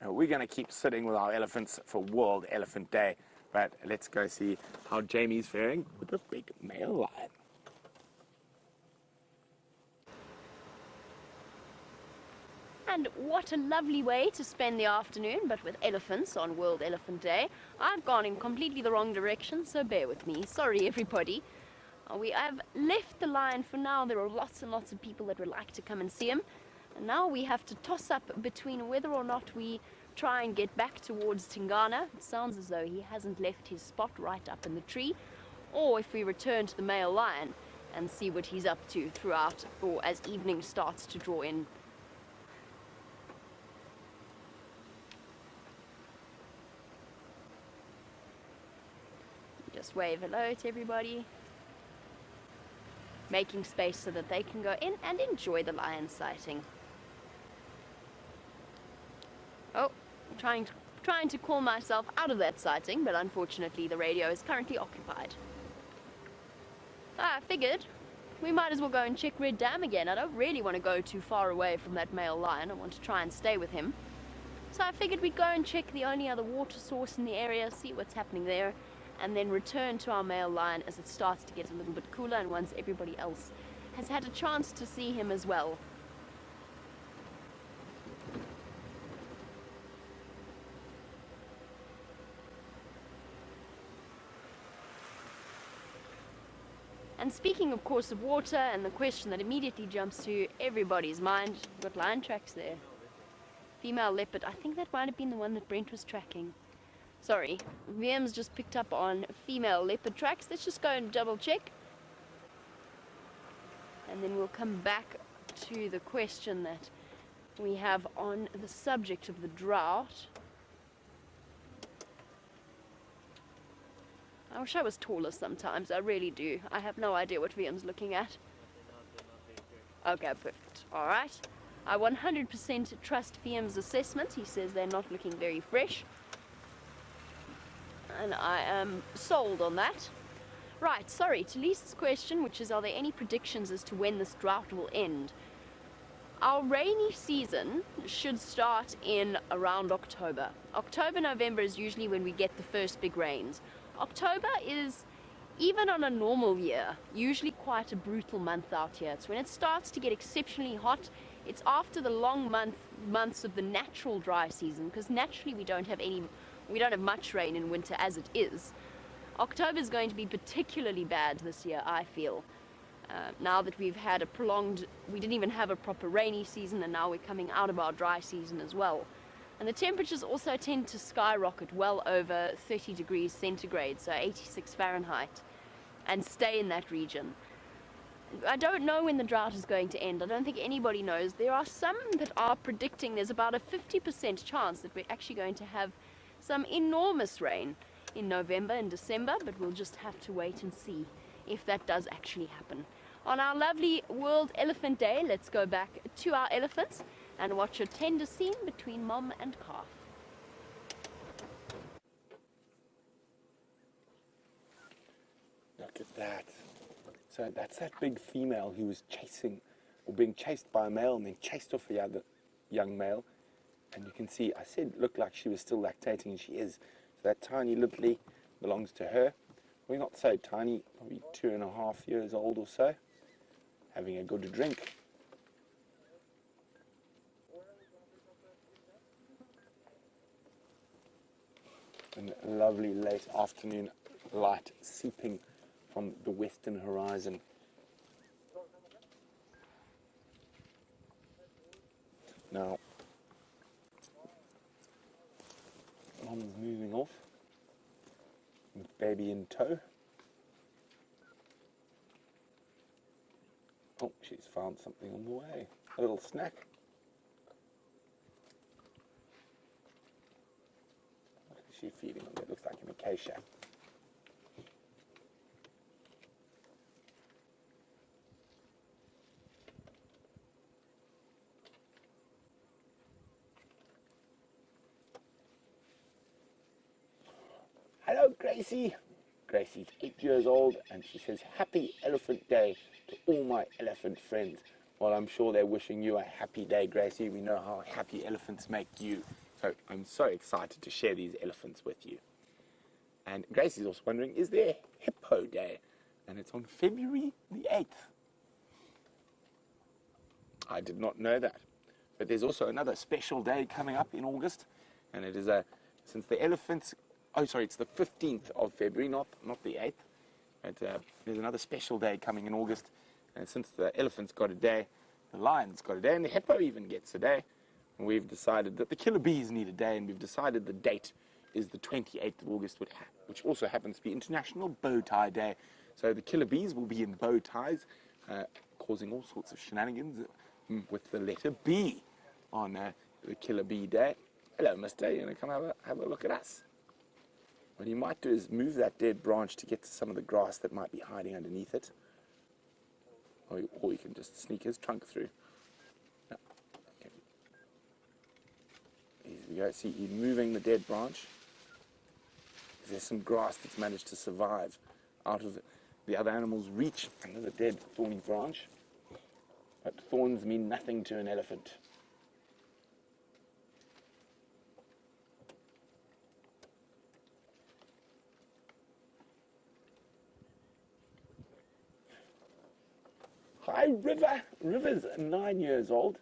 Now, we're going to keep sitting with our elephants for World Elephant Day, but let's go see how Jamie's faring with the big male lion. And what a lovely way to spend the afternoon, but with elephants on World Elephant Day. I've gone in completely the wrong direction, so bear with me. Sorry, everybody. We have left the lion for now. There are lots and lots of people that would like to come and see him. And now we have to toss up between whether or not we try and get back towards Tingana. It sounds as though he hasn't left his spot right up in the tree. Or if we return to the male lion and see what he's up to throughout, or as evening starts to draw in. Just wave hello to everybody. Making space so that they can go in and enjoy the lion sighting. Oh, trying to call myself out of that sighting, but unfortunately the radio is currently occupied. I figured we might as well go and check Red Dam again. I don't really want to go too far away from that male lion. I want to try and stay with him. So I figured we'd go and check the only other water source in the area, see what's happening there, and then return to our male lion as it starts to get a little bit cooler and once everybody else has had a chance to see him as well. And speaking, of course, of water, and the question that immediately jumps to everybody's mind, we've got lion tracks there. Female leopard, I think that might have been the one that Brent was tracking. Sorry, VM's just picked up on female leopard tracks. Let's just go and double check. And then we'll come back to the question that we have on the subject of the drought. I wish I was taller sometimes, I really do. I have no idea what Vian's looking at. Okay, perfect. Alright. I 100% trust VM's assessment. He says they're not looking very fresh. And I am sold on that. Right, sorry, to Lisa's question, which is, are there any predictions as to when this drought will end? Our rainy season should start in around October. October, November is usually when we get the first big rains. October is, even on a normal year, usually quite a brutal month out here. It's when it starts to get exceptionally hot. It's after the long months of the natural dry season, because naturally we don't have much rain in winter as it is. October is going to be particularly bad this year, I feel. Now that we've had a prolonged, we didn't even have a proper rainy season, and now we're coming out of our dry season as well. And the temperatures also tend to skyrocket well over 30 degrees centigrade, so 86 Fahrenheit, and stay in that region. I don't know when the drought is going to end. I don't think anybody knows. There are some that are predicting there's about a 50% chance that we're actually going to have some enormous rain in November and December, but we'll just have to wait and see if that does actually happen. On our lovely World Elephant Day, let's go back to our elephants and watch a tender scene between mom and calf. Look at that. So that's that big female who was chasing, or being chased by a male and then chased off the other young male. And you can see, I said it looked like she was still lactating, and she is. So that tiny littly belongs to her. Well, not so tiny, probably 2.5 years old or so, having a good drink. And lovely late afternoon light seeping from the western horizon. Now, mom's moving off with baby in tow. Oh, she's found something on the way. A little snack. What is she feeding on there? Looks like an acacia. Hello, Gracie. Gracie's 8 years old, and she says, Happy Elephant Day to all my elephant friends. Well, I'm sure they're wishing you a happy day, Gracie. We know how happy elephants make you. So I'm so excited to share these elephants with you. And Gracie's also wondering, is there Hippo Day? And it's on February the 8th. I did not know that. But there's also another special day coming up in August, and it is since the elephants... Oh, sorry, it's the 15th of February, not the 8th. But there's another special day coming in August. And since the elephant's got a day, the lion's got a day, and the hippo even gets a day. And we've decided that the killer bees need a day, and we've decided the date is the 28th of August, which also happens to be International Bow Tie Day. So the killer bees will be in bow ties, causing all sorts of shenanigans with the letter B on the killer bee day. Hello, mister. You're going to come have a look at us? What you might do is move that dead branch to get to some of the grass that might be hiding underneath it. Or you can just sneak his trunk through. No. Okay. Here we go. See, he's moving the dead branch. There's some grass that's managed to survive out of the other animal's reach under the dead thorny branch. But thorns mean nothing to an elephant. Hi, River. River's 9 years old.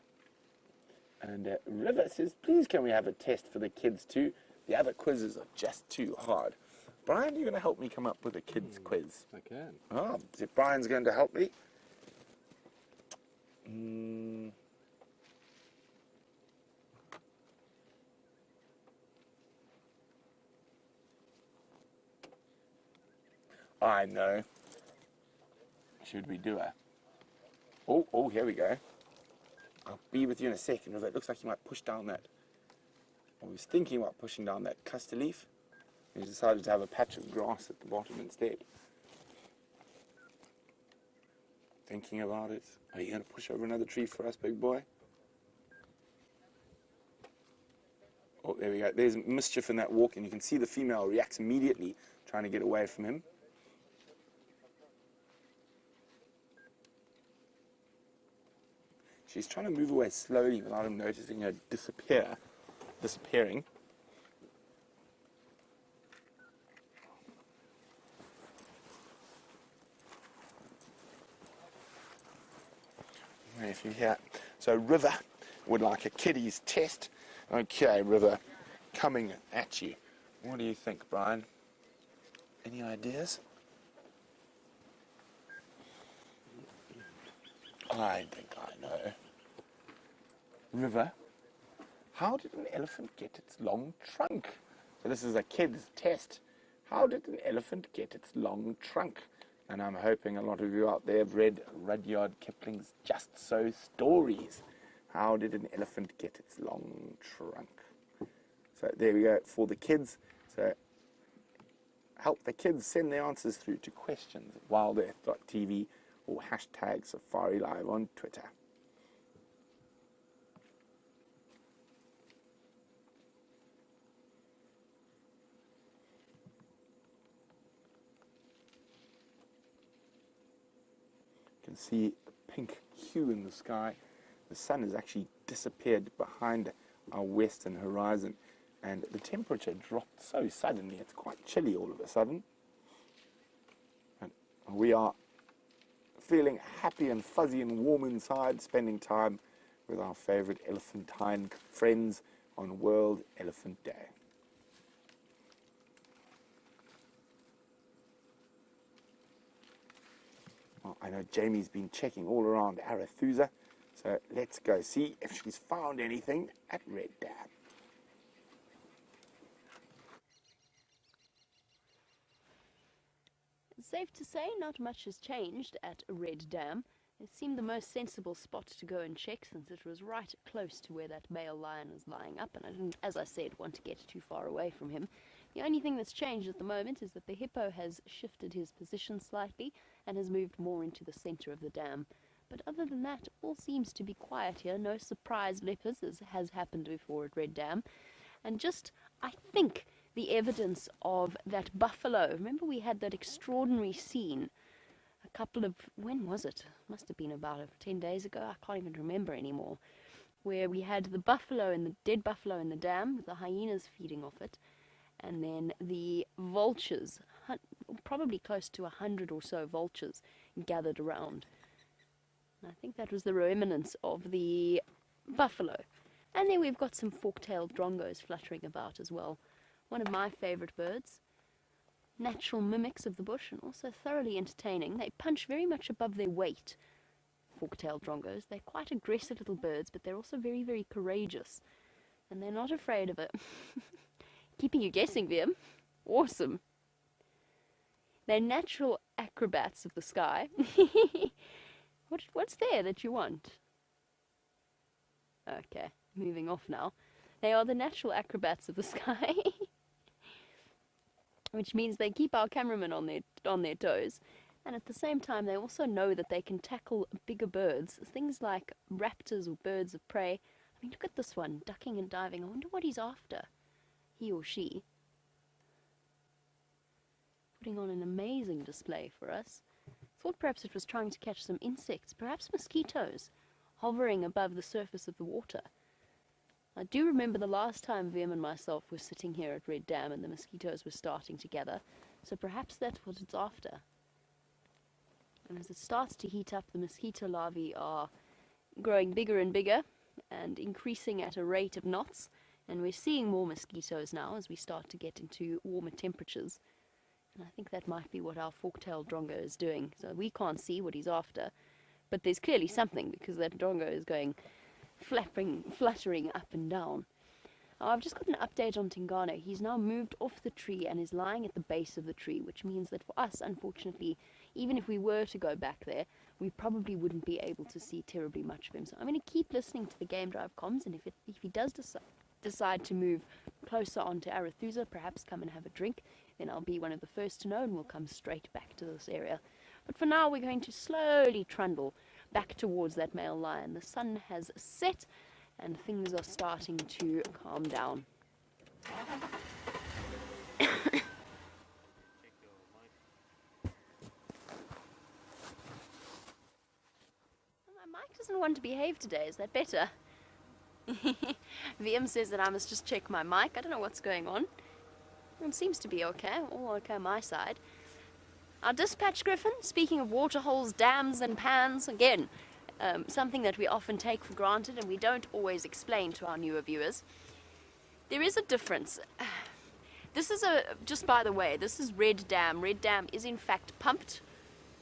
And River says, please can we have a test for the kids too? The other quizzes are just too hard. Brian, you're going to help me come up with a kids quiz. I can. Oh, is it Brian's going to help me? I know. Should we do a... Oh, here we go. be with you in a second. It looks like he might push down that. I was thinking about pushing down that cluster leaf. He decided to have a patch of grass at the bottom instead. Thinking about it. Are you going to push over another tree for us, big boy? Oh, there we go. There's mischief in that walk, and you can see the female reacts immediately, trying to get away from him. She's trying to move away slowly without him noticing her disappearing. If you hear, so River would like a kiddies test. Okay, River, coming at you. What do you think, Brian? Any ideas? I think I know. River, how did an elephant get its long trunk? So this is a kid's test. How did an elephant get its long trunk? And I'm hoping a lot of you out there have read Rudyard Kipling's Just So stories. How did an elephant get its long trunk? So there we go for the kids. So help the kids send their answers through to questions at wildearth.tv or hashtag Safari Live on Twitter. You can see the pink hue in the sky. The sun has actually disappeared behind our western horizon, and the temperature dropped so suddenly. It's quite chilly all of a sudden. And we are feeling happy and fuzzy and warm inside, spending time with our favorite elephantine friends on World Elephant Day. Well, I know Jamie's been checking all around Arathusa, so let's go see if she's found anything at Red Dam. It's safe to say not much has changed at Red Dam. It seemed the most sensible spot to go and check since it was right close to where that male lion was lying up, and I didn't, as I said, want to get too far away from him. The only thing that's changed at the moment is that the hippo has shifted his position slightly and has moved more into the center of the dam. But other than that, all seems to be quiet here. No surprise leopards, as has happened before at Red Dam. And just, I think, the evidence of that buffalo. Remember we had that extraordinary scene a couple of, when was it? Must have been about 10 days ago. I can't even remember anymore. Where we had the buffalo and the dead buffalo in the dam, with the hyenas feeding off it. And then the vultures, probably close to 100 or so vultures, gathered around. And I think that was the remnants of the buffalo. And then we've got some fork-tailed drongos fluttering about as well. One of my favourite birds. Natural mimics of the bush and also thoroughly entertaining. They punch very much above their weight, fork-tailed drongos. They're quite aggressive little birds, but they're also very, very courageous. And they're not afraid of it. Keeping you guessing, Liam. Awesome. They're natural acrobats of the sky. What's there that you want? Okay, moving off now. They are the natural acrobats of the sky. Which means they keep our cameramen on their toes. And at the same time, they also know that they can tackle bigger birds. Things like raptors or birds of prey. I mean, look at this one, ducking and diving. I wonder what he's after. He or she. Putting on an amazing display for us. Thought perhaps it was trying to catch some insects, perhaps mosquitoes, hovering above the surface of the water. I do remember the last time Liam and myself were sitting here at Red Dam and the mosquitoes were starting to gather, so perhaps that's what it's after. And as it starts to heat up, the mosquito larvae are growing bigger and bigger and increasing at a rate of knots, and we're seeing more mosquitoes now as we start to get into warmer temperatures. And I think that might be what our fork-tailed drongo is doing. So we can't see what he's after, but there's clearly something because that drongo is going fluttering up and down. I've just got an update on Tingana. He's now moved off the tree and is lying at the base of the tree, which means that for us, unfortunately, even if we were to go back there, we probably wouldn't be able to see terribly much of him. So I'm going to keep listening to the game drive comms, and if he does decide to move closer onto Arethusa, perhaps come and have a drink, then I'll be one of the first to know and we'll come straight back to this area. But for now, we're going to slowly trundle back towards that male lion. The sun has set and things are starting to calm down. My mic doesn't want to behave today. Is that better? VM says that I must just check my mic. I don't know what's going on. It seems to be okay. All okay on my side. Our dispatch griffin, speaking of water holes, dams and pans, again, something that we often take for granted and we don't always explain to our newer viewers. There is a difference. This is just by the way, this is Red Dam. Red Dam is in fact pumped.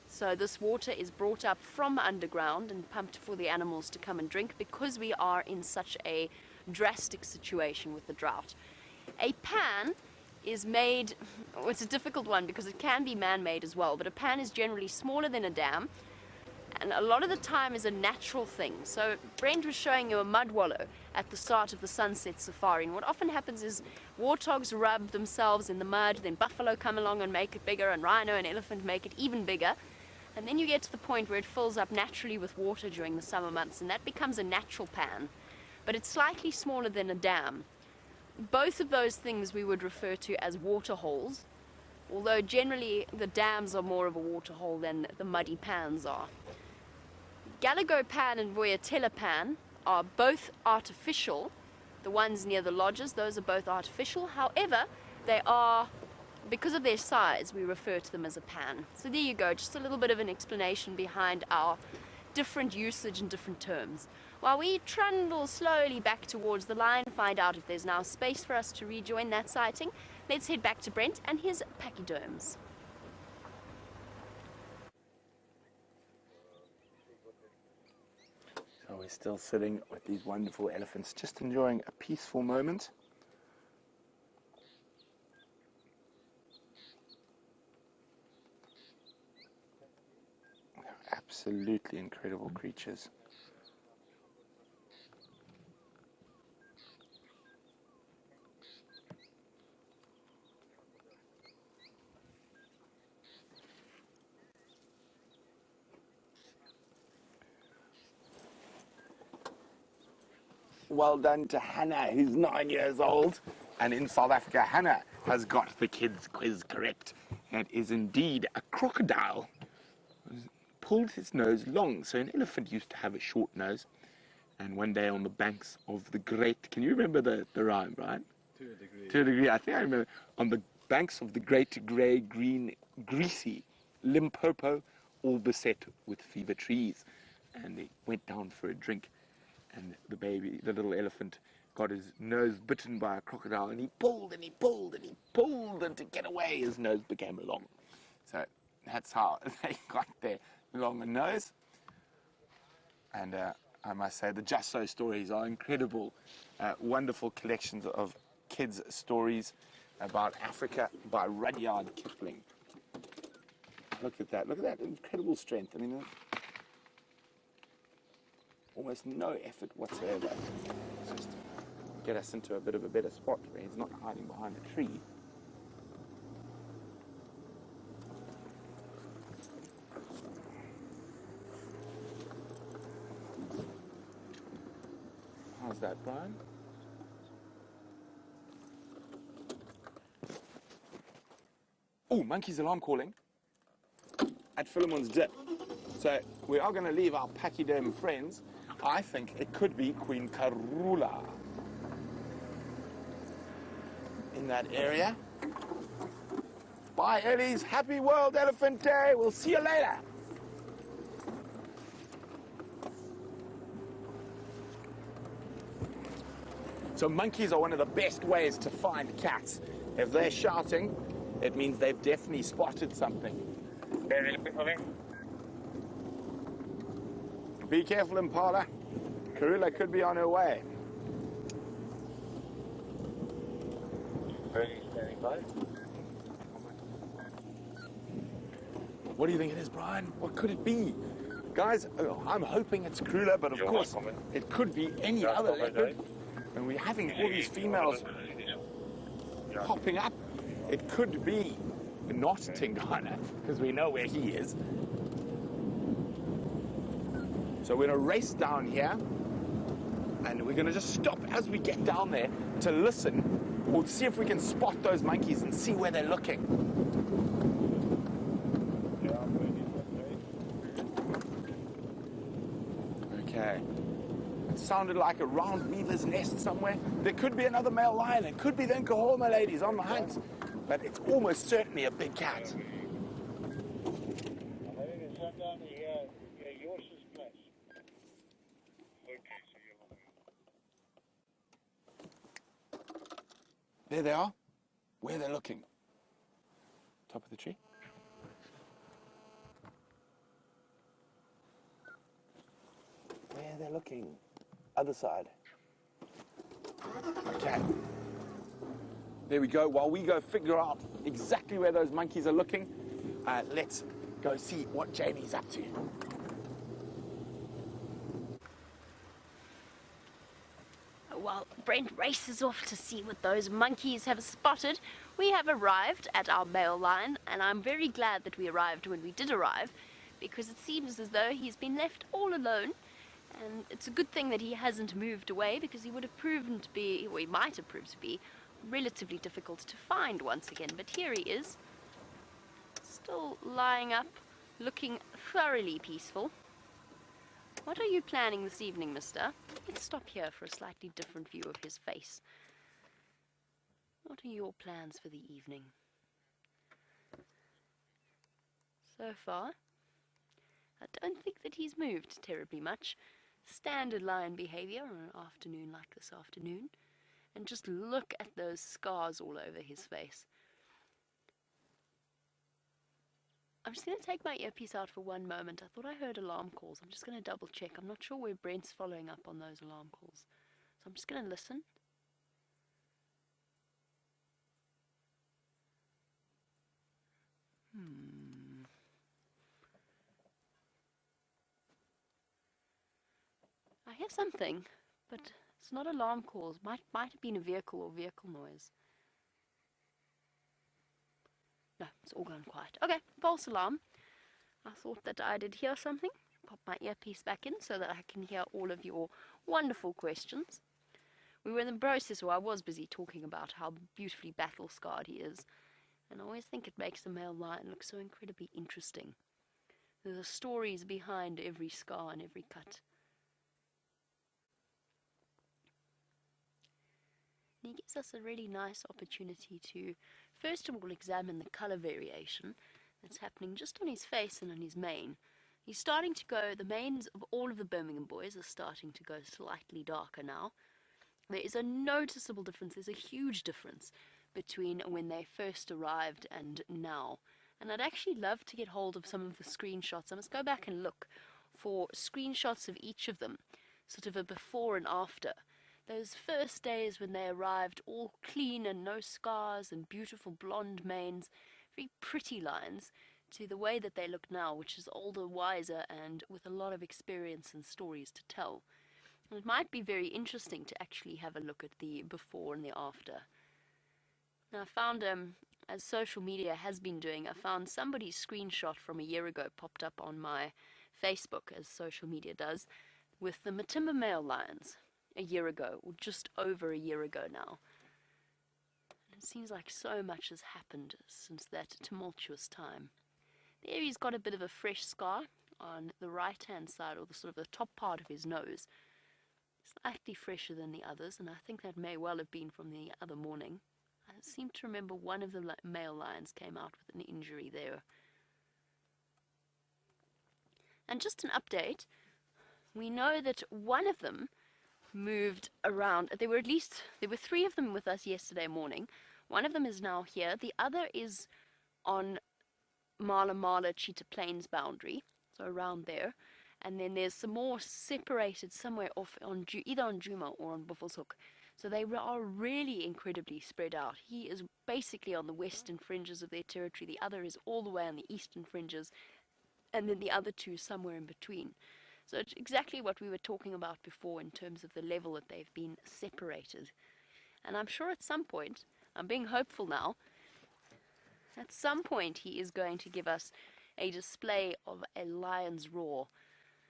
So this water is brought up from underground and pumped for the animals to come and drink because we are in such a drastic situation with the drought. A pan is made, it's a difficult one because it can be man-made as well, but a pan is generally smaller than a dam and a lot of the time is a natural thing. So Brent was showing you a mud wallow at the start of the Sunset Safari, and what often happens is warthogs rub themselves in the mud, then buffalo come along and make it bigger, and rhino and elephant make it even bigger. And then you get to the point where it fills up naturally with water during the summer months, and that becomes a natural pan. But it's slightly smaller than a dam. Both of those things we would refer to as water holes, although generally the dams are more of a water hole than the muddy pans are. Galago pan and Voyatella pan are both artificial. The ones near the lodges, those are both artificial. However, they are, because of their size, we refer to them as a pan. So there you go, just a little bit of an explanation behind our different usage and different terms. While we trundle slowly back towards the line, find out if there's now space for us to rejoin that sighting, let's head back to Brent and his pachyderms. So we're still sitting with these wonderful elephants, just enjoying a peaceful moment. Absolutely incredible creatures. Well done to Hannah, who's 9 years old. And in South Africa, Hannah has got the kids' quiz correct. It is indeed a crocodile. Pulled his nose long. So an elephant used to have a short nose. And one day on the banks of the great... Can you remember the rhyme, Brian? To a degree. To a degree. I think I remember. On the banks of the great grey, green, greasy Limpopo, all beset with fever trees. And they went down for a drink. And the little elephant, got his nose bitten by a crocodile, and he pulled and he pulled and he pulled, and to get away, his nose became long. So that's how they got their long nose. And I must say, the Just So stories are incredible, wonderful collections of kids' stories about Africa by Rudyard Kipling. Look at that incredible strength. I mean, almost no effort whatsoever. Just get us into a bit of a better spot where he's not hiding behind a tree. How's that, Brian? Oh, monkey's alarm calling at Philemon's Dip. So we are going to leave our pachyderm friends. I think it could be Queen Karula in that area. Bye, Ellies. Happy World Elephant Day. We'll see you later. So monkeys are one of the best ways to find cats. If they're shouting, it means they've definitely spotted something. Be careful, Impala. Karula could be on her way. Standing by. What do you think it is, Brian? What could it be? Guys, I'm hoping it's Krula, but of You're course welcome. it could be any Yeah, other okay, leopard. guys. And we're having all these females Yeah. popping up. It could be not Tingana, because we know where he is. So we're going to race down here, and we're going to just stop as we get down there to listen, or see if we can spot those monkeys and see where they're looking. Yeah, I'm ready. Okay. It sounded like a round weaver's nest somewhere. There could be another male lion. It could be the Nkahoma ladies on the hunt. But it's almost certainly a big cat. I'm having a shut down here. Yeah, yours is place. Okay, so you're There they are. Where they're looking. Top of the tree. Where they're looking. Other side. Okay. There we go. While we go figure out exactly where those monkeys are looking, let's go see what Jamie's up to. While Brent races off to see what those monkeys have spotted, we have arrived at our male lion, and I'm very glad that we arrived when we did arrive, because it seems as though he's been left all alone. And it's a good thing that he hasn't moved away, because he would have proven to be, or he might have proved to be, relatively difficult to find once again. But here he is, still lying up, looking thoroughly peaceful. What are you planning this evening, mister? Let's stop here for a slightly different view of his face. What are your plans for the evening? So far, I don't think that he's moved terribly much. Standard lion behavior on an afternoon like this afternoon. And just look at those scars all over his face. I'm just going to take my earpiece out for one moment. I thought I heard alarm calls. I'm just going to double check. I'm not sure where Brent's following up on those alarm calls. So I'm just going to listen. I hear something, but it's not alarm calls. Might have been a vehicle or vehicle noise. No, it's all gone quiet. Okay, false alarm. I thought that I did hear something. Pop my earpiece back in so that I can hear all of your wonderful questions. We were in the process, or I was busy talking about how beautifully battle-scarred he is. And I always think it makes the male lion look so incredibly interesting. There are stories behind every scar and every cut. And he gives us a really nice opportunity to, first of all, examine the color variation that's happening just on his face and on his mane. He's starting to go, the manes of all of the Birmingham boys are starting to go slightly darker now. There is a noticeable difference, there's a huge difference between when they first arrived and now. And I'd actually love to get hold of some of the screenshots. I must go back and look for screenshots of each of them, sort of a before and after. Those first days when they arrived, all clean and no scars and beautiful blonde manes, very pretty lines, to the way that they look now, which is older, wiser, and with a lot of experience and stories to tell. And it might be very interesting to actually have a look at the before and the after. Now I found, as social media has been doing, I found somebody's screenshot from a year ago popped up on my Facebook, as social media does, with the Birmingham Male lions. A year ago, or just over a year ago now. And it seems like so much has happened since that tumultuous time. There he's got a bit of a fresh scar on the right hand side, or the sort of the top part of his nose. Slightly fresher than the others, and I think that may well have been from the other morning. I seem to remember one of the male lions came out with an injury there. And just an update, we know that one of them moved around. There were three of them with us yesterday morning. One of them is now here. The other is on Mala Cheetah Plains boundary, so around there. And then there's some more separated somewhere off on either on Djuma or on Buffelshoek. So they are really incredibly spread out. He is basically on the western fringes of their territory. The other is all the way on the eastern fringes. and then the other two somewhere in between. So it's exactly what we were talking about before in terms of the level that they've been separated. And I'm sure at some point, I'm being hopeful now, at some point he is going to give us a display of a lion's roar.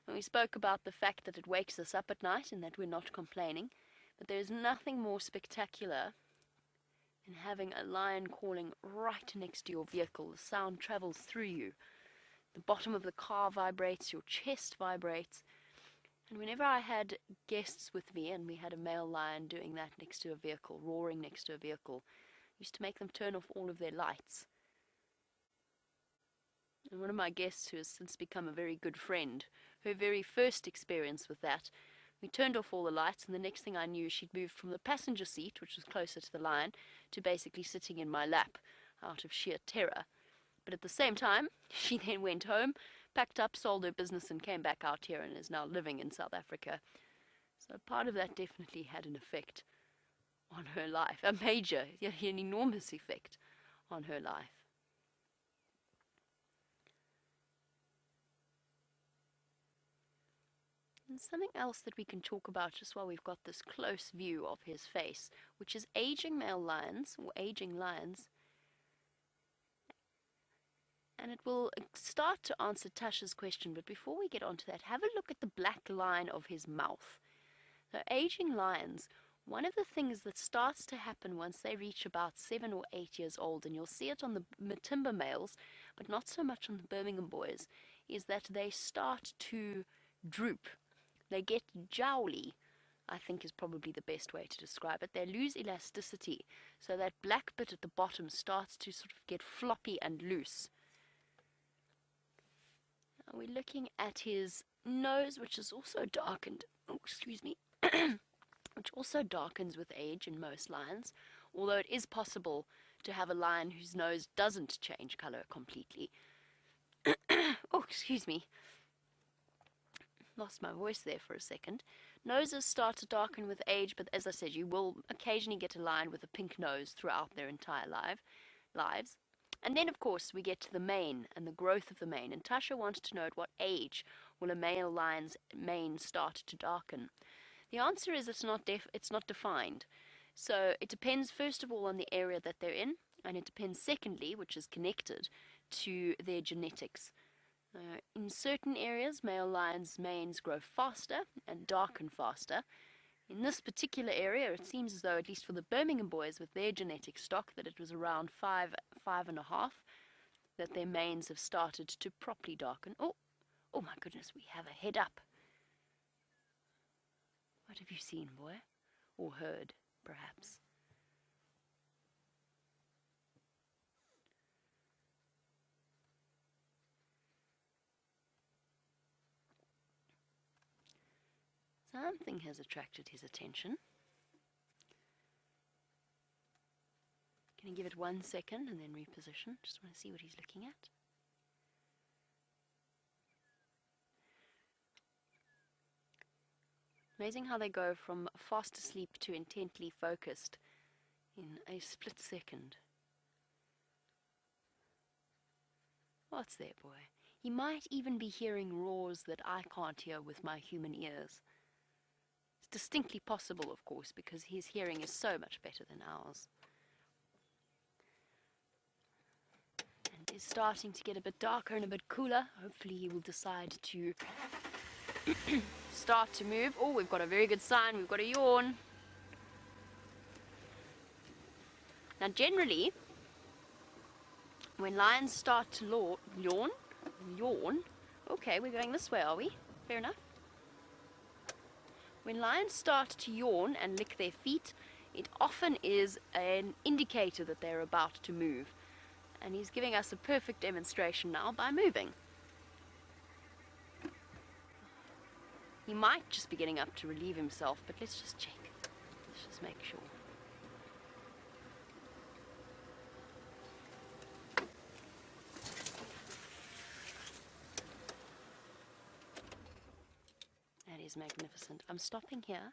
And we spoke about the fact that it wakes us up at night and that we're not complaining, but there's nothing more spectacular than having a lion calling right next to your vehicle. The sound travels through you. The bottom of the car vibrates, your chest vibrates. And whenever I had guests with me and we had a male lion doing that next to a vehicle, roaring next to a vehicle, I used to make them turn off all of their lights. And one of my guests, who has since become a very good friend, her very first experience with that, we turned off all the lights, and the next thing I knew, she'd moved from the passenger seat, which was closer to the lion, to basically sitting in my lap out of sheer terror. But at the same time, she then went home, packed up, sold her business, and came back out here and is now living in South Africa. So part of that definitely had an effect on her life, a major, an enormous effect on her life. And something else that we can talk about just while we've got this close view of his face, which is aging male lions, or aging lions. And it will start to answer Tasha's question, but before we get onto that, have a look at the black line of his mouth. So aging lions, one of the things that starts to happen once they reach about 7 or 8 years old, and you'll see it on the timber males, but not so much on the Birmingham boys, is that they start to droop. They get jowly, I think is probably the best way to describe it. They lose elasticity, so that black bit at the bottom starts to sort of get floppy and loose. Now we're looking at his nose, which is also darkened, which also darkens with age in most lions, although it is possible to have a lion whose nose doesn't change color completely. Lost my voice there for a second. Noses start to darken with age, but as I said, you will occasionally get a lion with a pink nose throughout their entire lives. And then, of course, we get to the mane and the growth of the mane. And Tasha wants to know at what age will a male lion's mane start to darken. The answer is it's not defined. So it depends, first of all, on the area that they're in, and it depends, secondly, which is connected to their genetics. In certain areas, male lions' manes grow faster and darken faster. In this particular area, it seems as though, at least for the Birmingham boys with their genetic stock, that it was around 5.5, that their manes have started to properly darken. Oh my goodness, we have a head up. What have you seen, boy? Or heard, perhaps? Something has attracted his attention. Can I give it 1 second and then reposition? Just want to see what he's looking at. Amazing how they go from fast asleep to intently focused in a split second. What's there, boy? He might even be hearing roars that I can't hear with my human ears. Distinctly possible, of course, because his hearing is so much better than ours. And it's starting to get a bit darker and a bit cooler. Hopefully he will decide to start to move. Oh, we've got a very good sign. We've got a yawn. Now generally, when lions start to yawn, okay, we're going this way, are we? Fair enough. When lions start to yawn and lick their feet, it often is an indicator that they're about to move. And he's giving us a perfect demonstration now by moving. He might just be getting up to relieve himself, but let's just check. Let's just make sure. That is magnificent. I'm stopping here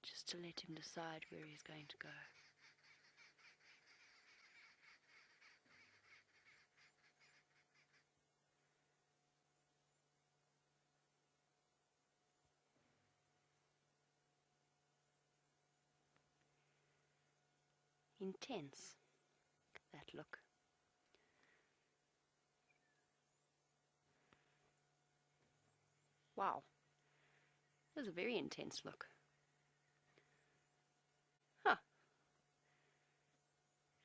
just to let him decide where he's going to go. intense, that look. Wow, that was a very intense look. Huh.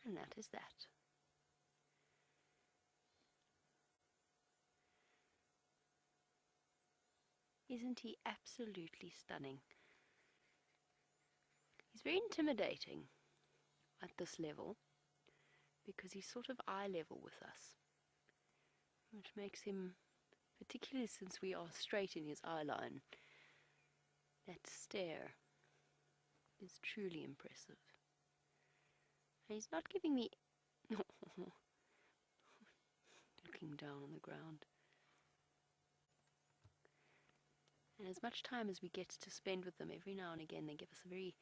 And that is that. Isn't he absolutely stunning? He's very intimidating at this level because he's sort of eye level with us, which makes him, particularly since we are straight in his eye line, that stare is truly impressive. And he's not giving me looking down on the ground. And as much time as we get to spend with them, every now and again they give us a very,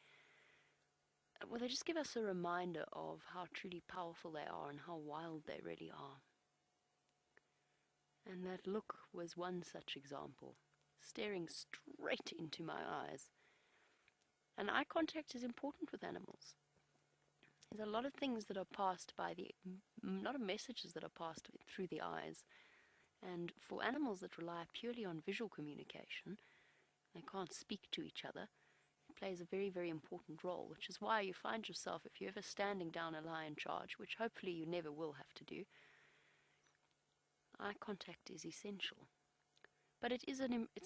well, they just give us a reminder of how truly powerful they are and how wild they really are. And that look was one such example, staring straight into my eyes. And eye contact is important with animals. There's a lot of things that are passed by the, a lot of messages that are passed through the eyes. And for animals that rely purely on visual communication, they can't speak to each other, it plays a very, very important role, which is why you find yourself, if you're ever standing down a lion charge, which hopefully you never will have to do, eye contact is essential. But it's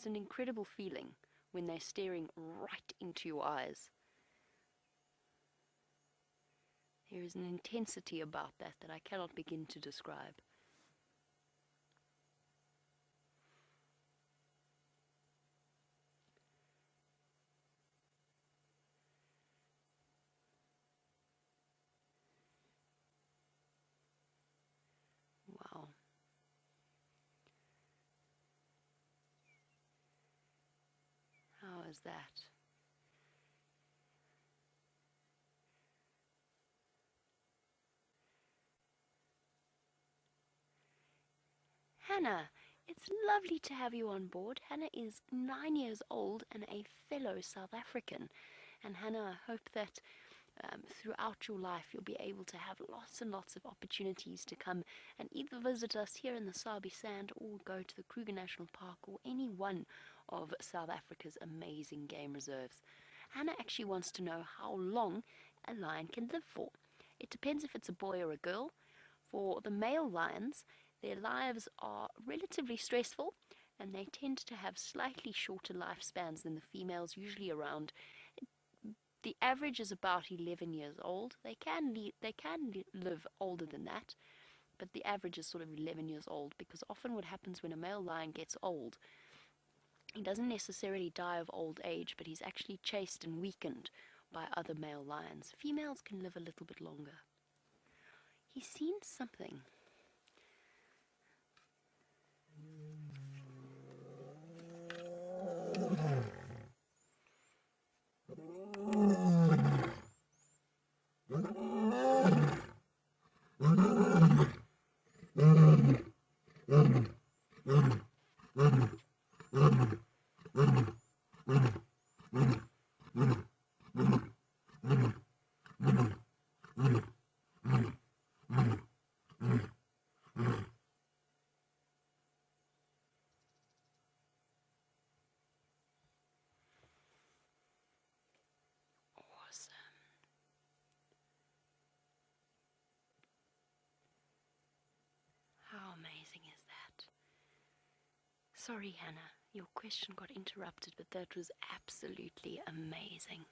an incredible feeling when they're staring right into your eyes. There is an intensity about that that I cannot begin to describe. Wow. How is that? Hannah, it's lovely to have you on board. Hannah is 9 years old and a fellow South African. And Hannah, I hope that throughout your life you'll be able to have lots and lots of opportunities to come and either visit us here in the Sabi Sand or go to the Kruger National Park or any one of South Africa's amazing game reserves. Hannah actually wants to know how long a lion can live for. It depends if it's a boy or a girl. For the male lions, their lives are relatively stressful and they tend to have slightly shorter lifespans than the females, usually around, the average is about 11 years old. They can live older than that, but the average is sort of 11 years old, because often what happens when a male lion gets old, he doesn't necessarily die of old age, but he's actually chased and weakened by other male lions. Females can live a little bit longer. He's seen something. Awesome. How amazing is that? Sorry, Hannah, your question got interrupted, but that was absolutely amazing.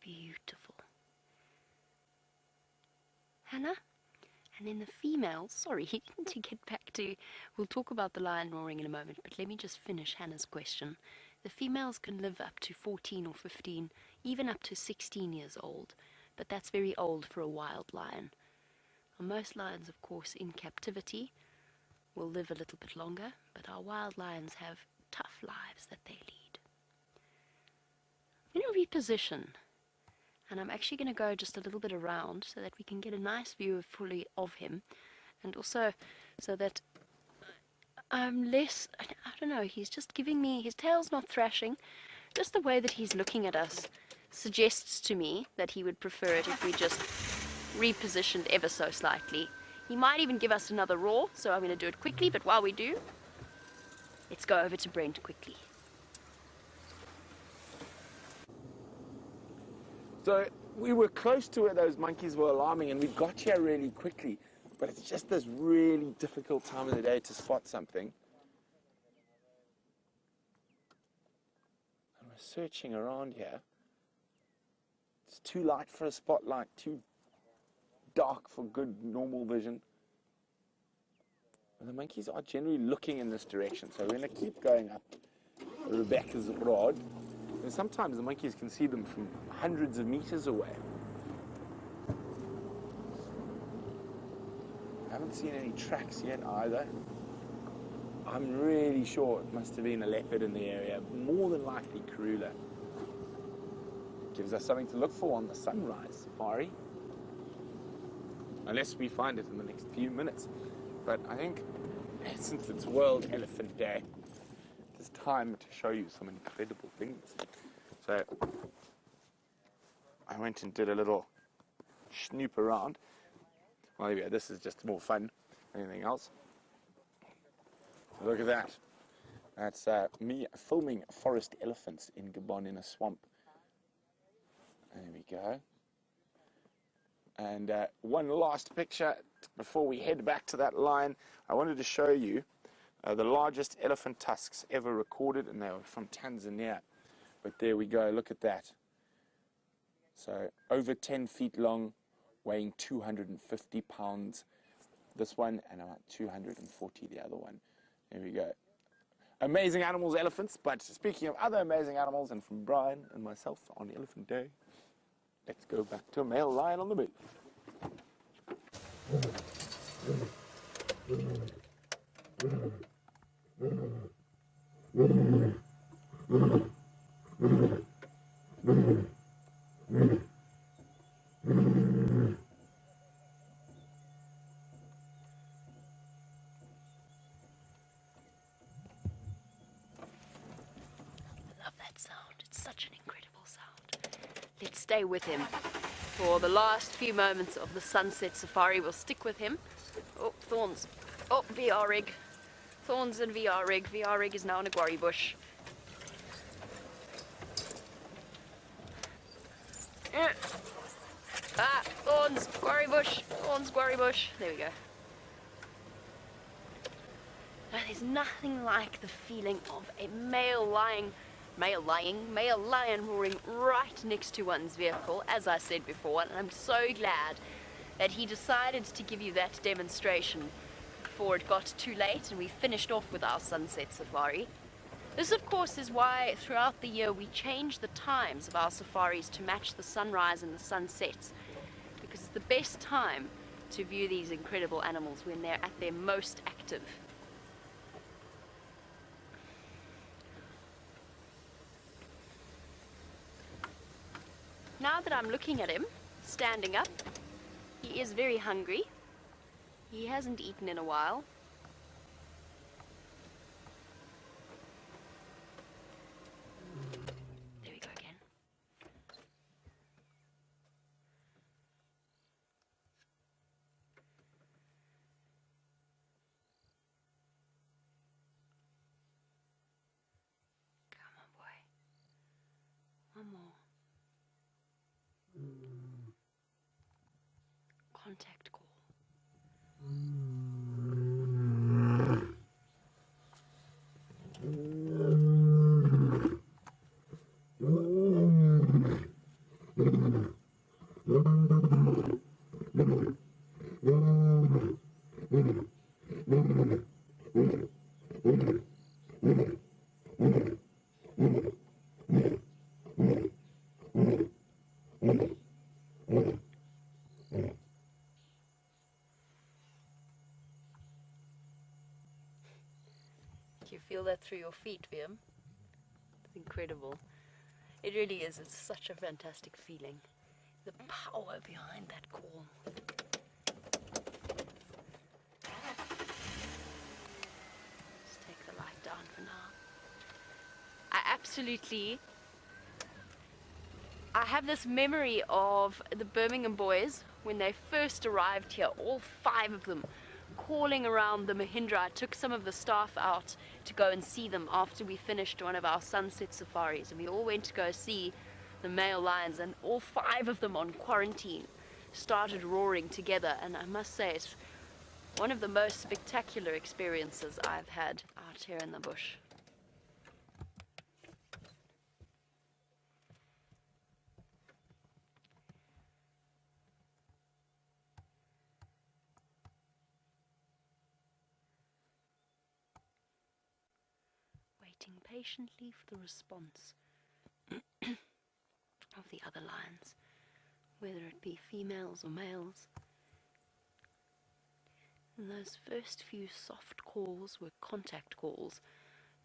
Beautiful. Hannah? And then the females, sorry, to get back to, we'll talk about the lion roaring in a moment, but let me just finish Hannah's question. The females can live up to 14 or 15, even up to 16 years old, but that's very old for a wild lion. Well, most lions, of course, in captivity will live a little bit longer, but our wild lions have tough lives that they lead. I'm going to reposition. And I'm actually going to go just a little bit around so that we can get a nice view fully of him, and also so that less, I don't know, he's just giving me, his tail's not thrashing, just the way that he's looking at us suggests to me that he would prefer it if we just repositioned ever so slightly. He might even give us another roar, so I'm going to do it quickly, but while we do, let's go over to Brent quickly. So we were close to where those monkeys were alarming, and we got here really quickly, but it's just this really difficult time of the day to spot something. And we're searching around here. It's too light for a spotlight, too dark for good normal vision. And the monkeys are generally looking in this direction, so we're going to keep going up Rebecca's rod. And sometimes the monkeys can see them from hundreds of meters away. I haven't seen any tracks yet either. I'm really sure it must have been a leopard in the area, more than likely Karula. Gives us something to look for on the sunrise safari. Unless we find it in the next few minutes. But I think since it's World Elephant Day, it's time to show you some incredible things. So I went and did a little snoop around. Well, yeah, this is just more fun than anything else. So look at that. That's me filming forest elephants in Gabon in a swamp. There we go. And one last picture before we head back to that line. I wanted to show you the largest elephant tusks ever recorded, and they were from Tanzania. But there we go, look at that. So over 10 feet long, weighing 250 pounds, this one, and about 240 the other one. There we go. Amazing animals, elephants. But speaking of other amazing animals, and from Brian and myself on Elephant Day, let's go back to a male lion on the move. Such an incredible sound. Let's stay with him for the last few moments of the sunset safari. We'll stick with him. Oh, thorns. Oh, VR rig. Thorns and VR rig. VR rig is now in a guarri bush. Thorns, guarri bush. Thorns, guarri bush. There we go. Now, there's nothing like the feeling of a male lion roaring right next to one's vehicle, as I said before, and I'm so glad that he decided to give you that demonstration before it got too late and we finished off with our sunset safari. This, of course, is why throughout the year we change the times of our safaris to match the sunrise and the sunsets, because it's the best time to view these incredible animals when they're at their most active. Now that I'm looking at him, standing up, he is very hungry. He hasn't eaten in a while. There we go again. Come on, boy. One more. Contact call. You feel that through your feet, Viam? It's incredible. It really is. It's such a fantastic feeling. The power behind that call. absolutely. I have this memory of the Birmingham boys when they first arrived here, all 5 of them, calling around the Mahindra. I took some of the staff out to go and see them after we finished one of our sunset safaris, and we all went to go see the male lions, and all 5 of them on quarantine started roaring together. And I must say, it's one of the most spectacular experiences I've had out here in the bush. Waiting patiently for the response of the other lions, whether it be females or males. And those first few soft calls were contact calls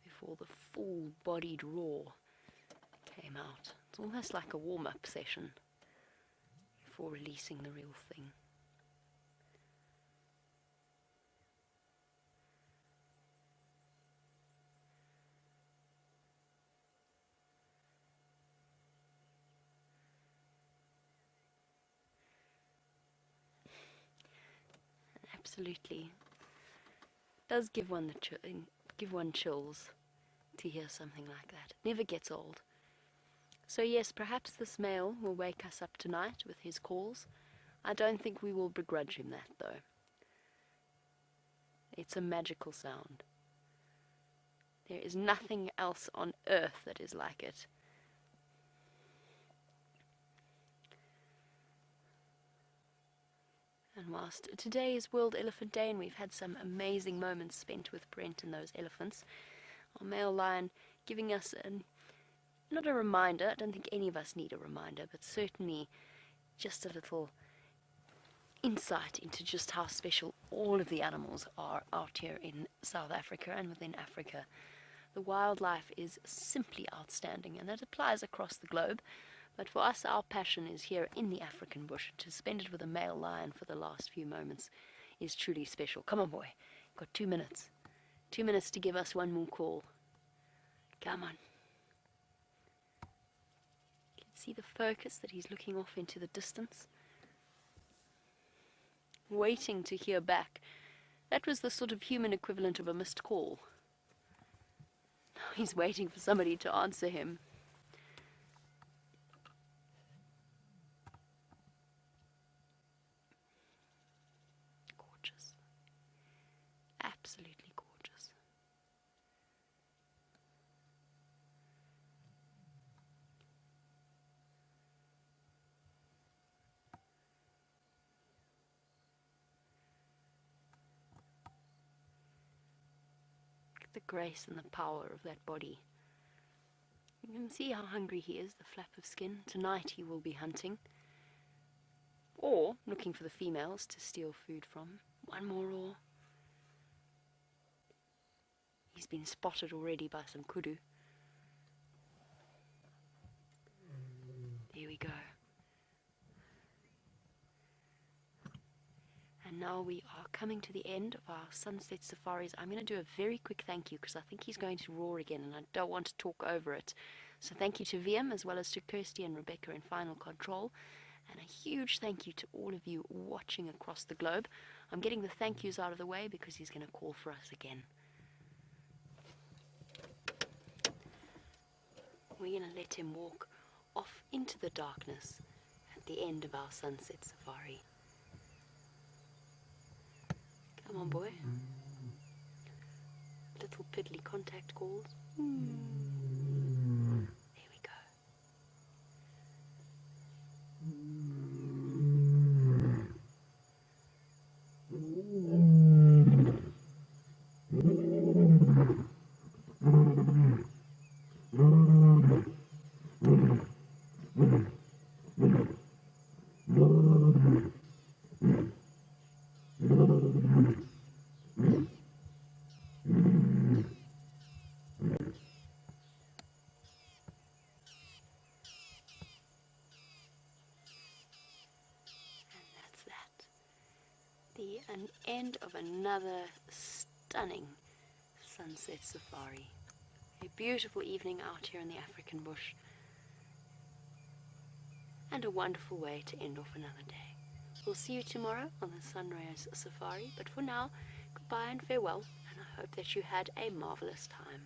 before the full-bodied roar came out. It's almost like a warm-up session before releasing the real thing. Absolutely. It does give one chills to hear something like that. It never gets old. So yes, perhaps this male will wake us up tonight with his calls. I don't think we will begrudge him that, though. It's a magical sound. There is nothing else on earth that is like it. And whilst today is World Elephant Day and we've had some amazing moments spent with Brent and those elephants, our male lion giving us not a reminder, I don't think any of us need a reminder, but certainly just a little insight into just how special all of the animals are out here in South Africa and within Africa. The wildlife is simply outstanding, and that applies across the globe. But for us, our passion is here in the African bush. To spend it with a male lion for the last few moments is truly special. Come on, boy. Got 2 minutes. 2 minutes to give us one more call. Come on. You can see the focus that he's looking off into the distance, waiting to hear back. That was the sort of human equivalent of a missed call. Now he's waiting for somebody to answer him. Gorgeous. Absolutely gorgeous. The grace and the power of that body. You can see how hungry he is, the flap of skin. Tonight he will be hunting, or looking for the females to steal food from. One more roar. He's been spotted already by some kudu. There we go. And now we are coming to the end of our sunset safaris. I'm going to do a very quick thank you because I think he's going to roar again and I don't want to talk over it. So thank you to VM as well as to Kirsty and Rebecca in Final Control. And a huge thank you to all of you watching across the globe. I'm getting the thank yous out of the way because he's going to call for us again. We're going to let him walk off into the darkness at the end of our sunset safari. Come on, boy. Little piddly contact calls. There we go. An end of another stunning sunset safari. a beautiful evening out here in the African bush, and a wonderful way to end off another day. We'll see you tomorrow on the Sunrise Safari, but for now, goodbye and farewell, and I hope that you had a marvelous time.